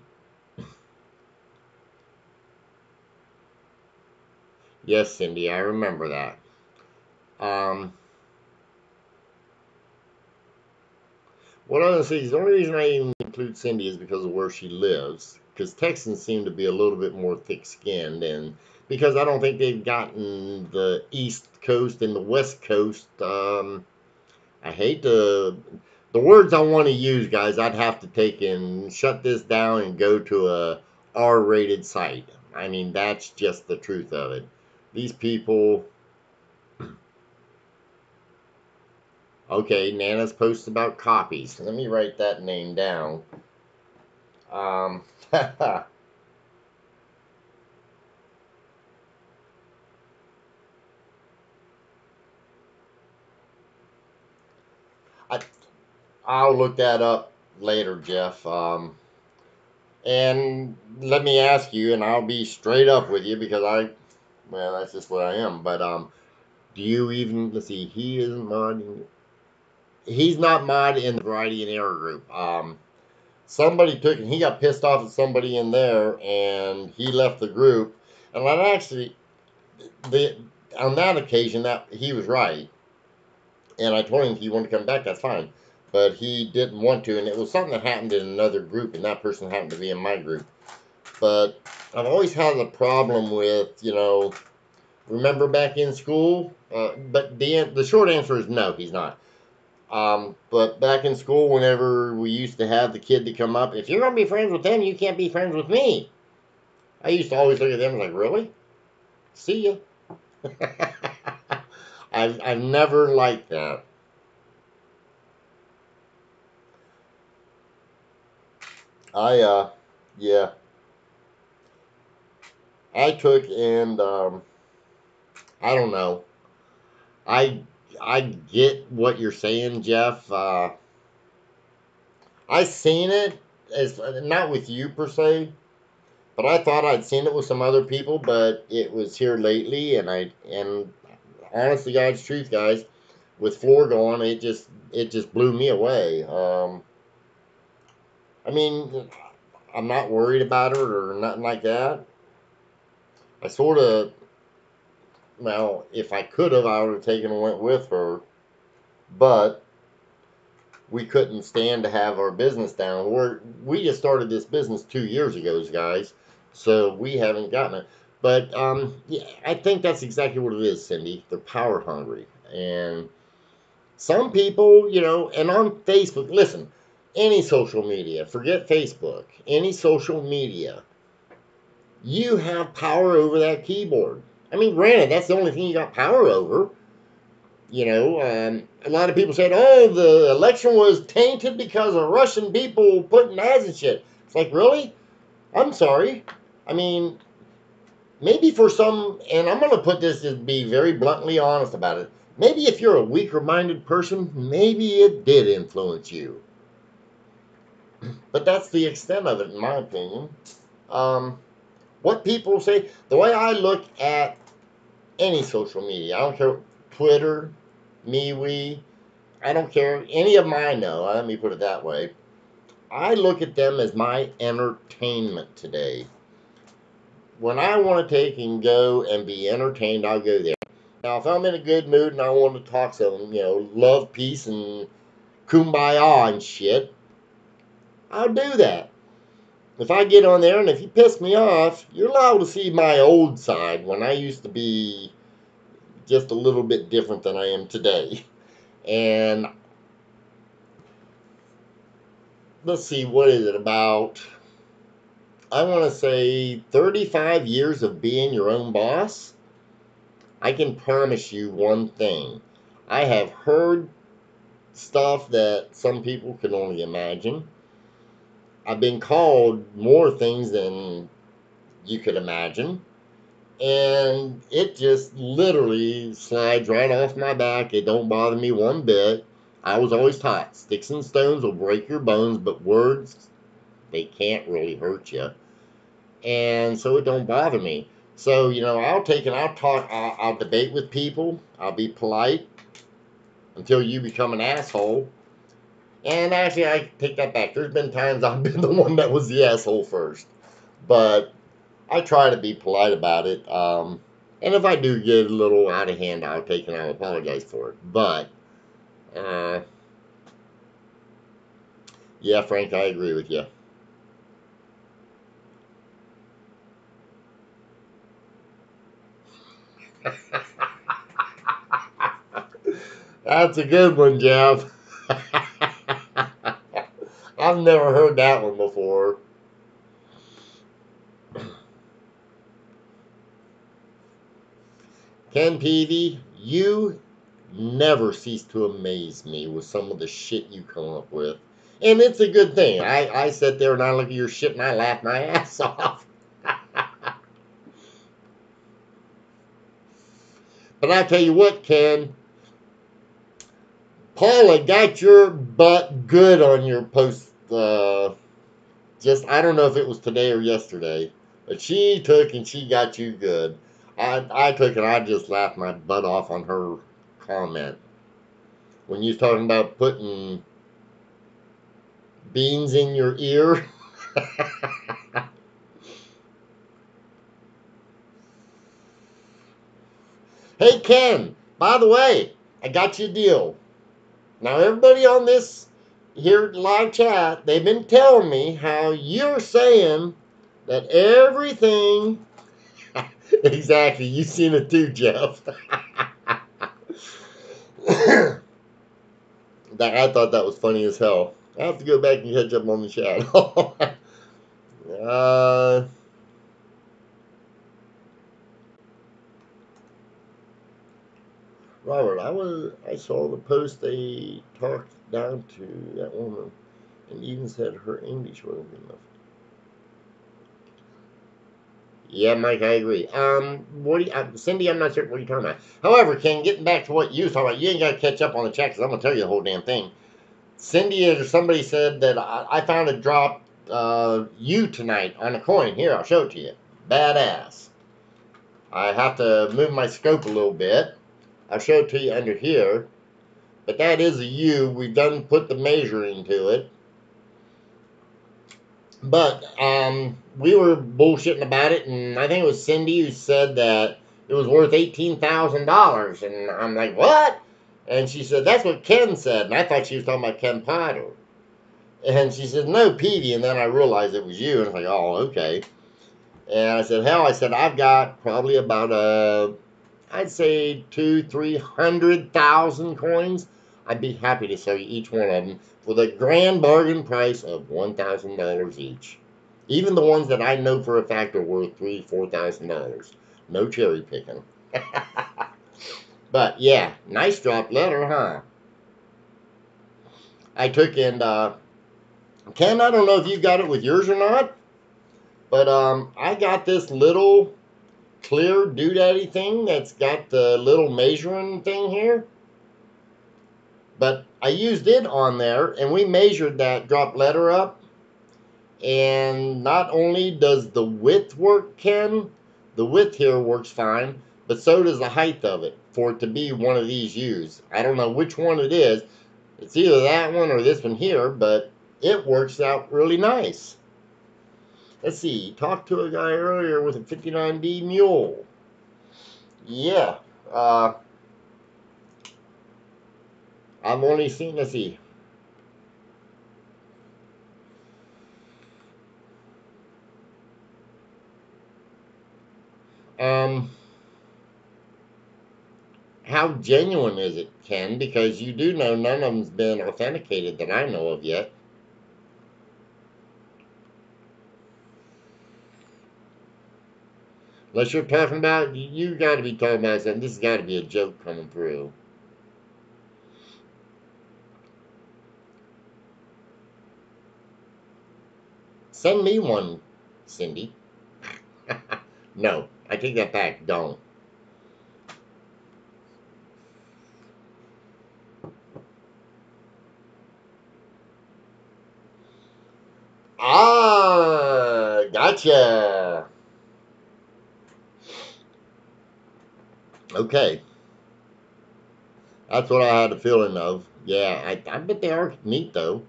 yes, Cindy, I remember that. Um, what I'm gonna say is the only reason I even include Cindy is because of where she lives. Because Texans seem to be a little bit more thick-skinned, and because I don't think they've gotten the East Coast and the West Coast. I hate the words I want to use, guys. I'd have to take and shut this down and go to a R-rated site. I mean, that's just the truth of it. These people. Okay, Nana's post about copies. Let me write that name down. I, I'll look that up later, Jeff. And let me ask you, and I'll be straight up with you because well, that's just what I am. But do you even let's see? He isn't modding. He's not mod in the variety and error group. Somebody took and he got pissed off at somebody in there, and he left the group. And I actually, the on that occasion, that he was right. And I told him if he wanted to come back, that's fine. But he didn't want to, and it was something that happened in another group, and that person happened to be in my group. But I've always had a problem with, remember back in school? But the short answer is no, he's not. But back in school, whenever we used to have the kid to come up, if you're going to be friends with them, you can't be friends with me. I used to always look at them like, really? See ya. I've never liked that. Yeah, I took and, I don't know. I, I get what you're saying, Jeff. I seen it as not with you per se, but I thought I'd seen it with some other people, but it was here lately, and honestly, God's truth, guys, with floor going, it just blew me away. I mean, I'm not worried about her or nothing like that. I sort of, well, if I could have, I would have taken and went with her, but we couldn't stand to have our business down. We just started this business 2 years ago, guys, so we haven't gotten it. But yeah, I think that's exactly what it is, Cindy. They're power hungry, and some people, and on Facebook, listen, any social media, forget Facebook, any social media, you have power over that keyboard. I mean, granted, that's the only thing you got power over. A lot of people said, "Oh, the election was tainted because of Russian people putting ads and shit." It's like, really? I'm sorry. I mean, maybe for some, and I'm going to put this to be very bluntly honest about it. Maybe if you're a weaker-minded person, maybe it did influence you. But that's the extent of it, in my opinion. Um, what people say, the way I look at any social media, I don't care, Twitter, MeWe, I don't care. Any of mine, know. Let me put it that way. I look at them as my entertainment today. When I want to take and go and be entertained, I'll go there. Now, if I'm in a good mood and I want to talk some, love, peace, and kumbaya and shit, I'll do that. If I get on there and if you piss me off, you're allowed to see my old side when I used to be just a little bit different than I am today. And let's see, what is it about? I want to say 35 years of being your own boss. I can promise you one thing. I have heard stuff that some people can only imagine. I've been called more things than you could imagine. And it just literally slides right off my back. It don't bother me one bit. I was always taught sticks and stones will break your bones, but words, they can't really hurt you. and so it don't bother me. So, you know, I'll take and I'll talk, I'll debate with people. I'll be polite until you become an asshole. And actually, I take that back. There's been times I've been the one that was the asshole first. But I try to be polite about it. And if I do get a little out of hand, I'll take and I'll apologize for it. But, yeah, Frank, I agree with you. That's a good one, Jeff. I've never heard that one before. Ken Peavy, you never cease to amaze me with some of the shit you come up with. And it's a good thing. I sit there and I look at your shit and I laugh my ass off. But I tell you what, Ken, Paula got your butt good on your post. Just, I don't know if it was today or yesterday, but she took and she got you good. I took and I just laughed my butt off on her comment. When you was talking about putting beans in your ear. Hey, Ken, by the way, I got you a deal. Now, everybody on this here live chat, they've been telling me how you're saying that everything. Exactly, you've seen it too, Jeff. That, I thought that was funny as hell. I have to go back and catch up on the chat. Robert, I saw the post they talked down to that woman and even said her English wasn't good enough. Yeah, Mike, I agree. What do you, Cindy? I'm not sure what you're talking about. However, Ken, getting back to what you was talking about, you ain't got to catch up on the chat because I'm gonna tell you the whole damn thing. Cindy or somebody said that I found a drop you tonight on a coin. Here, I'll show it to you. Badass. I have to move my scope a little bit. I'll show it to you under here. But that is a U. We've done put the measuring to it. But we were bullshitting about it, and I think it was Cindy who said that it was worth $18,000. And I'm like, what? And she said, that's what Ken said. And I thought she was talking about Ken Potter. And she said, no, Petey. And then I realized it was you. And I was like, oh, okay. And I said, hell, I said, I've got probably about, I'd say 300,000 coins. I'd be happy to sell you each one of them for the grand bargain price of $1,000 each. Even the ones that I know for a fact are worth $3,000-$4,000. No cherry picking. But yeah, nice drop letter, huh? I took and Ken, I don't know if you got it with yours or not, but I got this little clear doodaddy thing that's got the little measuring thing here. But I used it on there, and we measured that drop letter up. And not only does the width work, Ken, the width here works fine, but so does the height of it for it to be one of these U's. I don't know which one it is. It's either that one or this one here, but it works out really nice. Let's see. Talked to a guy earlier with a 59D mule. Yeah. I've only seen, let's see. How genuine is it, Ken? Because you do know none of them's been authenticated that I know of yet. Unless you're talking about, you got to be talking about something. This has got to be a joke coming through. Send me one, Cindy. No, I take that back. Don't. Gotcha. Okay. That's what I had a feeling of. Yeah, I bet they are neat, though.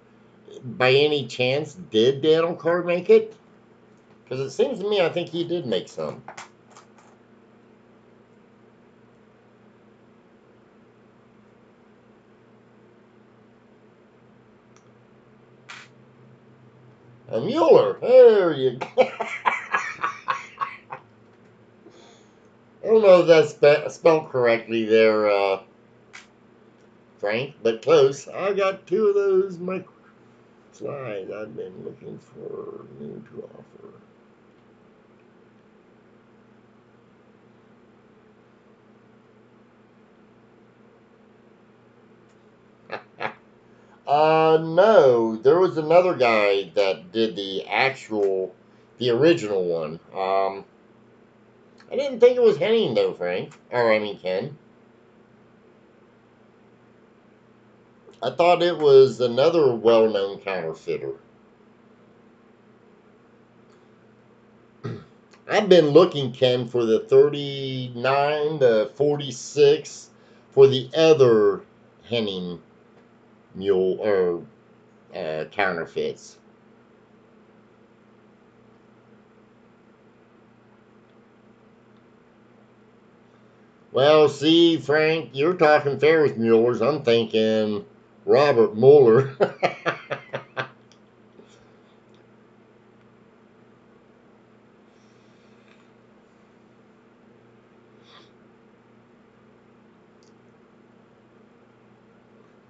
By any chance, did Daniel Card make it? Because it seems to me I think he did make some. A Mueller. There you go. I don't know if that's spelled correctly there, Frank, but close. I got two of those micro slides I've been looking for new to offer. No, there was another guy that did the original one. I didn't think it was Henning though, Frank. Or I mean Ken. I thought it was another well-known counterfeiter. I've been looking, Ken, for the 39 to 46 for the other Henning mule or counterfeits. Well, see, Frank, you're talking Ferris Muellers. I'm thinking Robert Mueller.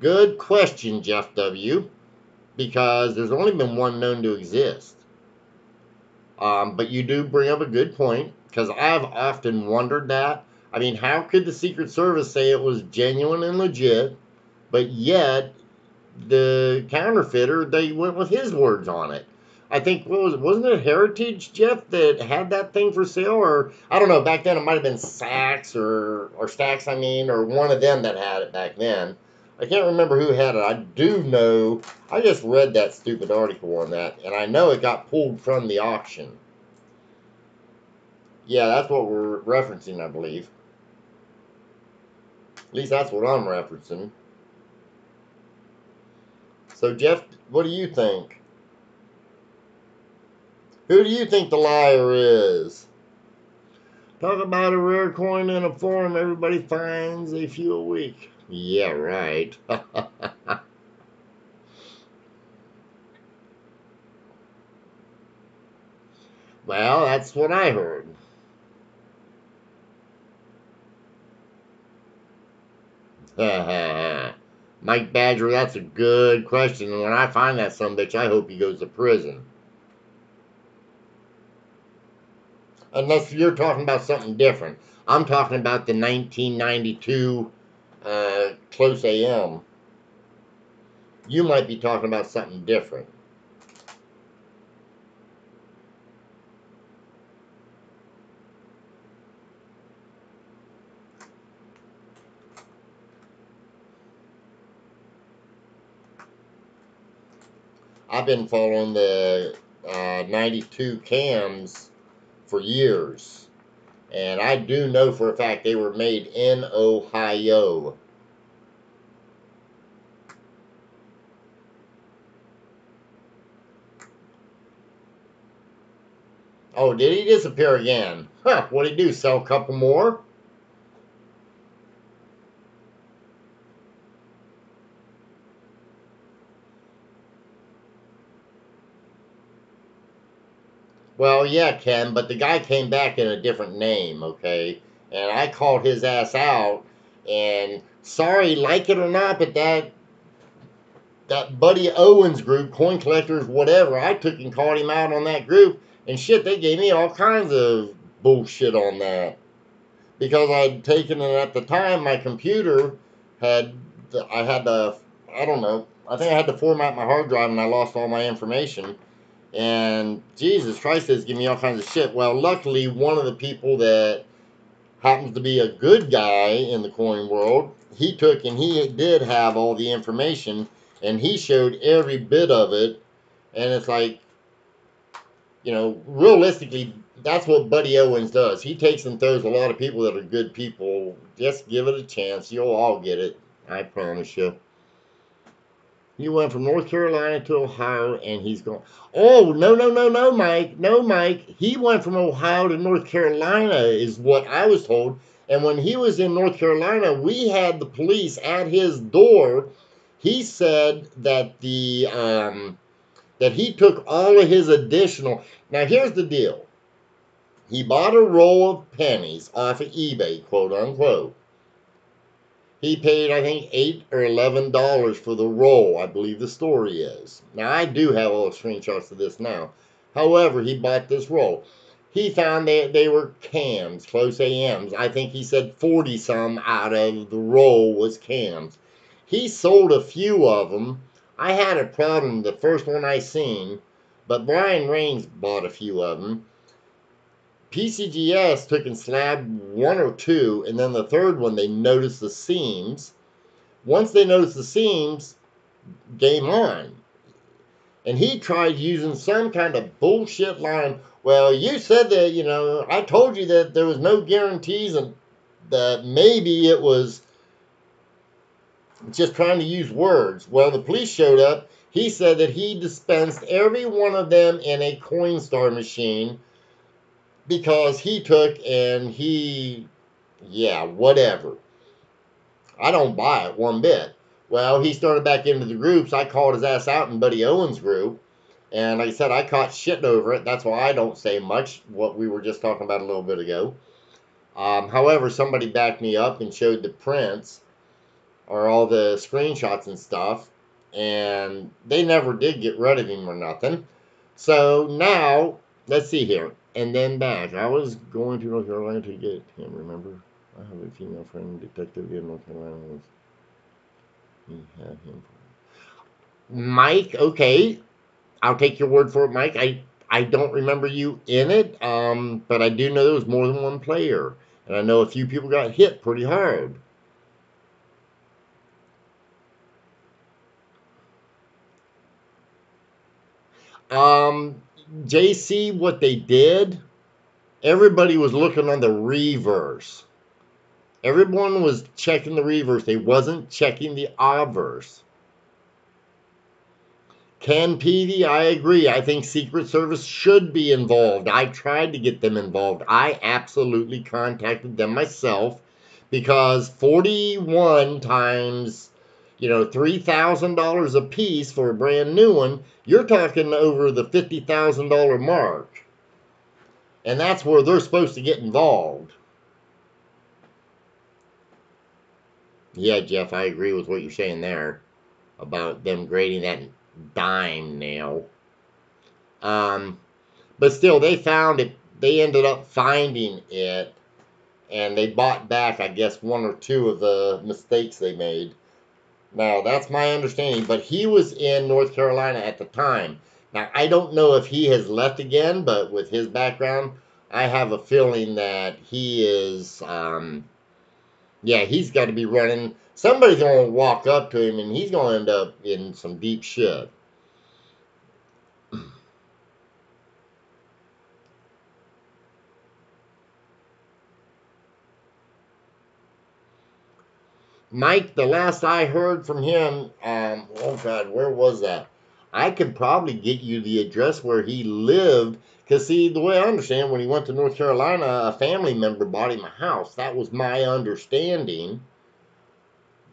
Good question, Jeff W. Because there's only been one known to exist. But you do bring up a good point, because I've often wondered that. I mean, how could the Secret Service say it was genuine and legit, but yet the counterfeiter, they went with his words on it? I think, wasn't it Heritage, Jeff, that had that thing for sale? Or, I don't know, back then it might have been Saks or Stacks, I mean, or one of them that had it back then. I can't remember who had it. I do know, I just read that stupid article on that, and I know it got pulled from the auction. Yeah, that's what we're referencing, I believe. At least that's what I'm referencing. So, Jeff, what do you think? Who do you think the liar is? Talk about a rare coin in a form everybody finds a few a week. Yeah, right. Well, that's what I heard. Mike Badger, that's a good question. And when I find that sumbitch, I hope he goes to prison. Unless you're talking about something different. I'm talking about the 1992 Close AM. You might be talking about something different. I've been following the 92 cams for years. And I do know for a fact they were made in Ohio. Oh, did he disappear again? Huh, what'd he do, sell a couple more? Well, yeah, Ken, but the guy came back in a different name, okay? And I called his ass out, and sorry, like it or not, but that Buddy Owens group, Coin Collectors, whatever, I took and called him out on that group, and shit, they gave me all kinds of bullshit on that. Because I'd taken it at the time, my computer had, I don't know, I think I had to format my hard drive and I lost all my information. And Jesus Christ is giving me all kinds of shit. Well, luckily, one of the people that happens to be a good guy in the coin world, he took and he did have all the information and he showed every bit of it. And it's like, You know, realistically, that's what Buddy Owens does. He takes and throws a lot of people that are good people. Just give it a chance. You'll all get it. I promise you. He went from North Carolina to Ohio, and he's going. Oh, no, no, no, no, Mike. No, Mike. He went from Ohio to North Carolina, is what I was told. And when he was in North Carolina, we had the police at his door. He said that that he took all of his additional. Now, here's the deal. He bought a roll of pennies off of eBay, quote unquote. He paid, I think, $8 or $11 for the roll, I believe the story is. Now, I do have all the screenshots of this now. However, he bought this roll. He found they were cams, close AMs. I think he said 40 some out of the roll was cams. He sold a few of them. I had a problem the first one I seen, but Brian Raines bought a few of them. PCGS took and slabbed one or two, and then the third one they noticed the seams. Once they noticed the seams, game on. And he tried using some kind of bullshit line. Well, you said that, you know, I told you that there was no guarantees and that maybe it was just trying to use words. Well, the police showed up. He said that he dispensed every one of them in a Coinstar machine because he took and yeah, whatever. I don't buy it one bit. Well, he started back into the groups. I called his ass out in Buddy Owens' group. And like I said, I caught shit over it. That's why I don't say much, what we were just talking about a little bit ago. However, somebody backed me up and showed the prints or all the screenshots and stuff. And they never did get rid of him or nothing. So now, let's see here. And then back. I was going to North Carolina to get him, remember? I have a female friend detective in North Carolina. He had him. Mike, okay. I'll take your word for it, Mike. I don't remember you in it, but I do know there was more than one player. And I know a few people got hit pretty hard. Um, JC, what they did, everybody was looking on the reverse. Everyone was checking the reverse. They wasn't checking the obverse. Ken Peavy, I agree. I think Secret Service should be involved. I tried to get them involved. I absolutely contacted them myself because 41 times, you know, $3,000 a piece for a brand new one, you're talking over the $50,000 mark. And that's where they're supposed to get involved. Yeah, Jeff, I agree with what you're saying there about them grading that dime nail. But still, they found it. They ended up finding it, and they bought back, I guess, one or two of the mistakes they made. Now, that's my understanding, but he was in North Carolina at the time. Now, I don't know if he has left again, but with his background, I have a feeling that he is, yeah, he's got to be running. Somebody's going to walk up to him, and he's going to end up in some deep shit. Mike, the last I heard from him, oh God, where was that? I could probably get you the address where he lived. Because, see, the way I understand, when he went to North Carolina, a family member bought him a house. That was my understanding.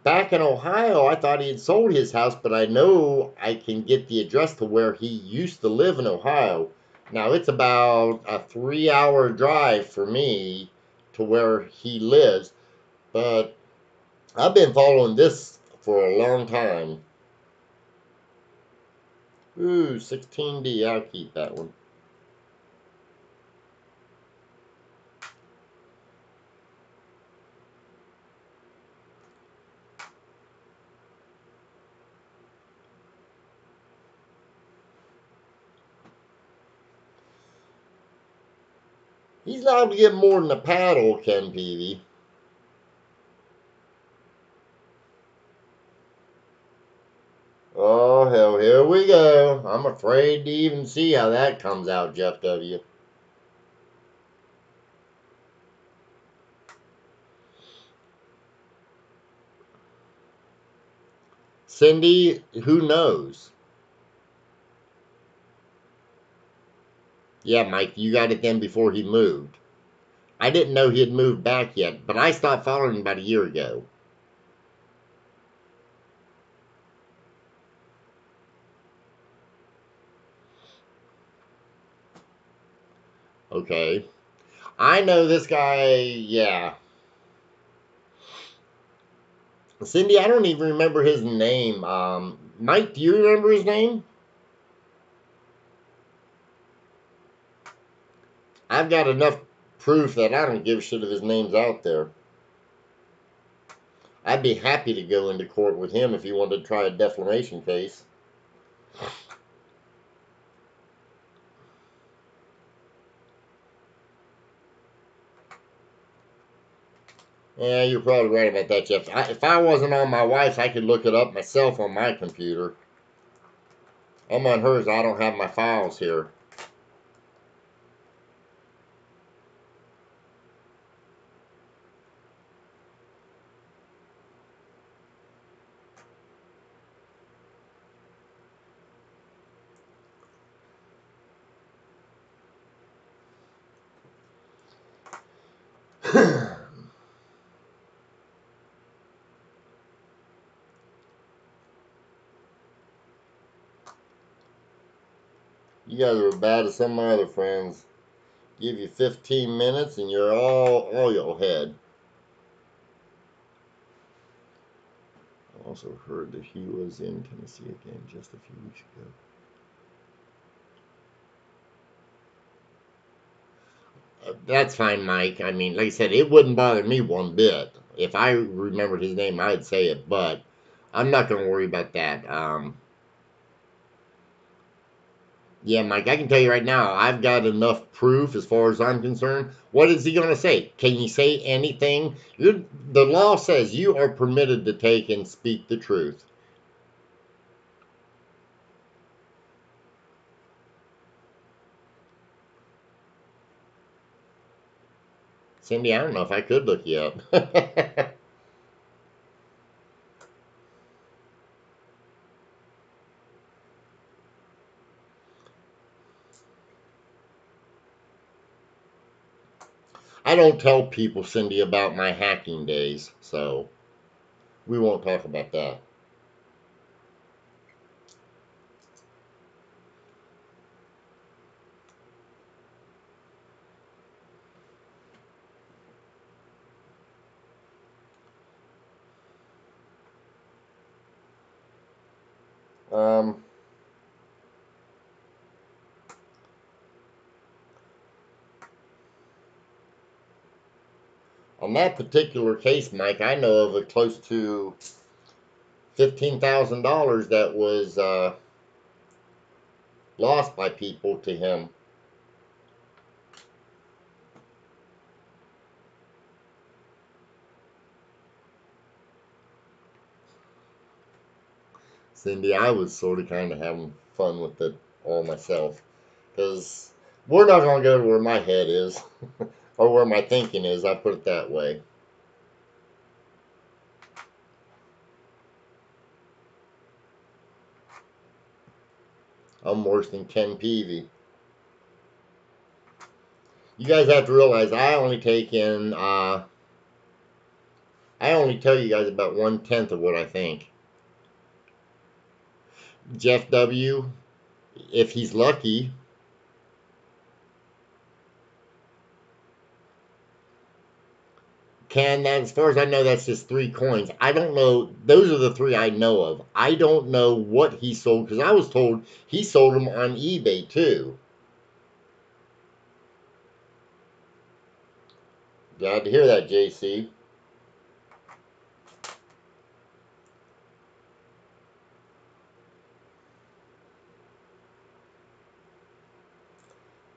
Back in Ohio, I thought he had sold his house, but I know I can get the address to where he used to live in Ohio. Now, it's about a 3-hour drive for me to where he lives, but I've been following this for a long time. Ooh, 16D, I'll keep that one. He's allowed to get more than a paddle, Ken Peavy. Oh, hell here we go. I'm afraid to even see how that comes out, Jeff W. Cindy, who knows? Yeah, Mike, you got it then before he moved. I didn't know he had moved back yet, but I stopped following him about a year ago. Okay. I know this guy, yeah. Cindy, I don't even remember his name. Mike, do you remember his name? I've got enough proof that I don't give a shit if his name's out there. I'd be happy to go into court with him if he wanted to try a defamation case. Yeah, you're probably right about that, Jeff. If I wasn't on my wife's, I could look it up myself on my computer. I'm on hers. I don't have my files here. You guys are as bad as some of my other friends. Give you 15 minutes and you're all your head. I also heard that he was in Tennessee again just a few weeks ago. That's fine, Mike. I mean, like I said, it wouldn't bother me one bit. If I remembered his name, I'd say it, but I'm not going to worry about that. Yeah, Mike, I can tell you right now, I've got enough proof as far as I'm concerned. What is he going to say? Can you say anything? The law says you are permitted to take and speak the truth. Cindy, I don't know if I could look you up. I don't tell people, Cindy, about my hacking days, so we won't talk about that. Um, on that particular case, Mike, I know of a close to $15,000 that was lost by people to him. Cindy, I was sort of kind of having fun with it all myself. Because we're not going to go to where my head is or where my thinking is. I put it that way. I'm worse than Ken Peavy. You guys have to realize I only take in, I only tell you guys about 1/10 of what I think. Jeff W., if he's lucky, can that, as far as I know, that's just 3 coins. I don't know. Those are the 3 I know of. I don't know what he sold because I was told he sold them on eBay too. Glad to hear that, JC.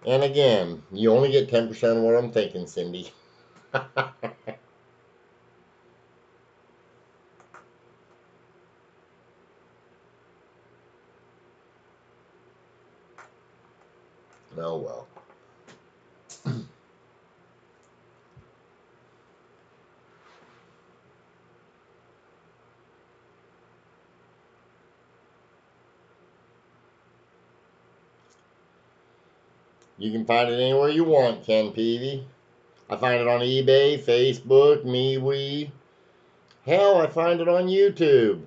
And again, you only get 10% of what I'm thinking, Cindy. Oh well. You can find it anywhere you want, Ken Peavy. I find it on eBay, Facebook, MeWe. Hell, I find it on YouTube.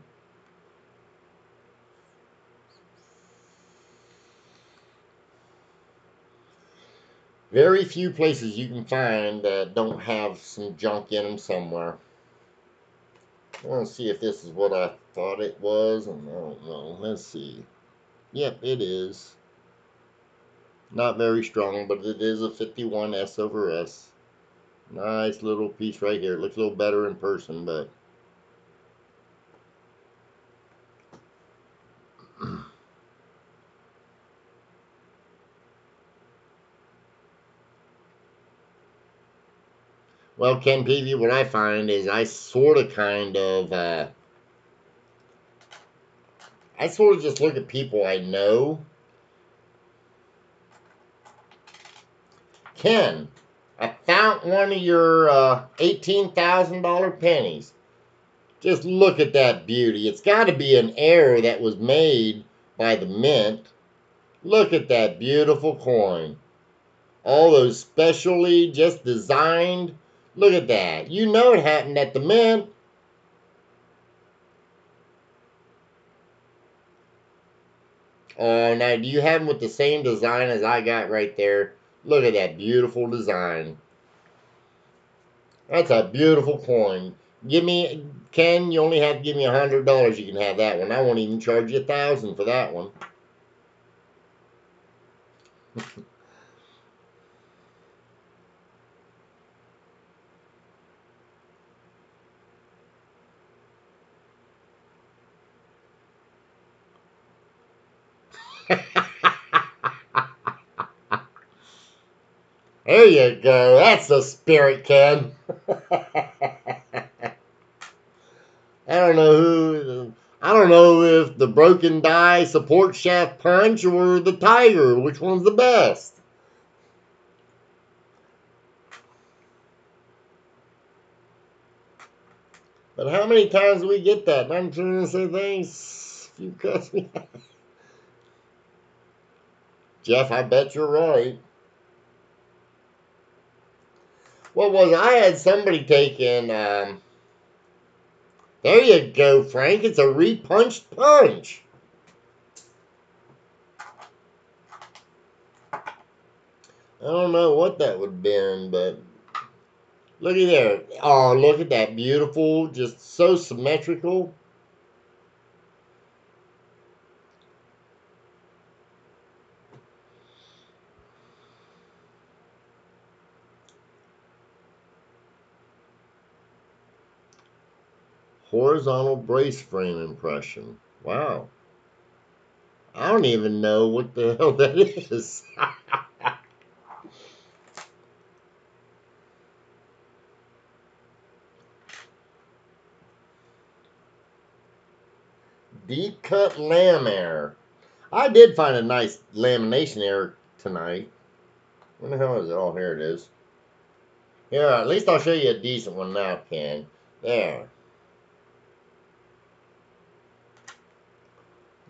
Very few places you can find that don't have some junk in them somewhere. I want to see if this is what I thought it was. I don't know. Let's see. Yep, it is. Not very strong, but it is a 51 S over S. Nice little piece right here. It looks a little better in person, but... Well, Ken Peavy, what I find is I sort of just look at people I know. Ken, I found one of your $18,000 pennies. Just look at that beauty. It's got to be an error that was made by the mint. Look at that beautiful coin. All those specially just designed. Look at that. You know it happened at the mint. Oh, now do you have them with the same design as I got right there? Look at that beautiful design. That's a beautiful coin. Give me, Ken, you only have to give me $100. You can have that one. I won't even charge you $1,000 for that one. There you go. That's the spirit, Ken. I don't know if the broken die support shaft punch or the tiger. Which one's the best? But how many times do we get that? I'm trying to say thanks. You cuss me. Jeff, I bet you're right. What was it? I had somebody taking, there you go, Frank. It's a repunched punch. I don't know what that would have been, but look at there. Oh, look at that beautiful, just so symmetrical. Horizontal brace frame impression. Wow. I don't even know what the hell that is. Deep cut lam error. I did find a nice lamination error tonight. Where the hell is it? Oh, here it is. Here, at least I'll show you a decent one now, Ken. There.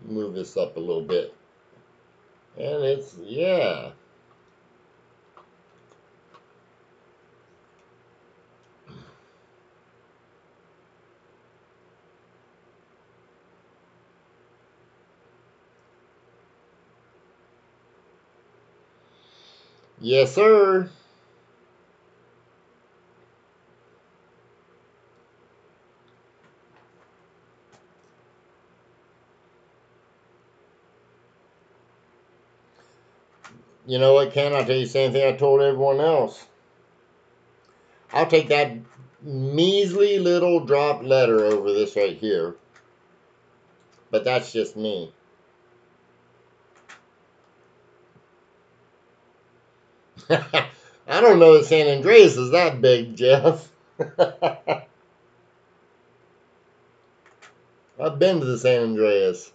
Move this up a little bit. And it's, yeah. Yes, sir. You know what, Ken? I'll tell you the same thing I told everyone else. I'll take that measly little drop letter over this right here. But that's just me. I don't know that San Andreas is that big, Jeff. I've been to the San Andreas.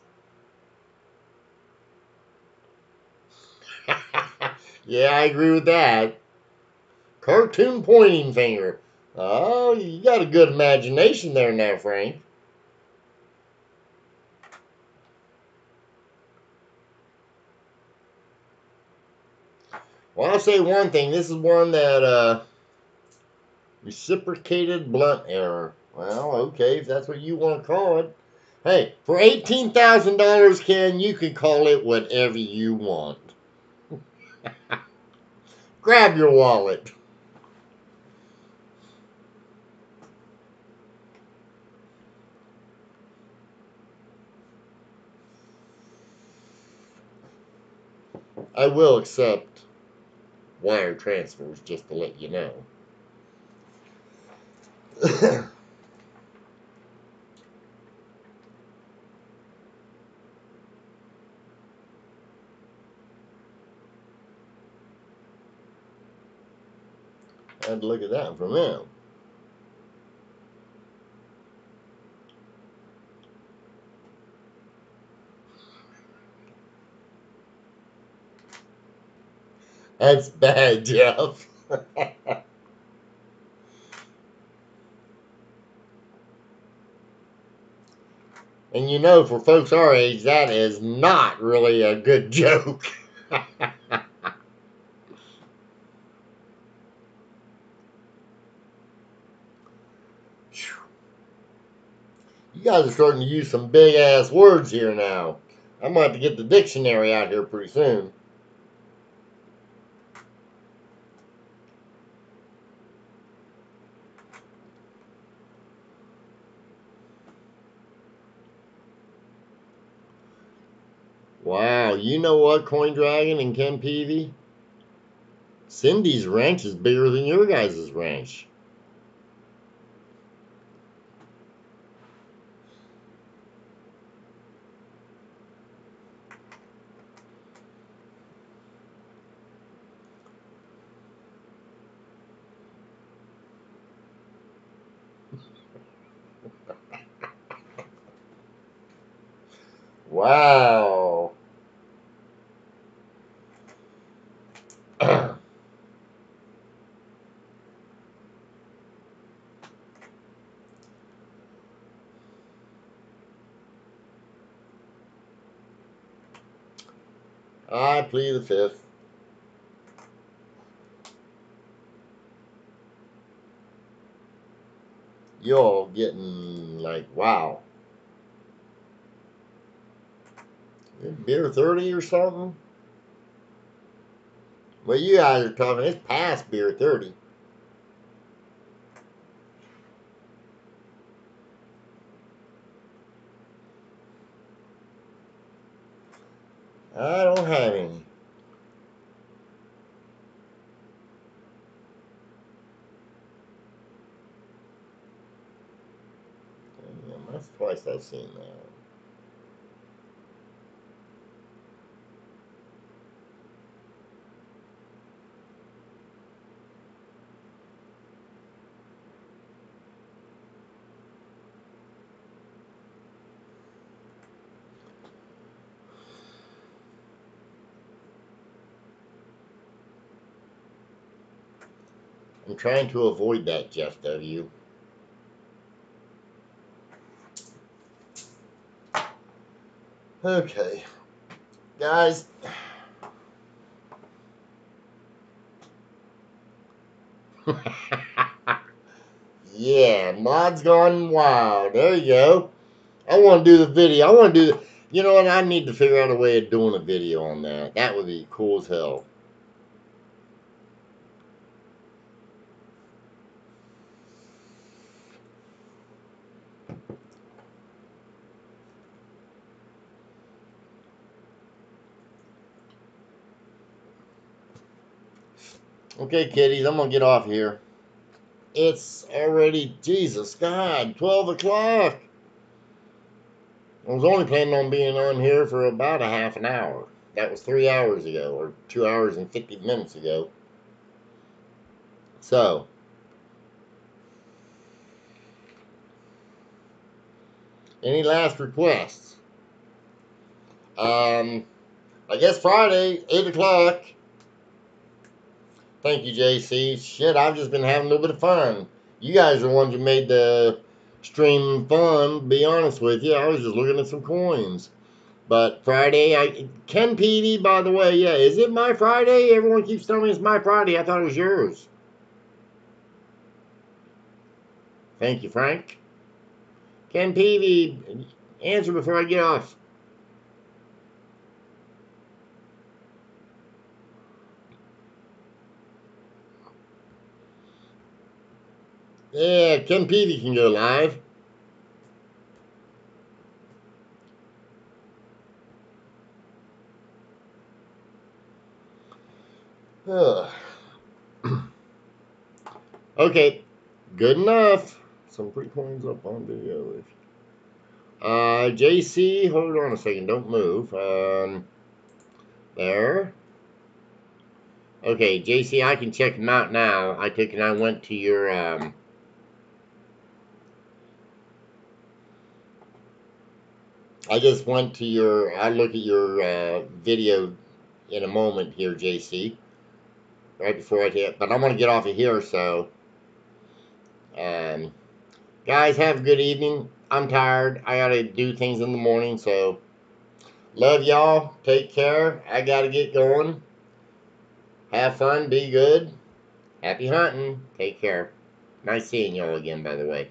Yeah, I agree with that. Cartoon pointing finger. Oh, you got a good imagination there now, Frank. Well, I'll say one thing. This is one that, reciprocated blunt error. Well, okay, if that's what you want to call it. Hey, for $18,000, Ken, you can call it whatever you want. Grab your wallet. I will accept wire transfers, just to let you know. I had to look at that from them. That's bad, Jeff. And you know, for folks our age, that is not really a good joke. You guys are starting to use some big ass words here now. I'm going to have to get the dictionary out here pretty soon. Wow, you know what, Coin Dragon and Ken Peavy? Cindy's ranch is bigger than your guys' ranch. Wow. I plead the fifth. You're getting like, wow. Beer 30 or something? Well, you guys are talking, it's past beer 30. I don't have any. That's twice I've seen that. I'm trying to avoid that, Jeff W. Okay. Guys. Yeah, mod's gone wild. There you go. I want to do the video. I want to do the. You know what? I need to figure out a way of doing a video on that. That would be cool as hell. Okay, kiddies, I'm going to get off here. It's already, Jesus God, 12 o'clock. I was only planning on being on here for about a half an hour. That was 3 hours ago, or 2 hours and 50 minutes ago. So, any last requests? I guess Friday, 8 o'clock. Thank you, JC. Shit, I've just been having a little bit of fun. You guys are the ones who made the stream fun, to be honest with you. I was just looking at some coins. But Friday, Ken Petey, by the way, yeah, is it my Friday? Everyone keeps telling me it's my Friday. I thought it was yours. Thank you, Frank. Ken Petey, answer before I get off. Yeah, Ken Petey can go live. Ugh. Okay, good enough. Some free coins up on video. JC, hold on a second. Don't move. There. Okay, JC, I can check them out now. I went to your, I just went to your, I look at your, video in a moment here, JC. Right before I hit, but I'm going to get off of here, so, um, guys, have a good evening. I'm tired. I got to do things in the morning, so, love y'all. Take care. I got to get going. Have fun. Be good. Happy hunting. Take care. Nice seeing y'all again, by the way.